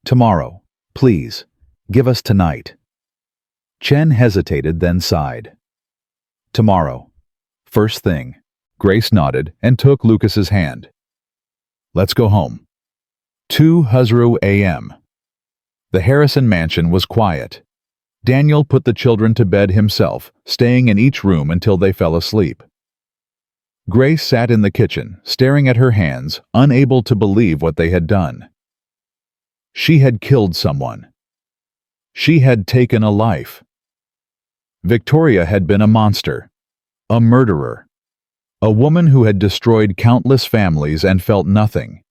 Tomorrow, please, give us tonight." Chen hesitated, then sighed. "Tomorrow. First thing." Grace nodded and took Lucas's hand. "Let's go home." 2:00 a.m. The Harrison mansion was quiet. Daniel put the children to bed himself, staying in each room until they fell asleep. Grace sat in the kitchen, staring at her hands, unable to believe what they had done. She had killed someone. She had taken a life. Victoria had been a monster, a murderer, a woman who had destroyed countless families and felt nothing.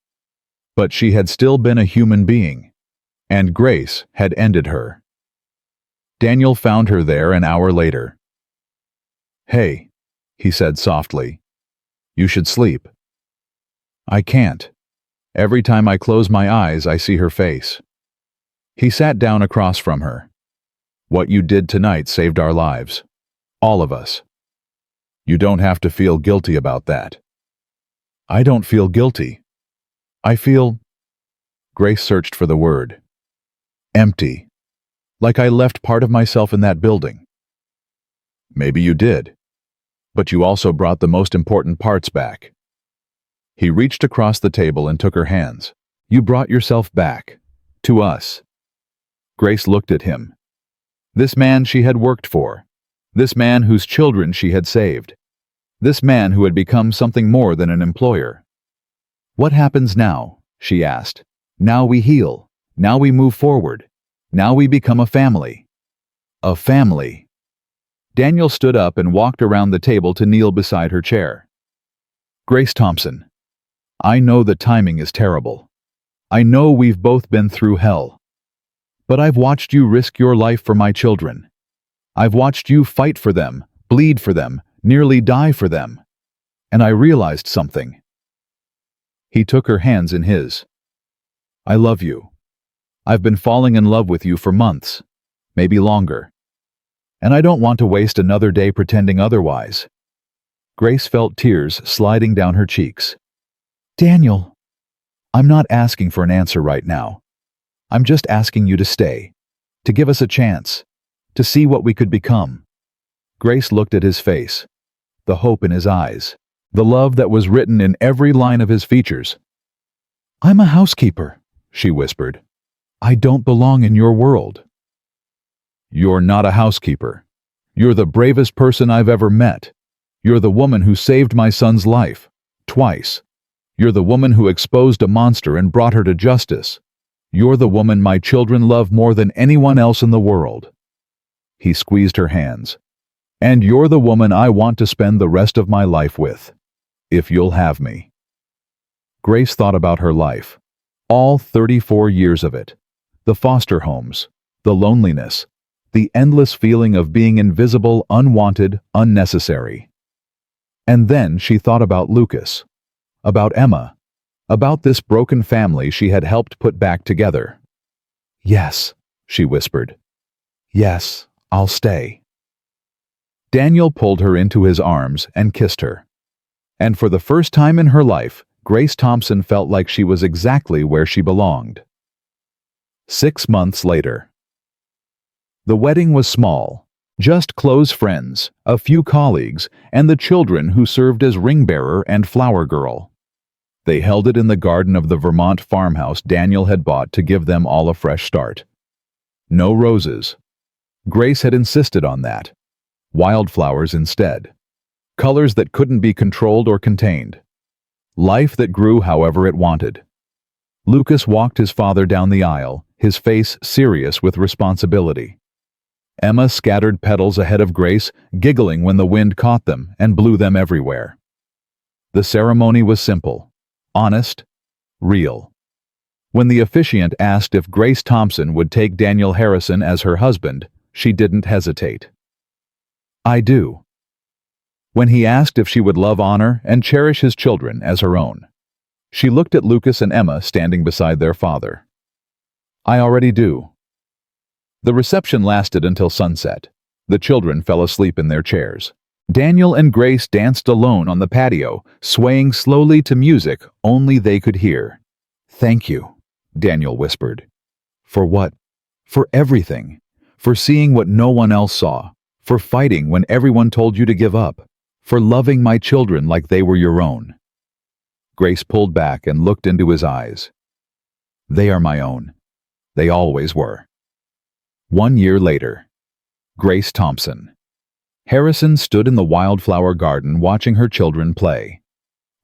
But she had still been a human being, and Grace had ended her. Daniel found her there an hour later. "Hey," he said softly. "You should sleep." "I can't. Every time I close my eyes, I see her face." He sat down across from her. "What you did tonight saved our lives. All of us. You don't have to feel guilty about that." "I don't feel guilty. I feel—" Grace searched for the word. "Empty. Like I left part of myself in that building." "Maybe you did. But you also brought the most important parts back." He reached across the table and took her hands. "You brought yourself back. To us." Grace looked at him. This man she had worked for. This man whose children she had saved. This man who had become something more than an employer. "What happens now?" she asked. "Now we heal. Now we move forward. Now we become a family." A family. Daniel stood up and walked around the table to kneel beside her chair. "Grace Thompson, I know the timing is terrible. I know we've both been through hell. But I've watched you risk your life for my children. I've watched you fight for them, bleed for them, nearly die for them. And I realized something." He took her hands in his. "I love you. I've been falling in love with you for months, maybe longer. And I don't want to waste another day pretending otherwise." Grace felt tears sliding down her cheeks. "Daniel, I'm not asking for an answer right now. I'm just asking you to stay, to give us a chance, to see what we could become." Grace looked at his face, the hope in his eyes, the love that was written in every line of his features. "I'm a housekeeper," she whispered. "I don't belong in your world." "You're not a housekeeper. You're the bravest person I've ever met. You're the woman who saved my son's life, twice. You're the woman who exposed a monster and brought her to justice. You're the woman my children love more than anyone else in the world." He squeezed her hands. "And you're the woman I want to spend the rest of my life with, if you'll have me." Grace thought about her life, all 34 years of it, the foster homes, the loneliness, the endless feeling of being invisible, unwanted, unnecessary. And then she thought about Lucas, about Emma, about this broken family she had helped put back together. "Yes," she whispered. "Yes, I'll stay." Daniel pulled her into his arms and kissed her. And for the first time in her life, Grace Thompson felt like she was exactly where she belonged. 6 months later. The wedding was small, just close friends, a few colleagues, and the children who served as ring-bearer and flower girl. They held it in the garden of the Vermont farmhouse Daniel had bought to give them all a fresh start. No roses. Grace had insisted on that. Wildflowers instead. Colors that couldn't be controlled or contained. Life that grew however it wanted. Lucas walked his father down the aisle, his face serious with responsibility. Emma scattered petals ahead of Grace, giggling when the wind caught them and blew them everywhere. The ceremony was simple, honest, real. When the officiant asked if Grace Thompson would take Daniel Harrison as her husband, she didn't hesitate. "I do." When he asked if she would love, honor, and cherish his children as her own, she looked at Lucas and Emma standing beside their father. "I already do." The reception lasted until sunset. The children fell asleep in their chairs. Daniel and Grace danced alone on the patio, swaying slowly to music only they could hear. "Thank you," Daniel whispered. "For what? For everything. For seeing what no one else saw. For fighting when everyone told you to give up. For loving my children like they were your own." Grace pulled back and looked into his eyes. "They are my own. They always were." 1 year later. Grace Thompson. Harrison stood in the wildflower garden watching her children play.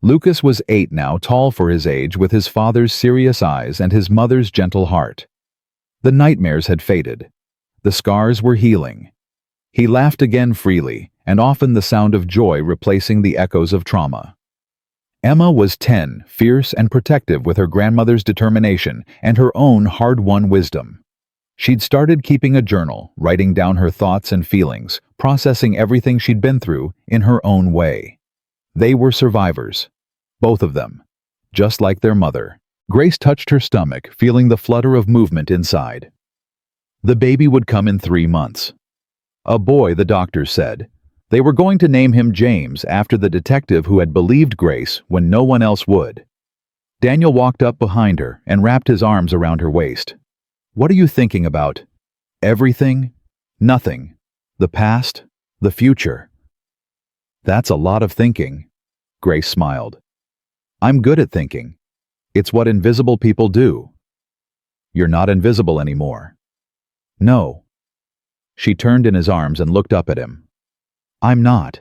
Lucas was 8 now, tall for his age, with his father's serious eyes and his mother's gentle heart. The nightmares had faded. The scars were healing. He laughed again freely, and often the sound of joy replacing the echoes of trauma. Emma was 10, fierce and protective with her grandmother's determination and her own hard-won wisdom. She'd started keeping a journal, writing down her thoughts and feelings, processing everything she'd been through in her own way. They were survivors. Both of them. Just like their mother. Grace touched her stomach, feeling the flutter of movement inside. The baby would come in 3 months. A boy, the doctors said. They were going to name him James after the detective who had believed Grace when no one else would. Daniel walked up behind her and wrapped his arms around her waist. "What are you thinking about? Everything? Nothing? The past? The future?" "That's a lot of thinking." Grace smiled. "I'm good at thinking. It's what invisible people do." "You're not invisible anymore." "No." She turned in his arms and looked up at him. "I'm not."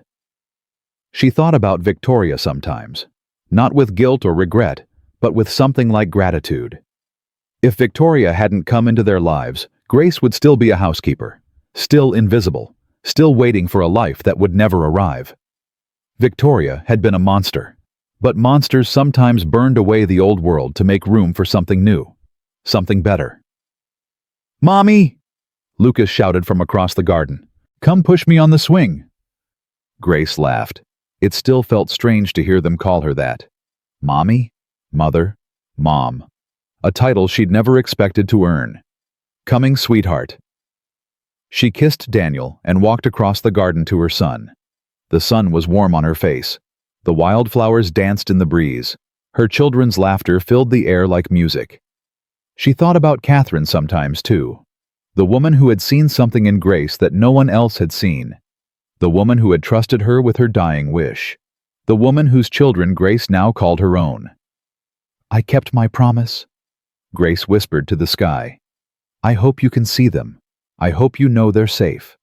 She thought about Victoria sometimes, not with guilt or regret, but with something like gratitude. If Victoria hadn't come into their lives, Grace would still be a housekeeper, still invisible, still waiting for a life that would never arrive. Victoria had been a monster, but monsters sometimes burned away the old world to make room for something new, something better. "Mommy!" Lucas shouted from across the garden. "Come push me on the swing." Grace laughed. It still felt strange to hear them call her that. Mommy? Mother? Mom. A title she'd never expected to earn. Coming sweetheart. She kissed Daniel and walked across the garden to her son. The sun was warm on her face. The wildflowers danced in the breeze. Her children's laughter filled the air like music. She thought about Catherine sometimes, too. The woman who had seen something in Grace that no one else had seen. The woman who had trusted her with her dying wish. The woman whose children Grace now called her own. "I kept my promise," Grace whispered to the sky. "I hope you can see them. I hope you know they're safe."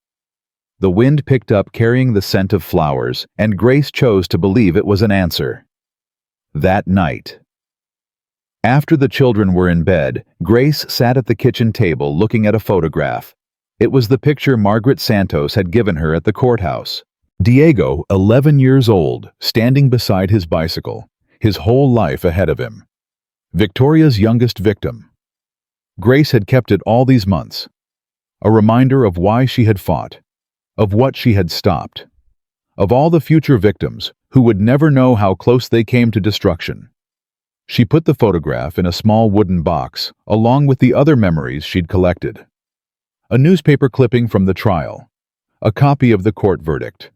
The wind picked up carrying the scent of flowers, and Grace chose to believe it was an answer. That night. After the children were in bed, Grace sat at the kitchen table looking at a photograph. It was the picture Margaret Santos had given her at the courthouse. Diego, 11 years old, standing beside his bicycle, his whole life ahead of him. Victoria's youngest victim. Grace had kept it all these months. A reminder of why she had fought, of what she had stopped, of all the future victims who would never know how close they came to destruction. She put the photograph in a small wooden box, along with the other memories she'd collected. A newspaper clipping from the trial, a copy of the court verdict,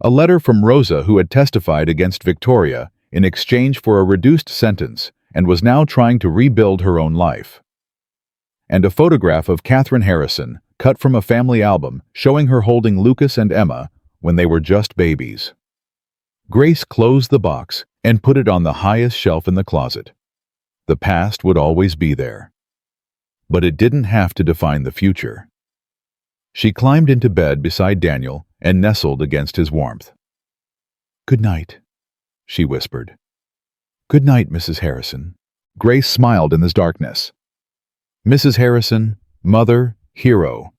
a letter from Rosa who had testified against Victoria in exchange for a reduced sentence and was now trying to rebuild her own life, and a photograph of Catherine Harrison, cut from a family album showing her holding Lucas and Emma when they were just babies. Grace closed the box and put it on the highest shelf in the closet. The past would always be there. But it didn't have to define the future. She climbed into bed beside Daniel and nestled against his warmth. "Good night," she whispered. "Good night, Mrs. Harrison." Grace smiled in the darkness. Mrs. Harrison, mother, hero.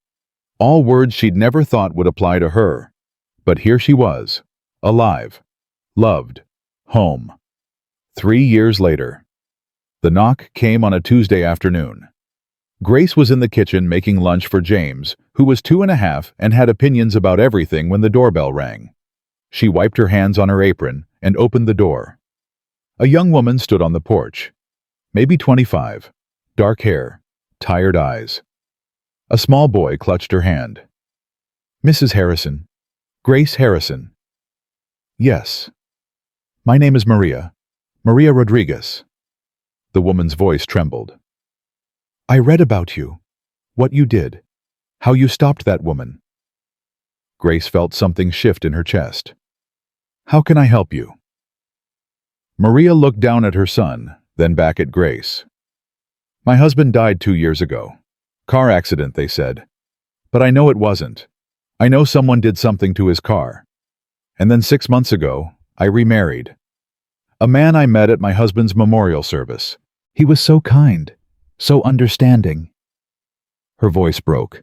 All words she'd never thought would apply to her. But here she was, alive, loved, home. 3 years later. The knock came on a Tuesday afternoon. Grace was in the kitchen making lunch for James, who was 2.5 and had opinions about everything when the doorbell rang. She wiped her hands on her apron and opened the door. A young woman stood on the porch. Maybe 25. Dark hair. Tired eyes. A small boy clutched her hand. "Mrs. Harrison. Grace Harrison." "Yes. My name is Maria. Maria Rodriguez." The woman's voice trembled. "I read about you. What you did. How you stopped that woman." Grace felt something shift in her chest. "How can I help you?" Maria looked down at her son, then back at Grace. "My husband died 2 years ago. Car accident, they said. But I know it wasn't. I know someone did something to his car. And then 6 months ago, I remarried. A man I met at my husband's memorial service. He was so kind, so understanding." Her voice broke.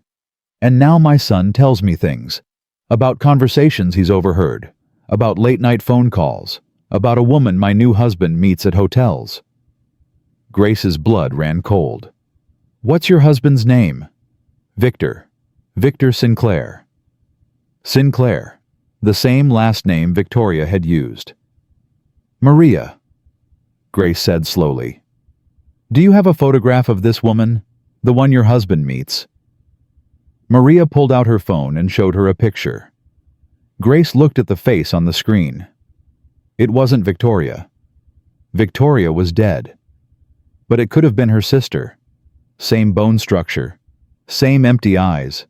"And now my son tells me things. About conversations he's overheard. About late-night phone calls. About a woman my new husband meets at hotels." Grace's blood ran cold. "What's your husband's name?" "Victor. Victor Sinclair." Sinclair, the same last name Victoria had used. "Maria," Grace said slowly. "Do you have a photograph of this woman, the one your husband meets?" Maria pulled out her phone and showed her a picture. Grace looked at the face on the screen. It wasn't Victoria. Victoria was dead. But it could have been her sister. Same bone structure. Same empty eyes.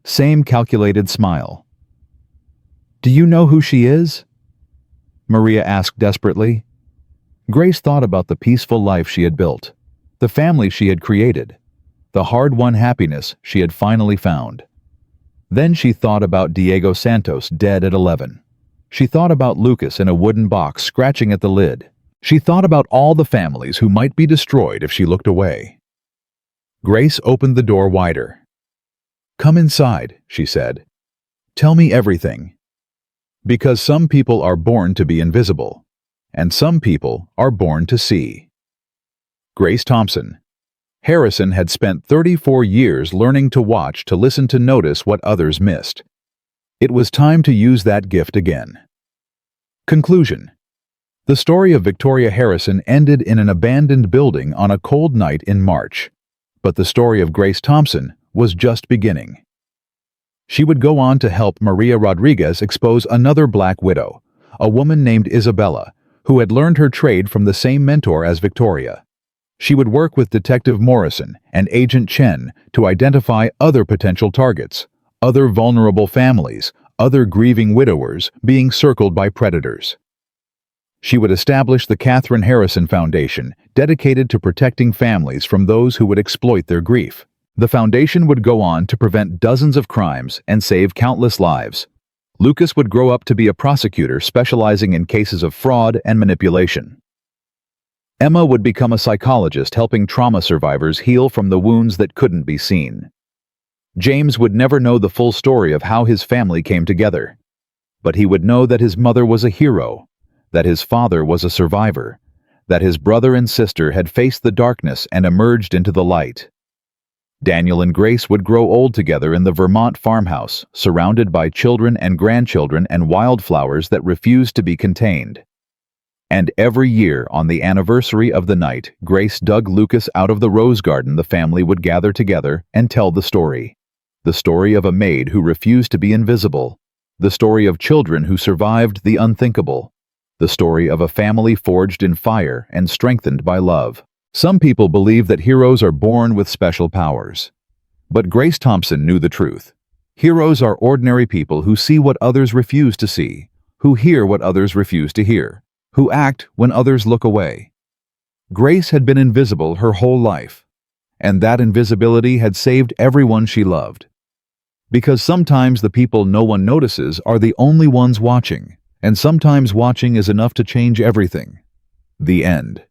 Same calculated smile. "Do you know who she is?" Maria asked desperately. Grace thought about the peaceful life she had built, the family she had created, the hard-won happiness she had finally found. Then she thought about Diego Santos dead at 11. She thought about Lucas in a wooden box scratching at the lid. She thought about all the families who might be destroyed if she looked away. Grace opened the door wider. "Come inside," she said. "Tell me everything. Because some people are born to be invisible, and some people are born to see." Grace Thompson. Harrison had spent 34 years learning to watch, to listen, to notice what others missed. It was time to use that gift again. Conclusion. The story of Victoria Harrison ended in an abandoned building on a cold night in March. But the story of Grace Thompson was just beginning. She would go on to help Maria Rodriguez expose another black widow, a woman named Isabella, who had learned her trade from the same mentor as Victoria. She would work with Detective Morrison and Agent Chen to identify other potential targets, other vulnerable families, other grieving widowers being circled by predators. She would establish the Catherine Harrison Foundation, dedicated to protecting families from those who would exploit their grief. The foundation would go on to prevent dozens of crimes and save countless lives. Lucas would grow up to be a prosecutor specializing in cases of fraud and manipulation. Emma would become a psychologist helping trauma survivors heal from the wounds that couldn't be seen. James would never know the full story of how his family came together. But he would know that his mother was a hero, that his father was a survivor, that his brother and sister had faced the darkness and emerged into the light. Daniel and Grace would grow old together in the Vermont farmhouse, surrounded by children and grandchildren and wildflowers that refused to be contained. And every year, on the anniversary of the night Grace dug Lucas out of the rose garden, the family would gather together and tell the story. The story of a maid who refused to be invisible. The story of children who survived the unthinkable. The story of a family forged in fire and strengthened by love. Some people believe that heroes are born with special powers. But Grace Thompson knew the truth. Heroes are ordinary people who see what others refuse to see, who hear what others refuse to hear, who act when others look away. Grace had been invisible her whole life, and that invisibility had saved everyone she loved. Because sometimes the people no one notices are the only ones watching, and sometimes watching is enough to change everything. The end.